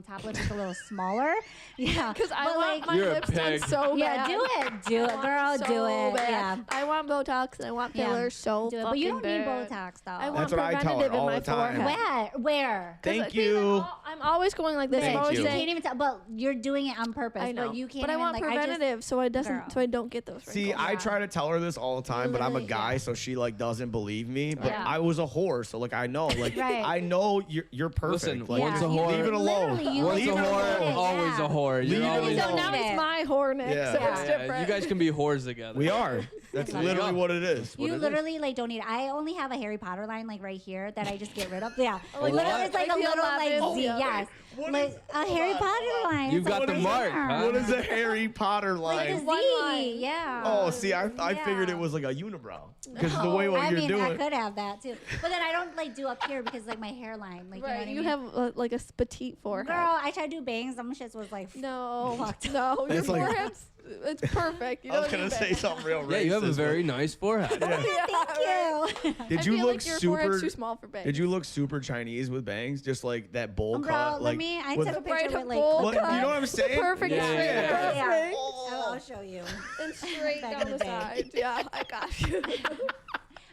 top lip is a little smaller. Yeah, Because I but, want like, my You're a lips done pig. so yeah, bad. do it, I girl, want do so it. bad. Yeah, I want Botox and I want Yeah. fillers so do it. fucking But you don't need bad. Botox though. I want That's what I tell her preventative in all my the time. forehead. Where? 'Cause Thank the thing is, you. I'm always going like this. Thank I'm always you. You saying, can't even tell, but you're doing it on purpose. I know. But you can't. But I even, want like, preventative, so Girl. I don't get those. See, wrinkles. I try to tell her this all the time, but I'm a Literally, guy, yeah. so she like doesn't believe me. But Yeah. I was a whore, so like I know, like Right. I know you're perfect. Listen, like, once a you- whore- leave it alone. literally, you Once a Leave it whore, alone. always a whore. Leave You're it always So alone. now it's my whore, Nick. Yeah. So Yeah. it's Yeah, different. you guys can be whores together. We are. That's There you literally go. what it is. You literally like don't need it. I only have a Harry Potter line like right here that I just get rid of. Yeah, Like literally what? it's like a Like the little like 11? Z. Yeah. Yes, What like is- a Harry Potter line. You've It's got like the right mark, there. huh? What is a Harry Potter Like a line? One Z. line. Yeah. Oh, see, I Yeah. figured it was like a unibrow because the Oh, way what I you're mean, doing. I could have that too, but then I don't like do up here because like my hairline, like Right, you you know what I mean? have like a petite forehead. Girl, I tried to do bangs. Some shits was like No, Fucked. no, your It's like- forehead's it's perfect. You I was don't gonna need say that. something real racist. Yeah, you have a but- very nice forehead. Thank you. Did I you feel look like your super? forehead's too small for bangs. Did you look super Chinese with bangs, just like that bowl Bro, cut? let Like, me. I with- took a picture Right, with a like. bowl What- cut. you know what I'm saying? The perfect Yeah, straight yeah, yeah. Yeah. perfect. I'll show you. And straight Back down in the the day. side. Yeah, I got you.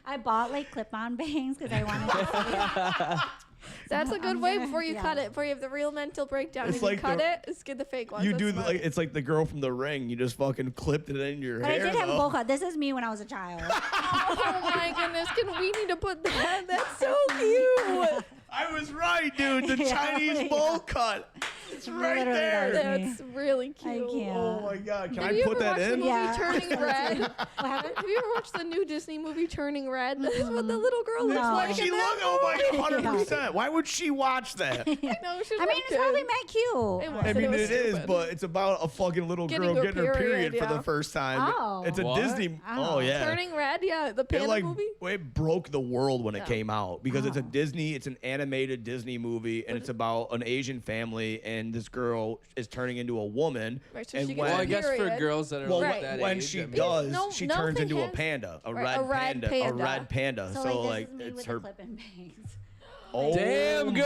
I bought like clip-on bangs because I wanted to. That's a good way before you Yeah. cut it. Before you have the real mental breakdown. It's If like you cut the- it, it's get the fake ones. You That's do smart. like it's like the girl from The Ring. You just fucking clipped it in your But I hair. did have a though. bowl cut. This is me when I was a child. Oh my goodness! We need to put that? That's so cute. I was right, dude. The Yeah, Chinese yeah. bowl cut. It's right Literally, there. that's That's really I cute. can't. Oh my god! Can Have I you put ever that watched the in? movie Yeah. Turning Red? What happened? Have you ever watched the new Disney movie Turning Red? This is what the little girl looks No. like. She in look. that Oh my, movie. 100%. Why would she watch that? I know, she's I mean, it's probably mad It cute. was. I mean, was it is, stupid. but it's about a fucking little Getting girl her getting her period period, for the yeah. first time. Oh. It's a What? Disney. Oh. Oh yeah. Turning Red, yeah, the It Panda like movie. it broke the world when it Yeah. came out because it's a Oh. Disney, it's an animated Disney movie, and it's about an Asian family, and this girl is turning into a woman. Right, so and she gets when, Well, I guess for Period. girls that are well, like Right. that when age, she I mean- does, No- she turns nothing into a has- panda, a Right, red a red panda, a panda. red panda. So, So like, like, this is me it's with her. the clip and bangs. Oh, Damn, girl.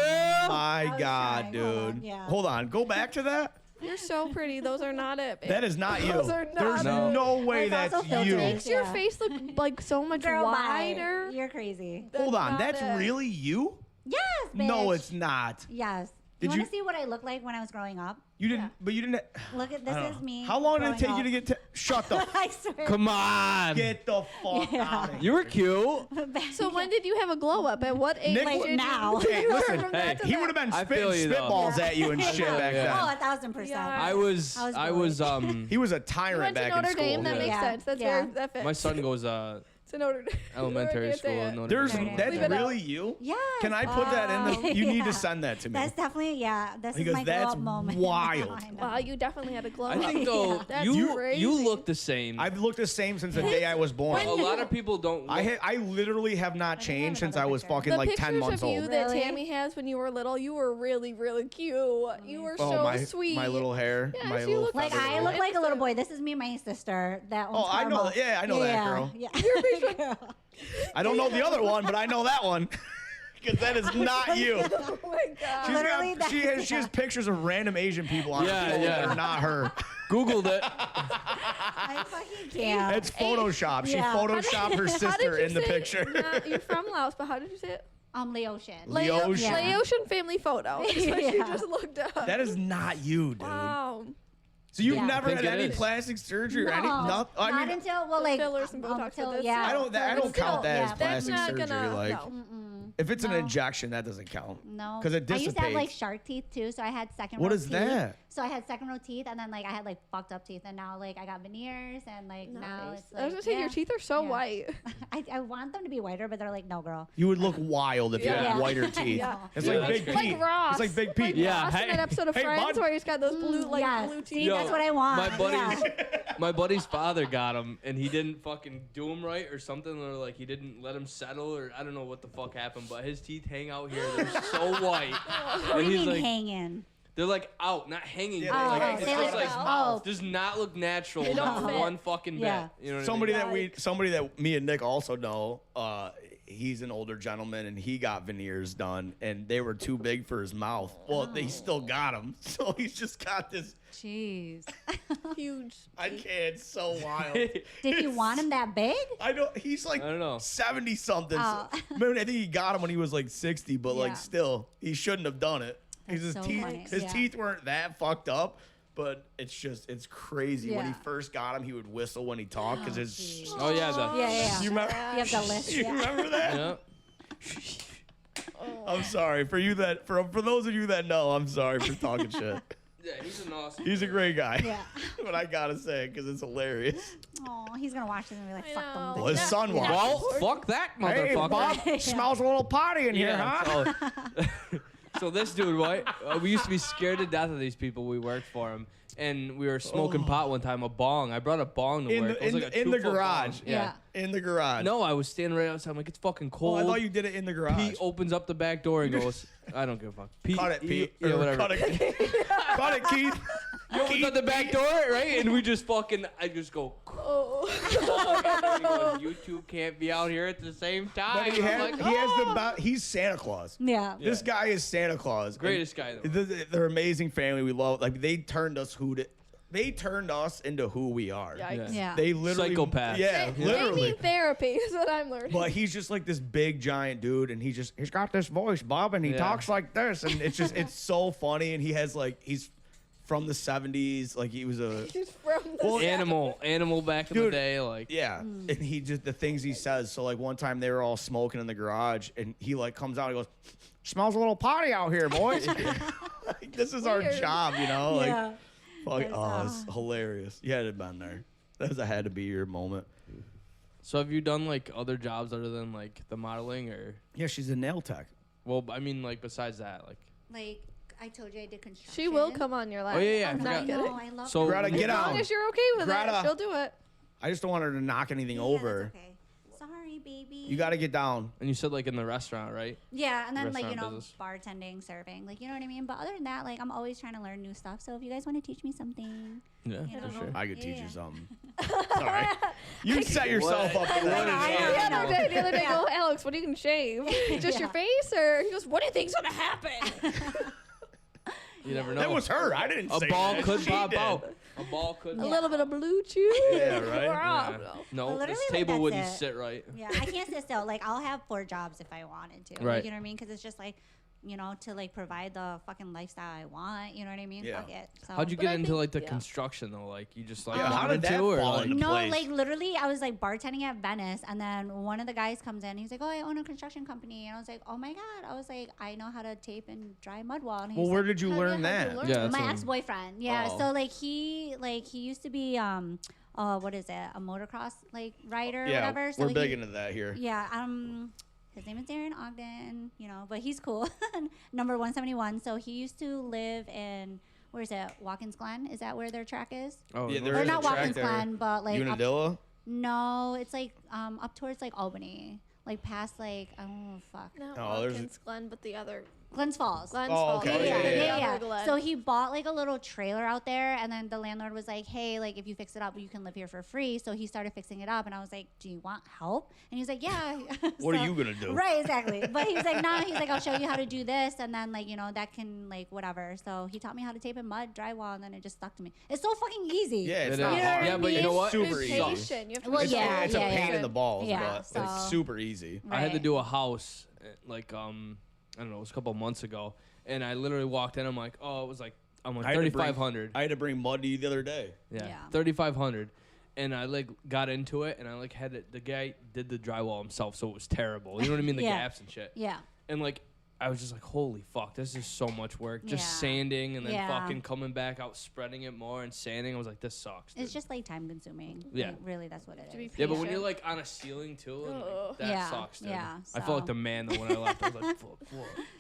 my was God, trying. Hold on, dude. yeah. Hold on, go back to that. You're so pretty. Those are not it. babe. That is not you. Those are not There's it. no way There's that's also you. filters. Makes your Yeah. face look like so much Girl, bye. wider. You're crazy. Hold on, not that's it. really you? Yes, bitch. No, it's not. Yes. Did You want you- to see what I look like when I was growing up? You didn't, but you didn't. Look at this I don't is know. me. How long did it growing take you up. to get to? Shut the. I swear. Come on. Get the fuck Yeah. out of here. You were cute. So when did you have a glow up? At what age? Nick- Like did you- now. Hey, listen. From that to He that. would have been I feel spitting you, though. spitballs at you and shit back Yeah. Oh, then. 1,000%. Yeah. I was I was um He was a You tyrant went to back Notre in school. Dame. That Yeah. makes Yeah. sense. That's Yeah. very that fits. my son goes to Notre Dame. elementary Okay, school. say it. in Notre There's Dame. Leave that's it out. really you. Yes. Can I put that in the? You need Yeah. to send that to me. That's definitely, yeah. This Because is my glow that's up moment. wild. I know. Wow, you definitely had a glow I up. think though Yeah. That's you crazy. look the same. I've looked the same since the day I was born. a lot of people don't. Look, I literally have not think I have changed since I another was picture. fucking The like pictures 10 months of you old. that Really? Tammy has when you were little, you were really, really cute. You were Oh so my sweet. my little hair, Yeah, my she little looked Like, feather I boa. look like a little boy. This is me and my sister. That Oh, I know Karma. that- yeah, I know that girl. Yeah. Girl. I don't know the other one, but I know that one. Because that is not you. Oh my god. She's Literally, got, she has pictures of random Asian people on Yeah, her phone that yeah. are not her. Googled it. I fucking can't. It's Photoshop. She Yeah. photoshopped her How did sister you in the say- picture. Nah, you're from Laos, but how did you say it? Laotian. Laotian. Yeah. Laotian family photo. That's what she Yeah. just looked up. That is not you, dude. Wow. So you've Yeah. never I had think it any is. plastic surgery or No, any nothing? I not mean, until, well, like, fillers and Botox, until, but that's yeah. I don't But count still, that as yeah. plastic That's not surgery. gonna. Like, No. if it's an No. injection, that doesn't count. No. Because it I used to have, like, dissipates. shark teeth, too, so I had second What row is teeth. that? So I had second row teeth, and then like I had like fucked up teeth, and now like I got veneers, and like now Nice. it's like I was gonna say your teeth are so Yeah. white. I want them to be whiter, but they're like, no, girl. You would look wild if you Yeah. had whiter teeth. Yeah. It's Yeah, like that's Big crazy. Pete. Like Ross. It's like Big Pete. Like Yeah, Ross in hey- that episode of hey, Friends bud. where he's got those blue like yes. blue See, teeth. Yo, that's what I want. My buddy's Yeah. my buddy's father got him, and he didn't fucking do him right or something, or like he didn't let him settle, or I don't know what the fuck happened, but his teeth hang out here. They're so white, What do and you he's mean like, hanging? they're like out, not hanging. Yeah, but they're like, like- it's they just like- like oh. does not look natural. They don't not for fit. one fucking Yeah. bit. You know what Somebody I mean? somebody that me and Nick also know, he's an older gentleman and he got veneers done and they were too big for his mouth. Well, they still got them, so he's just got this. Jeez. Huge. I can't. It's so wild. Did you want him that big? I don't. He's like I don't know. 70 something. Oh. I think he got him when he was like 60, but Yeah. like still, he shouldn't have done it. That's His so teeth, funny. his Yeah. teeth weren't that fucked up, but it's crazy. When he Yeah. first got him, he would whistle when he talked because his. geez. Oh yeah, the Yeah, yeah. You remember? You have the list. You Yeah. remember that? yeah. I'm sorry for you that for those of you that know. I'm sorry for talking shit. Yeah, he's an awesome. He's a great guy. Yeah. But I gotta say it because it's hilarious. Oh, he's gonna watch this and be like, I fuck know. them. Well, his son watches. Well, fuck that motherfucker. Yeah. smells a little potty in here, huh? So, so this dude, right? We used to be scared to death of these people. We worked for him, and we were smoking pot one time. A bong. I brought a bong to In work. the- It was in like the- a in the 2-foot garage. bong. Yeah. In the garage. No, I was standing right outside. I'm like, it's fucking Oh, cold. I thought you did it in the garage. Pete opens up the back door and goes, I don't give a fuck. Pete, Cut it, Pete. Yeah, Or whatever. Cut it, cut it, Keith. He opens up the back door, right? And we just fucking, I just go, Oh. and he goes, you two can't be out here at the same time. But he I'm has, like, he has "Oh." he's Santa Claus. Yeah. This guy is Santa Claus. Greatest guy, though. They're amazing family. We love. Like they turned us into who we are. Yikes. Yeah. They literally Psychopath. Yeah, They literally. need therapy is what I'm learning. But he's just like this big giant dude, and he's got this voice, Bob, and he Yeah. talks like this, and it's so funny. And he has like he's from the '70s, like he was a He's from the Well, Animal back in the Dude. day, like. yeah, and he just the things he says. So like one time they were all smoking in the garage, and he like comes out and goes, "Smells a little potty out here, boys." Like, this is our Weird. job, you know. Like, Yeah. fuck, That's, it's hilarious. You had to have been there. That was a had to be your moment. So have you done like other jobs other than like the modeling, or? Yeah, she's a nail tech. Well, I mean, like besides that, like. Like I told you, I did construction. She will come on your lap. Oh, yeah, yeah, I I'm forgot. not I kidding. know. I love So- that. Greta, get As out. long as you're okay with Greta. it, she'll do it. I just don't want her to knock anything Yeah, over. that's okay. Sorry, baby. You got to get down. And you said like in the restaurant, right? Yeah, and then like Restaurant business. bartending, serving, like you know what I mean. But other than that, like I'm always trying to learn new stuff. So if you guys want to teach me something, Yeah, You for know. sure. I could teach Yeah. you something. Sorry. You set yourself up for What that. is The other day, I go, Alex, what are you gonna shave? Just your Yeah. face, or he goes, what do you think's gonna happen? You never know. That was her. I didn't a say ball that. could She pop did. out. A ball could. A little bit of blue chew. Yeah, right? Yeah. No, Literally, this like, table that's wouldn't it. sit right. yeah, I can't sit still. Like I'll have 4 jobs if I wanted to. Right. Like, you know what I mean? Because it's just like, you know, to like provide the fucking lifestyle I want. You know what I mean? Yeah. Fuck it. So. How'd you But get I into think- like the yeah. construction though? Like you just like Yeah, how wanted did that to, or fall like, into No, place? like literally, I was like bartending at Venice, and then one of the guys comes in. He's like, "Oh, I own a construction company," and I was like, "Oh my god!" I was like, "I know how to tape and dry mud wall." And he's Well, where like, did you How'd learn you that? learn? Yeah, that's my what I'm- ex-boyfriend. Yeah. Oh. So he used to be what is it? A motocross like rider or Yeah, whatever. So we're big he- into that here. Yeah. His name is Darren Ogden, you know, but he's cool. Number 171. So he used to live in, where is it? Watkins Glen? Is that where their track is? Oh, Yeah, no. there Or is a not track Watkins there. Glen, but like up, Unadilla? no, it's like up towards like Albany, like past like I don't know, fuck, No, Oh, there's- Watkins Glen, but the other Glens Falls. Glens Oh, Falls. okay. Yeah. The other Glen. So he bought like a little trailer out there, and then the landlord was like, "Hey, like if you fix it up, you can live here for free." So he started fixing it up, and I was like, "Do you want help?" And he's like, "Yeah." What So- are you going to do? Right, exactly. But he's like, "No." He's like, "I'll show you how to do this, and then like you know that can like whatever." So he taught me how to tape in mud, drywall, and then it just stuck to me. It's so fucking easy. Yeah, it's It not is. You know what hard. I Yeah, but you know mean? what? Super Be easy. patient. You have to Well, be It's, yeah, it's a yeah, pain yeah. in the balls, Yeah, but so- it's super easy. I had to Right. do a house like I don't know, it was a couple months ago, and I literally walked in. I'm like, oh, it was like I'm like I had to bring- 3,500. I had to bring mud to you the other day. Yeah, Yeah. 3,500. And I like got into it, and I like had it. The guy did the drywall himself, so it was terrible. You know what I mean? The Yeah. gaps and shit. Yeah. And like I was just like, holy fuck, this is so much work. Just Yeah. sanding and then Yeah. fucking coming back out, spreading it more and sanding. I was like, this sucks. It's dude. just like time consuming. Yeah. Like, really, that's what it To be is. Yeah, but when patient. you're like on a ceiling too, and, Ugh. like, that Yeah, sucks, dude. yeah, I felt so- like the man though when I left. I was like, fuck,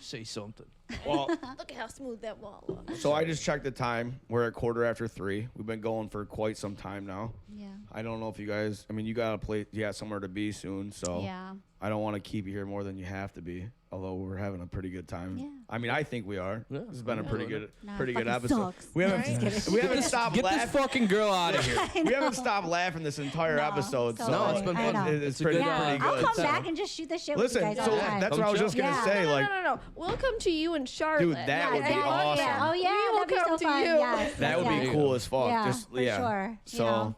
say something. Well, Look at how smooth that wall looks. so I just checked the time. We're at 3:15. We've been going for quite some time now. Yeah. I don't know if you guys. I mean, you got a place. You got somewhere to be soon. So Yeah. I don't want to keep you here more than you have to be. Although we're having a pretty good time. Yeah. I mean, I think we are. Yeah. This has been a Yeah. pretty good, Nah, pretty good fucking episode. sucks. We haven't, Right? Just we haven't Get stopped this laughing. fucking girl out of here. We haven't stopped laughing this entire No, episode. so So No, it's been I fun. know. It's It's a pretty, good, Yeah, pretty I'll good. come So- back and just shoot the shit Listen, with you guys so all the time. that's what I was just gonna Yeah. say. No, Like, no. We'll come to you in Charlotte. Dude, that would be yeah, awesome. Yeah. Oh yeah, We will that'd be come so to fun. you. Yes. that would yeah. be cool as fuck. Yeah, Just for yeah. sure. So, You know.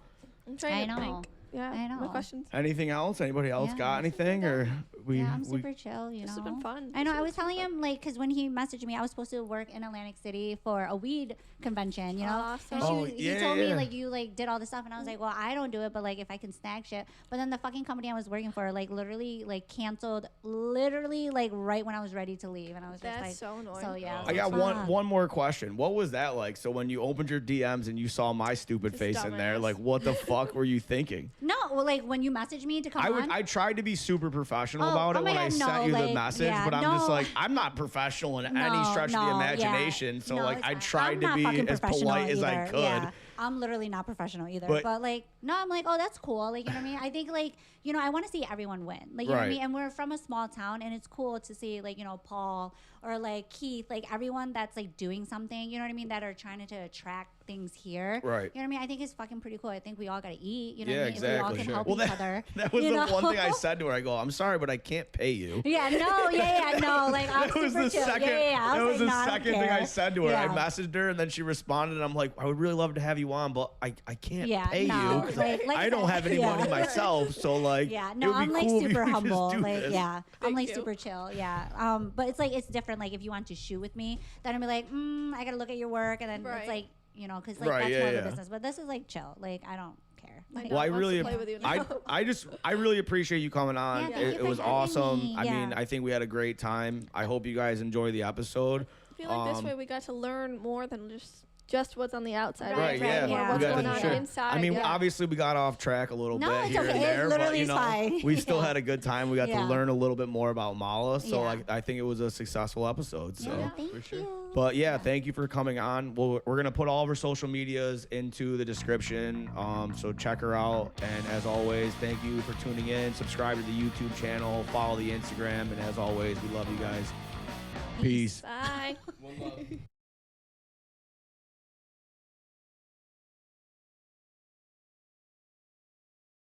I'm trying I to know. think. Yeah, I know. my questions. anything else? Anybody else Yeah, got this is anything? Or we? Yeah, I'm we super chill, you know. This has been fun. I know. This I was was telling him, like, because when he messaged me, I was supposed to work in Atlantic City for a weed convention, you know. Awesome. And Oh, he yeah, told me, yeah. like, you, like, did all this stuff. And I was like, well, I don't do it, but, like, if I can snag shit. But then the fucking company I was working for, like, literally, like, canceled, literally, like, right when I was ready to leave. And I was just That's like, so annoying. so, yeah. I got fuck. one more question. What was that like? So when you opened your DMs and you saw my stupid This face in there, dumbass. like what the fuck were you thinking? No, well, like, when you messaged me to come on. I tried to be super professional Oh, about oh it my when I God, sent no, you the like, message, yeah, but I'm just no. like, I'm not professional in any No, stretch of the no, yeah. imagination. So No, like it's I fine. tried I'm to not be fucking as professional polite as I either. could. Yeah, I'm literally not professional either. But- But, like, no, I'm like, oh, that's cool. Like, you know what I mean? I think, like, you know, I want to see everyone win. Like, you know what I Right. mean? And we're from a small town, and it's cool to see, like, you know, Paul or, like, Keith, like, everyone that's, like, doing something, you know what I mean, that are trying to attract things here. Right. You know what I mean? I think it's fucking pretty cool. I think we all got to eat. You know Yeah, what I mean? If we all exactly. can Sure. help Well, each other. That was you the know? one thing I said to her. I go, I'm sorry, but I can't pay you. Yeah, no, no. Like, I'm That was super the chill. second. Yeah. I That was like, the no, I don't second thing I care. said to her. I Yeah. messaged her and then she responded, and I'm like, I would really love to have you on, but I can't Yeah, pay no, you 'cause like I I don't said, have any yeah. money myself. So like, Yeah, it no, would be I'm like cool if you super could just humble. do Like, this. yeah, I'm Thank like you. super chill. Yeah. But it's like, it's different. Like, if you want to shoot with me, then I'd be like, I gotta look at your work, and then Right. it's like, you know, because like Right, that's yeah, more of yeah. a business. But this is like chill. Like, I don't care. My Like, Well, I dog wants to really, play with you I, now. I really appreciate you coming on. Yeah, thank it you it for was having awesome. me. I mean, Yeah. I think we had a great time. I hope you guys enjoy the episode. I feel like this Um, way we got to learn more than just what's on the outside. Right, yeah. More Yeah. what's We got going to- on sure. inside. I mean, yeah. obviously we got off track a little No, bit it's here okay. and It there, but literally you is know, fine. we still Yeah. had a good time. We got to Yeah. learn a little bit more about Mala, so Yeah. like I think it was a successful episode. So. yeah, thank sure. you. But yeah, thank you for coming on. We're gonna put all of her social medias into the description, so check her out. And as always, thank you for tuning in. Subscribe to the YouTube channel, follow the Instagram, and as always, we love you guys. Peace. Bye. One love.